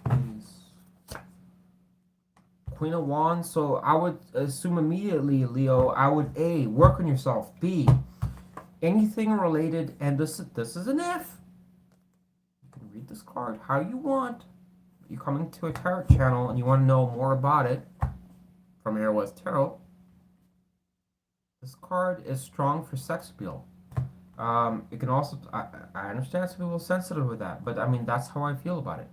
Please. Queen of Wands, so I would assume immediately, Leo, I would A, work on yourself, B, anything related, and this is an if. You can read this card how you want. You're coming to a tarot channel and you want to know more about it from Air West Tarot. This card is strong for sex appeal. It can also, I understand some people are sensitive with that, but I mean, that's how I feel about it.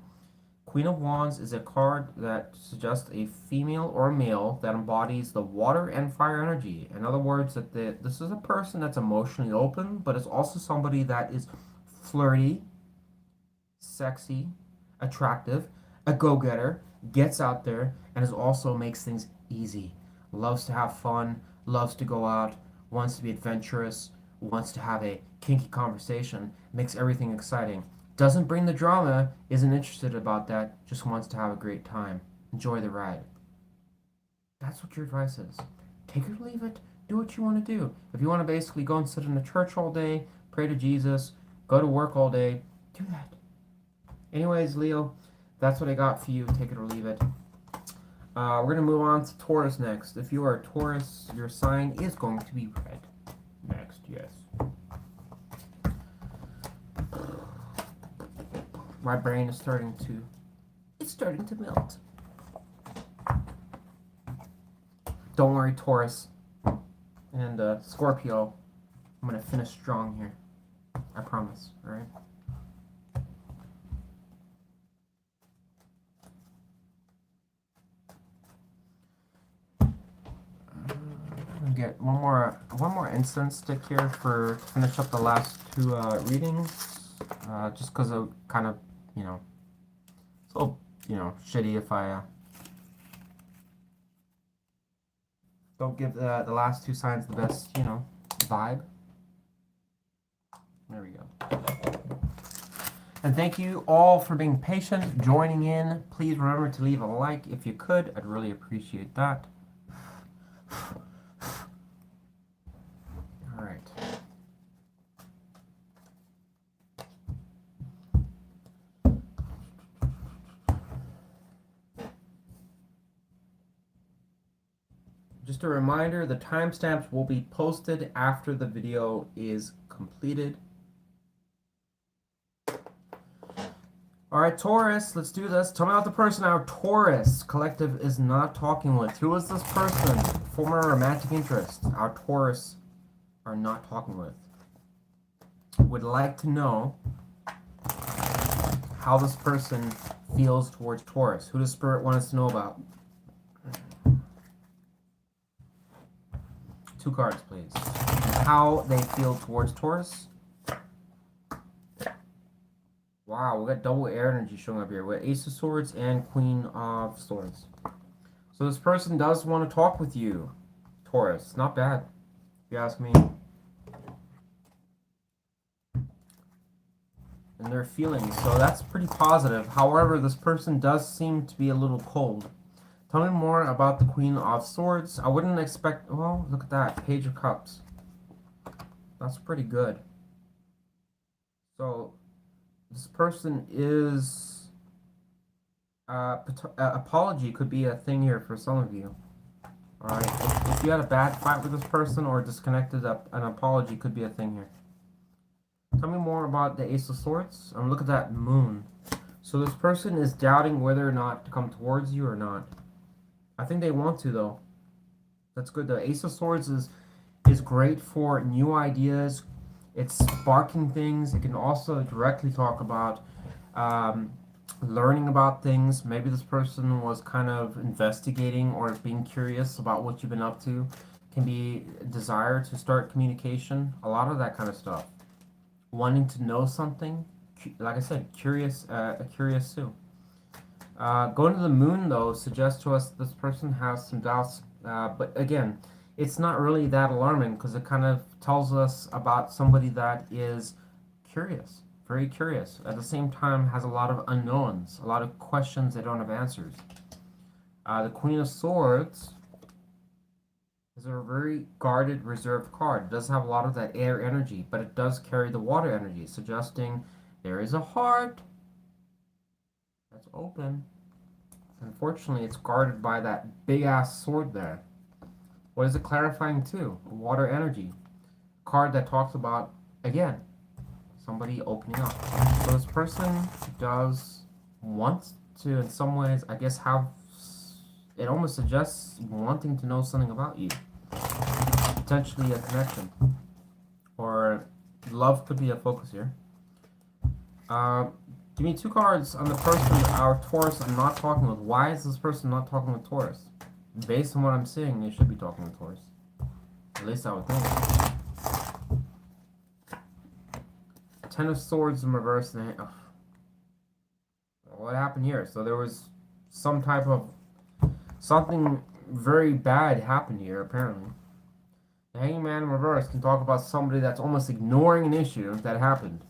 Queen of Wands is a card that suggests a female or a male that embodies the water and fire energy. In other words, that this is a person that's emotionally open, but it's also somebody that is flirty, sexy, attractive, a go-getter, gets out there, and also makes things easy. Loves to have fun, loves to go out, wants to be adventurous, wants to have a kinky conversation, makes everything exciting. Doesn't bring the drama, isn't interested about that, just wants to have a great time. Enjoy the ride. That's what your advice is. Take it or leave it. Do what you want to do. If you want to basically go and sit in a church all day, pray to Jesus, go to work all day, do that. Anyways, Leo, that's what I got for you. Take it or leave it. We're going to move on to Taurus next. If you are a Taurus, your sign is going to be red. Next, yes. My brain is starting to melt. Don't worry, Taurus and Scorpio. I'm gonna finish strong here. I promise. All right. Get one more incense stick here to finish up the last 2 readings. Just because of kind of, it's a little, shitty if I don't give the last 2 signs the best, vibe. There we go. And thank you all for being patient, joining in. Please remember to leave a like if you could. I'd really appreciate that. All right. Just a reminder, the timestamps will be posted after the video is completed. All right, Taurus, let's do this. Tell me about the person our Taurus collective is not talking with. Who is this person? Former romantic interest our Taurus are not talking with. Would like to know how this person feels towards Taurus. Who does Spirit want us to know about? 2 cards, please. How they feel towards Taurus. Wow, we got double air energy showing up here. We got Ace of Swords and Queen of Swords. So this person does want to talk with you, Taurus. Not bad, if you ask me. And their feelings, so that's pretty positive. However, this person does seem to be a little cold. Tell me more about the Queen of Swords. I wouldn't expect... Well, look at that. Page of Cups. That's pretty good. So, this person is... apology could be a thing here for some of you. Alright? If you had a bad fight with this person or disconnected, an apology could be a thing here. Tell me more about the Ace of Swords. Look at that moon. So this person is doubting whether or not to come towards you or not. I think they want to, though. That's good. The Ace of Swords is great for new ideas. It's sparking things. It can also directly talk about learning about things. Maybe this person was kind of investigating or being curious about what you've been up to. Can be a desire to start communication. A lot of that kind of stuff. Wanting to know something. Like I said, curious too. Going to the moon, though, suggests to us this person has some doubts. But again, it's not really that alarming because it kind of tells us about somebody that is curious, very curious. At the same time, has a lot of unknowns, a lot of questions they don't have answers. The Queen of Swords is a very guarded, reserved card. It does have a lot of that air energy, but it does carry the water energy, suggesting there is a heart that's open. Unfortunately, it's guarded by that big-ass sword there. What is it clarifying too? Water energy. Card that talks about, again, somebody opening up. So this person does want to, in some ways, I guess, have... It almost suggests wanting to know something about you. Potentially a connection. Or love could be a focus here. Give me 2 cards on the person our Taurus I'm not talking with. Why is this person not talking with Taurus? Based on what I'm seeing, they should be talking with Taurus. At least I would think. 10 of Swords in reverse. Oh. What happened here? So there was some type of... Something very bad happened here, apparently. The Hangman in reverse can talk about somebody that's almost ignoring an issue that happened.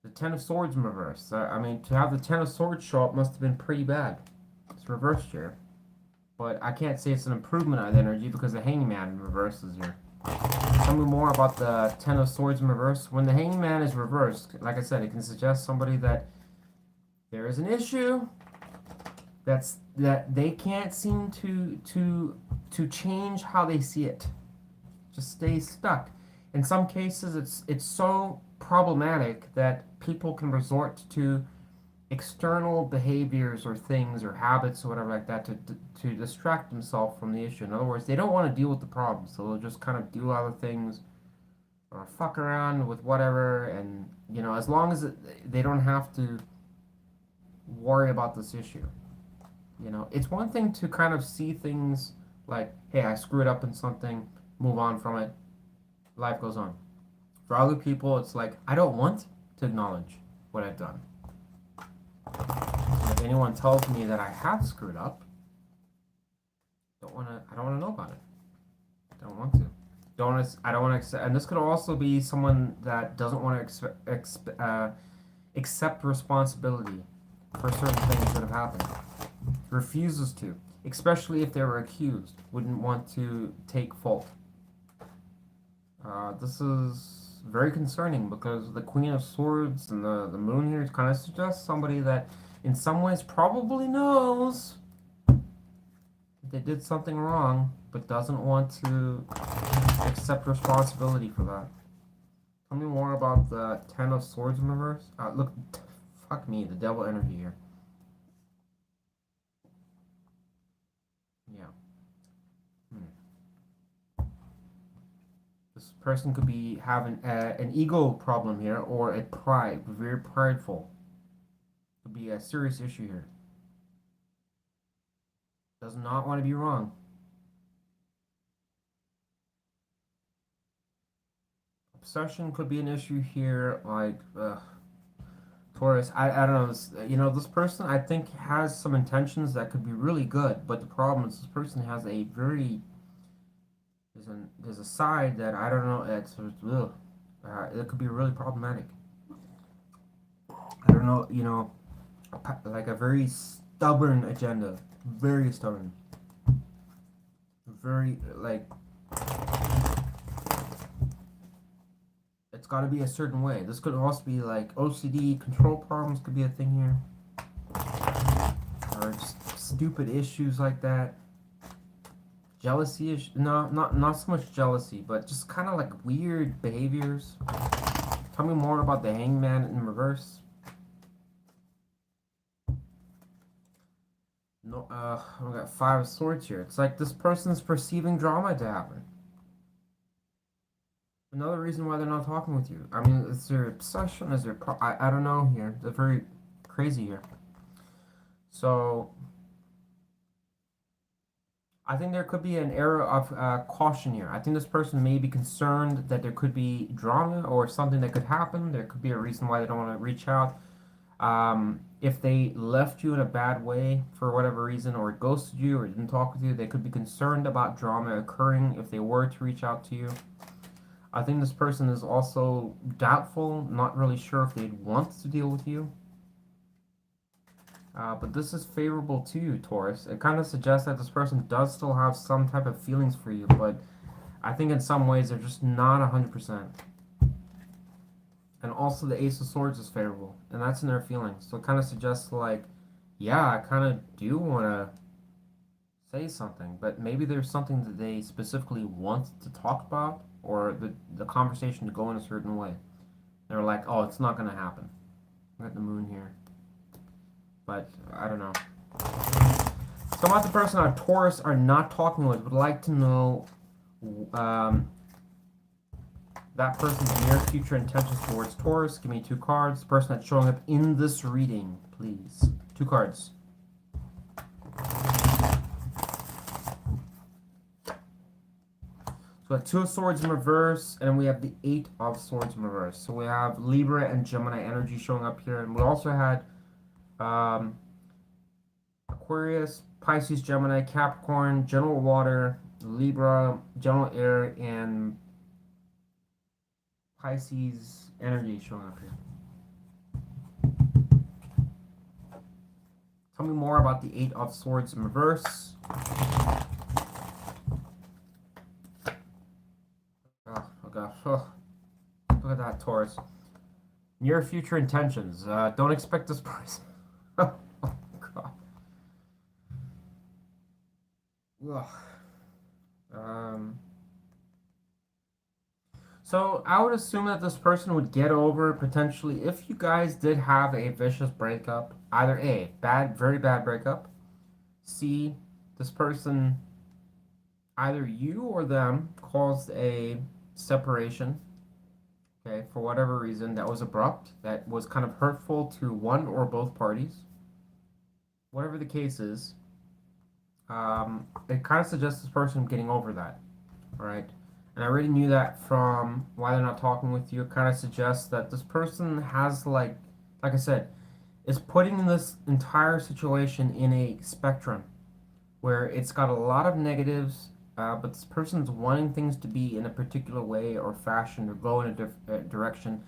The 10 of Swords in reverse. I mean, to have the 10 of Swords show up must have been pretty bad. It's reversed here. But I can't say it's an improvement on the energy because the Hangman in reverse is here. Tell me more about the 10 of Swords in reverse. When the Hangman is reversed, like I said, it can suggest somebody that there is an issue that they can't seem to change how they see it. Just stay stuck. In some cases, it's so problematic that people can resort to external behaviors or things or habits or whatever like that to distract themselves from the issue. In other words, they don't want to deal with the problem, so they'll just kind of do other things or fuck around with whatever, and you know, as long as they don't have to worry about this issue. You know, it's one thing to kind of see things like, hey, I screwed up in something, move on from it, life goes on. For other people, it's like, I don't want to acknowledge what I've done. And if anyone tells me that I have screwed up, I don't want to know about it. I don't want to. I don't want to accept. And this could also be someone that doesn't want to accept responsibility for certain things that have happened. Refuses to, especially if they were accused, wouldn't want to take fault. This is very concerning because the Queen of Swords and the Moon here kind of suggests somebody that, in some ways, probably knows they did something wrong, but doesn't want to accept responsibility for that. Tell me more about the Ten of Swords in reverse. Look, fuck me, the devil energy here. Yeah. Hmm. This person could be having an ego problem here or a pride, very prideful. Could be a serious issue here. Does not want to be wrong. Obsession could be an issue here, like Taurus. I don't know. This person I think has some intentions that could be really good, but the problem is this person has a very there's a side that I don't know. It could be really problematic. I don't know. Like a very stubborn agenda, very stubborn, very like it's got to be a certain way. This could also be like OCD, control problems could be a thing here, or just stupid issues like that. Jealousy is no, not so much jealousy, but just kind of like weird behaviors. Tell me more about the Hangman in reverse. No, we got Five of Swords here. It's like this person's perceiving drama to happen. Another reason why they're not talking with you. I mean, is there obsession? Is there I don't know here. They're very crazy here. So I think there could be an error of caution here. I think this person may be concerned that there could be drama or something that could happen. There could be a reason why they don't want to reach out. If they left you in a bad way for whatever reason, or ghosted you, or didn't talk with you, they could be concerned about drama occurring if they were to reach out to you. I think this person is also doubtful, not really sure if they'd want to deal with you. But this is favorable to you, Taurus. It kind of suggests that this person does still have some type of feelings for you, but I think in some ways they're just not 100%. And also the Ace of Swords is favorable, and that's in their feelings. So it kind of suggests like, yeah, I kind of do want to say something, but maybe there's something that they specifically want to talk about, or the conversation to go in a certain way. They're like, oh, it's not going to happen. We got the Moon here. But I don't know. Some other person on Taurus are not talking with would like to know that person's near future intentions towards Taurus. Give me two cards. The person that's showing up in this reading, please. Two cards. So we have Two of Swords in reverse, and we have the Eight of Swords in reverse. So we have Libra and Gemini energy showing up here, and we also had Aquarius, Pisces, Gemini, Capricorn, General Water, Libra, General Air, and Pisces energy showing up here. Tell me more about the Eight of Swords in reverse. Oh gosh. Oh. Look at that, Taurus. Near future intentions. Don't expect this person. Oh god. Ugh. So I would assume that this person would get over potentially if you guys did have a vicious breakup. Either A, very bad breakup. C, this person, either you or them, caused a separation. Okay, for whatever reason that was abrupt, that was kind of hurtful to one or both parties. Whatever the case is, it kind of suggests this person getting over that. All right. And I already knew that from why they're not talking with you. It kind of suggests that this person has like I said, is putting this entire situation in a spectrum where it's got a lot of negatives, but this person's wanting things to be in a particular way or fashion or go in a direction,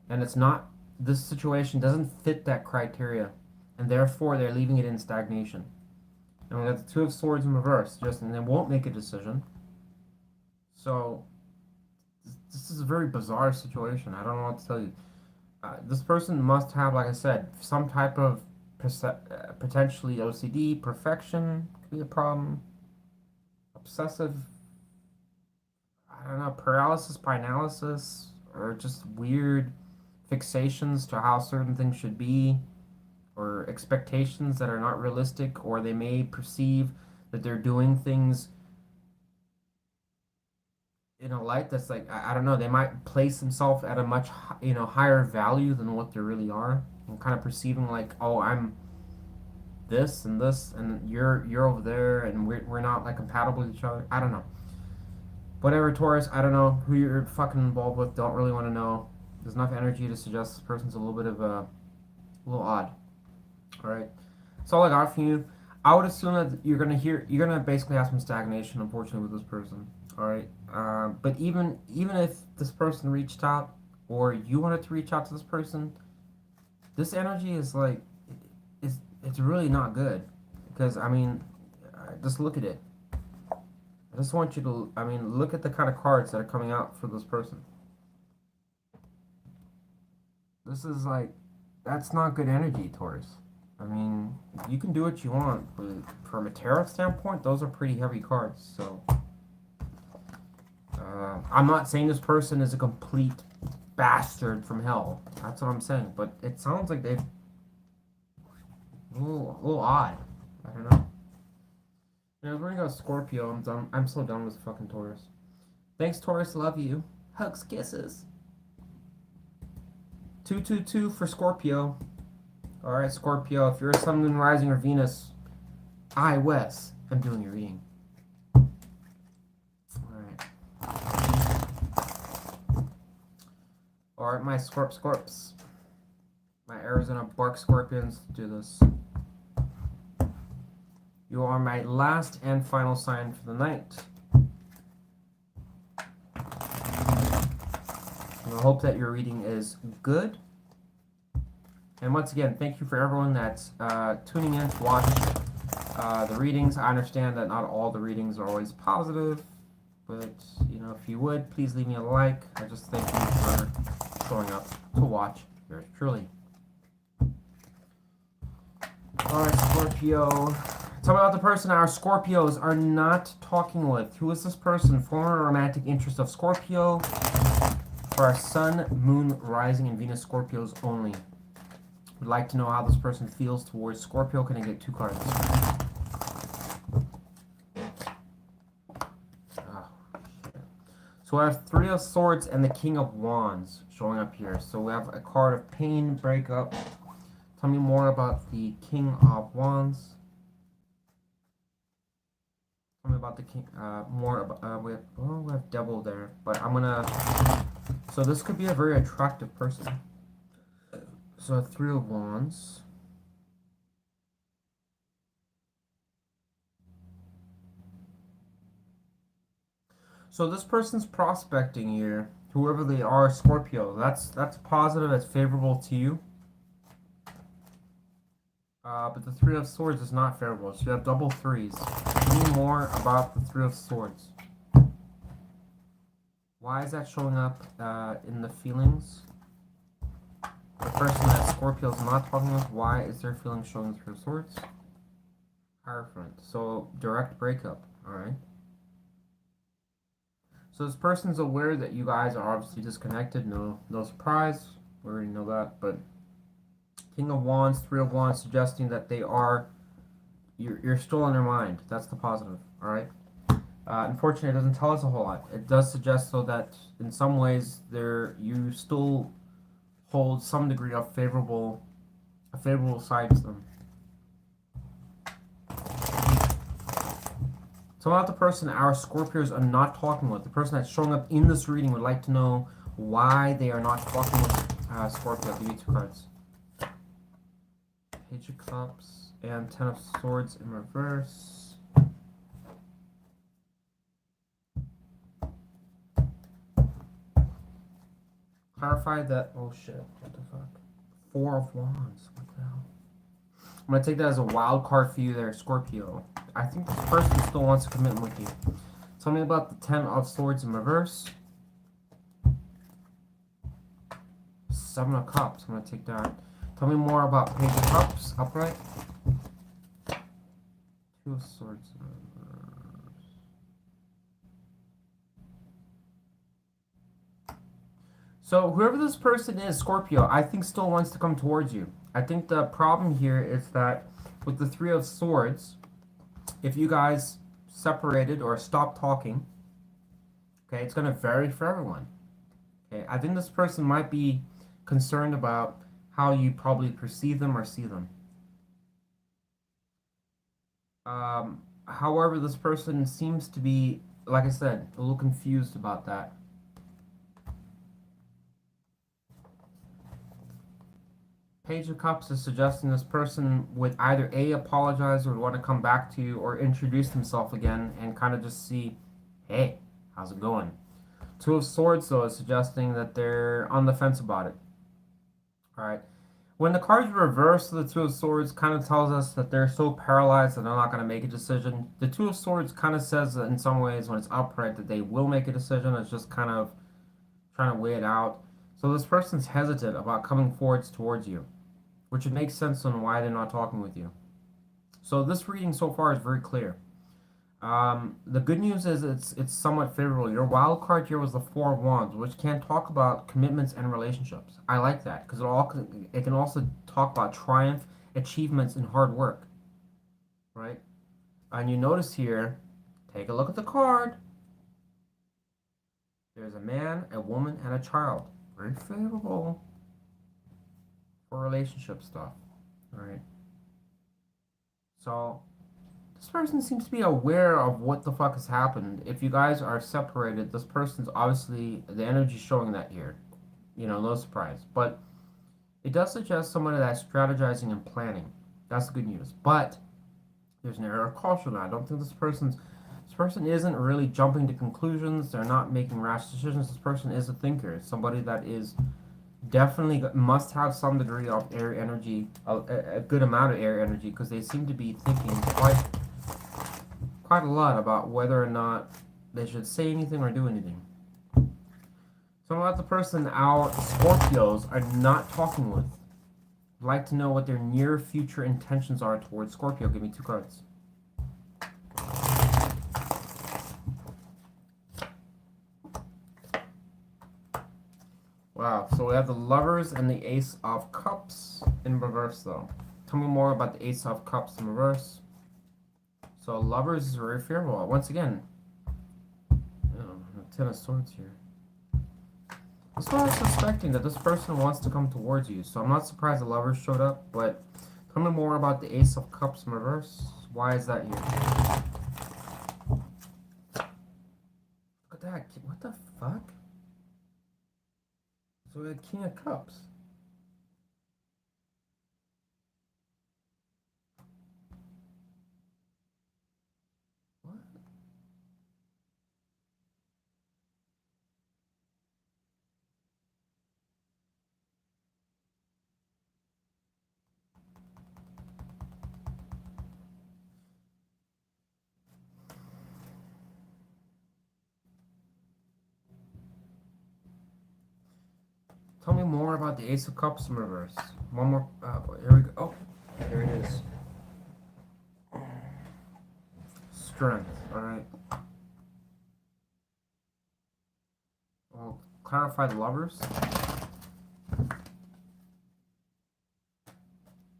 and it's not this situation doesn't fit that criteria, and therefore they're leaving it in stagnation. And we got the Two of Swords in reverse, just and they won't make a decision. So this is a very bizarre situation. I don't know what to tell you. This person must have, like I said, some type of potentially OCD, perfection could be a problem, obsessive, I don't know, paralysis by analysis, or just weird fixations to how certain things should be, or expectations that are not realistic, or they may perceive that they're doing things in a light that's like I don't know. They might place themselves at a much higher value than what they really are, and kind of perceiving like, oh, I'm this, and you're over there, and we're not like compatible with each other. I don't know. Whatever, Taurus. I don't know who you're fucking involved with. Don't really want to know. There's enough energy to suggest this person's a little bit of a little odd. All right. That's all I got for you. I would assume that you're gonna basically have some stagnation, unfortunately, with this person. All right. But even if this person reached out, or you wanted to reach out to this person, this energy is like, it's really not good, because I mean, just look at it. I just want you to, I mean, look at the kind of cards that are coming out for this person. This is like, that's not good energy, Taurus. I mean, you can do what you want, but from a tarot standpoint, those are pretty heavy cards. So, I'm not saying this person is a complete bastard from hell. That's what I'm saying. But it sounds like they've a little odd. I don't know. Yeah, we're gonna go Scorpio. I'm done. I'm so done with fucking Taurus. Thanks, Taurus. Love you. Hugs, kisses. 222 for Scorpio. All right, Scorpio. If you're a Sun, Moon, Rising, or Venus, I, Wes, am doing your reading. All right, my Scorps. My Arizona Bark Scorpions, do this. You are my last and final sign for the night. And I hope that your reading is good. And once again, thank you for everyone that's tuning in to watch the readings. I understand that not all the readings are always positive, but if you would, please leave me a like. I just thank you for showing up to watch yours truly. Alright, Scorpio. Tell me about the person our Scorpios are not talking with. Who is this person? Former romantic interest of Scorpio. For our Sun, Moon, Rising, and Venus Scorpios only. Would like to know how this person feels towards Scorpio. Can I get 2 cards? Oh, shit. So we have 3 of Swords and the King of Wands showing up here. So we have a card of pain, breakup. Tell me more about the King of Wands. Tell me about the King. More about. We have Devil there, but I'm gonna. So this could be a very attractive person. So 3 of Wands. So this person's prospecting here, whoever they are, Scorpio. That's positive. That's favorable to you. But the 3 of Swords is not favorable. So you have double 3s. Tell me more about the 3 of Swords. Why is that showing up in the feelings? The person that Scorpio is not talking with, why is their feelings showing the 3 of Swords? Hierophant. So direct breakup. Alright. So this person's aware that you guys are obviously disconnected. No surprise. We already know that, but King of Wands, 3 of Wands, suggesting that you're still in their mind. That's the positive, all right? Unfortunately, it doesn't tell us a whole lot. It does suggest, though, that in some ways you still hold some degree of a favorable side to them. So about the person our Scorpios are not talking with, the person that's showing up in this reading would like to know why they are not talking with Scorpio. I'll give you 2 cards. Page of Cups and 10 of Swords in reverse. Clarify that. Oh shit! What the fuck? Four of Wands. What the hell? I'm gonna take that as a wild card for you there, Scorpio. I think this person still wants to commit with you. Tell me about the Ten of Swords in reverse. Seven of Cups. I'm gonna take that. Tell me more about Page of Cups upright. Two of Swords in reverse. So whoever this person is, Scorpio, I think still wants to come towards you. I think the problem here is that with the Three of Swords, if you guys separated or stopped talking, okay, it's going to vary for everyone. Okay, I think this person might be concerned about how you probably perceive them or see them. However, this person seems to be, like I said, a little confused about that. Page of Cups is suggesting this person would either A, apologize or would want to come back to you or introduce himself again and kind of just see, hey, how's it going? Two of Swords, though, is suggesting that they're on the fence about it. All right. When the cards reverse the Two of Swords, kind of tells us that they're so paralyzed that they're not going to make a decision. The Two of Swords kind of says that in some ways when it's upright that they will make a decision. It's just kind of trying to weigh it out. So this person's hesitant about coming forwards towards you, which would make sense on why they're not talking with you. So this reading so far is very clear. The good news is it's somewhat favorable. Your wild card here was the Four of Wands, which can talk about commitments and relationships. I like that because it can also talk about triumph, achievements, and hard work, right? And you notice here, take a look at the card. There's a man, a woman, and a child. Very favorable for relationship stuff, all right? So this person seems to be aware of what the fuck has happened. If you guys are separated, this person's obviously, the energy showing that here. You know, no surprise. But it does suggest somebody that's strategizing and planning. That's the good news. But there's an error of caution. I don't think this person isn't really jumping to conclusions. They're not making rash decisions. This person is a thinker. It's somebody that is definitely must have some degree of air energy, a good amount of air energy, because they seem to be thinking quite a lot about whether or not they should say anything or do anything. So about the person our Scorpios are not talking with. I'd like to know what their near future intentions are towards Scorpio. Give me two cards. Wow, so we have the Lovers and the Ace of Cups in reverse, though. Tell me more about the Ace of Cups in reverse. So Lovers is very favorable. Once again, Ten of Swords here. That's why I was suspecting that this person wants to come towards you. So I'm not surprised the Lovers showed up, but tell me more about the Ace of Cups in reverse. Why is that here? Look at that. What the fuck? So we had King of Cups. What? Tell me more about the Ace of Cups in reverse. One more. Here we go. Oh, there it is. Strength. All right. Well, clarify the Lovers.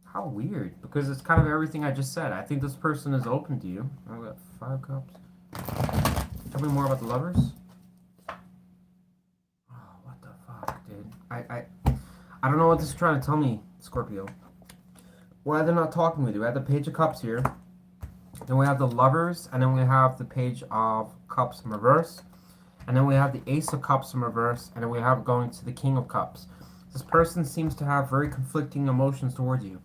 How weird, because it's kind of everything I just said. I think this person is open to you. I got 5 cups. Tell me more about the Lovers. Oh, what the fuck, dude. I don't know what this is trying to tell me, Scorpio. Why they're not talking with you. We have the Page of Cups here. Then we have the Lovers, and then we have the Page of Cups in reverse. And then we have the Ace of Cups in reverse, and then we have going to the King of Cups. This person seems to have very conflicting emotions towards you.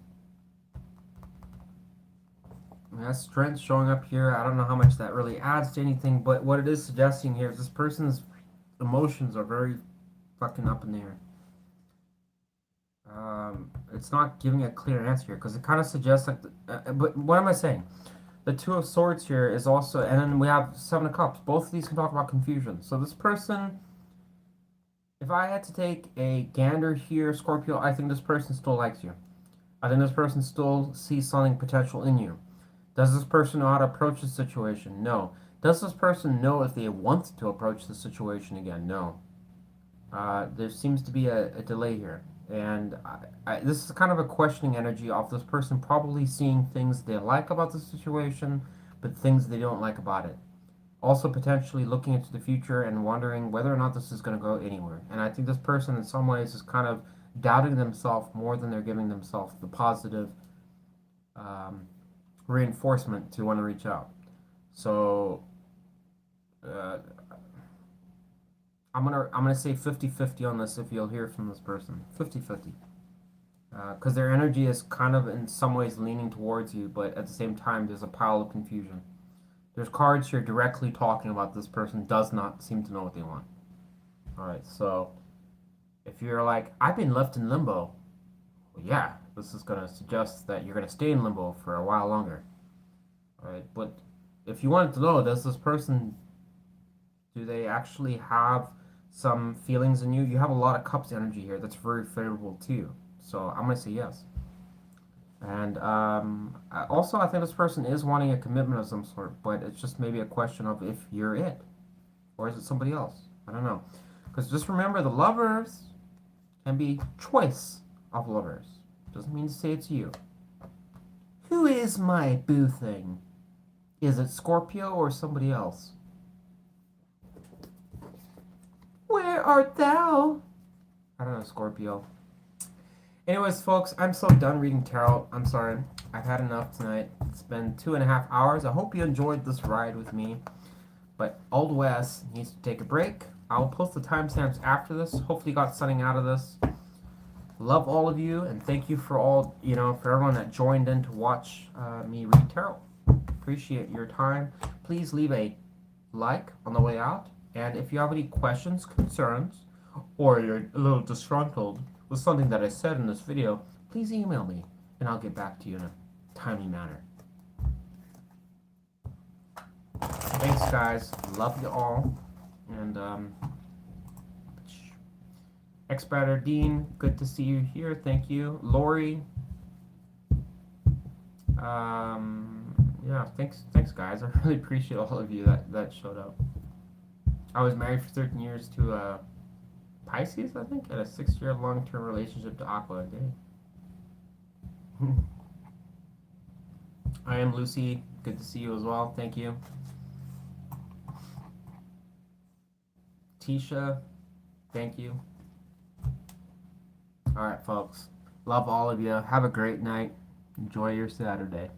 That's strength showing up here. I don't know how much that really adds to anything, but what it is suggesting here is this person's emotions are very fucking up in the air. It's not giving a clear answer here because it kind of suggests like. But what am I saying? The Two of Swords here is also, and then we have Seven of Cups. Both of these can talk about confusion. So this person, if I had to take a gander here, Scorpio, I think this person still likes you. I think this person still sees something potential in you. Does this person know how to approach the situation? No. Does this person know if they want to approach the situation again? No. There seems to be a delay here. And this is kind of a questioning energy of this person probably seeing things they like about the situation, but things they don't like about it. Also, potentially looking into the future and wondering whether or not this is going to go anywhere. And I think this person, in some ways, is kind of doubting themselves more than they're giving themselves the positive um, reinforcement to want to reach out. So, uh, I'm gonna say 50-50 on this if you'll hear from this person. 50-50. Because their energy is kind of in some ways leaning towards you, but at the same time there's a pile of confusion. There's cards here directly talking about this person does not seem to know what they want. Alright, so if you're like, I've been left in limbo, well, yeah, this is gonna suggest that you're gonna stay in limbo for a while longer. Alright, but if you wanted to know, does this person, do they actually have some feelings in you? You have a lot of cups energy here that's very favorable to you. So I'm going to say yes. And also, I think this person is wanting a commitment of some sort, but it's just maybe a question of if you're it, or is it somebody else? I don't know. Because just remember, the lovers can be choice of lovers. Doesn't mean to say it's you. Who is my boo thing? Is it Scorpio or somebody else? Where art thou? I don't know, Scorpio. Anyways, folks, I'm so done reading tarot. I'm sorry. I've had enough tonight. It's been 2.5 hours. I hope you enjoyed this ride with me. But Old Wes needs to take a break. I'll post the timestamps after this. Hopefully you got something out of this. Love all of you, and thank you for all, for everyone that joined in to watch me read tarot. Appreciate your time. Please leave a like on the way out. And if you have any questions, concerns, or you're a little disgruntled with something that I said in this video, please email me and I'll get back to you in a timely manner. Thanks, guys. Love you all. And, Expeditor Dean, good to see you here. Thank you. Lori. Yeah, thanks, guys. I really appreciate all of you that showed up. I was married for 13 years to Pisces, I think, and a 6-year long-term relationship to Aqua. I am Lucy. Good to see you as well. Thank you. Tisha, thank you. All right, folks. Love all of you. Have a great night. Enjoy your Saturday.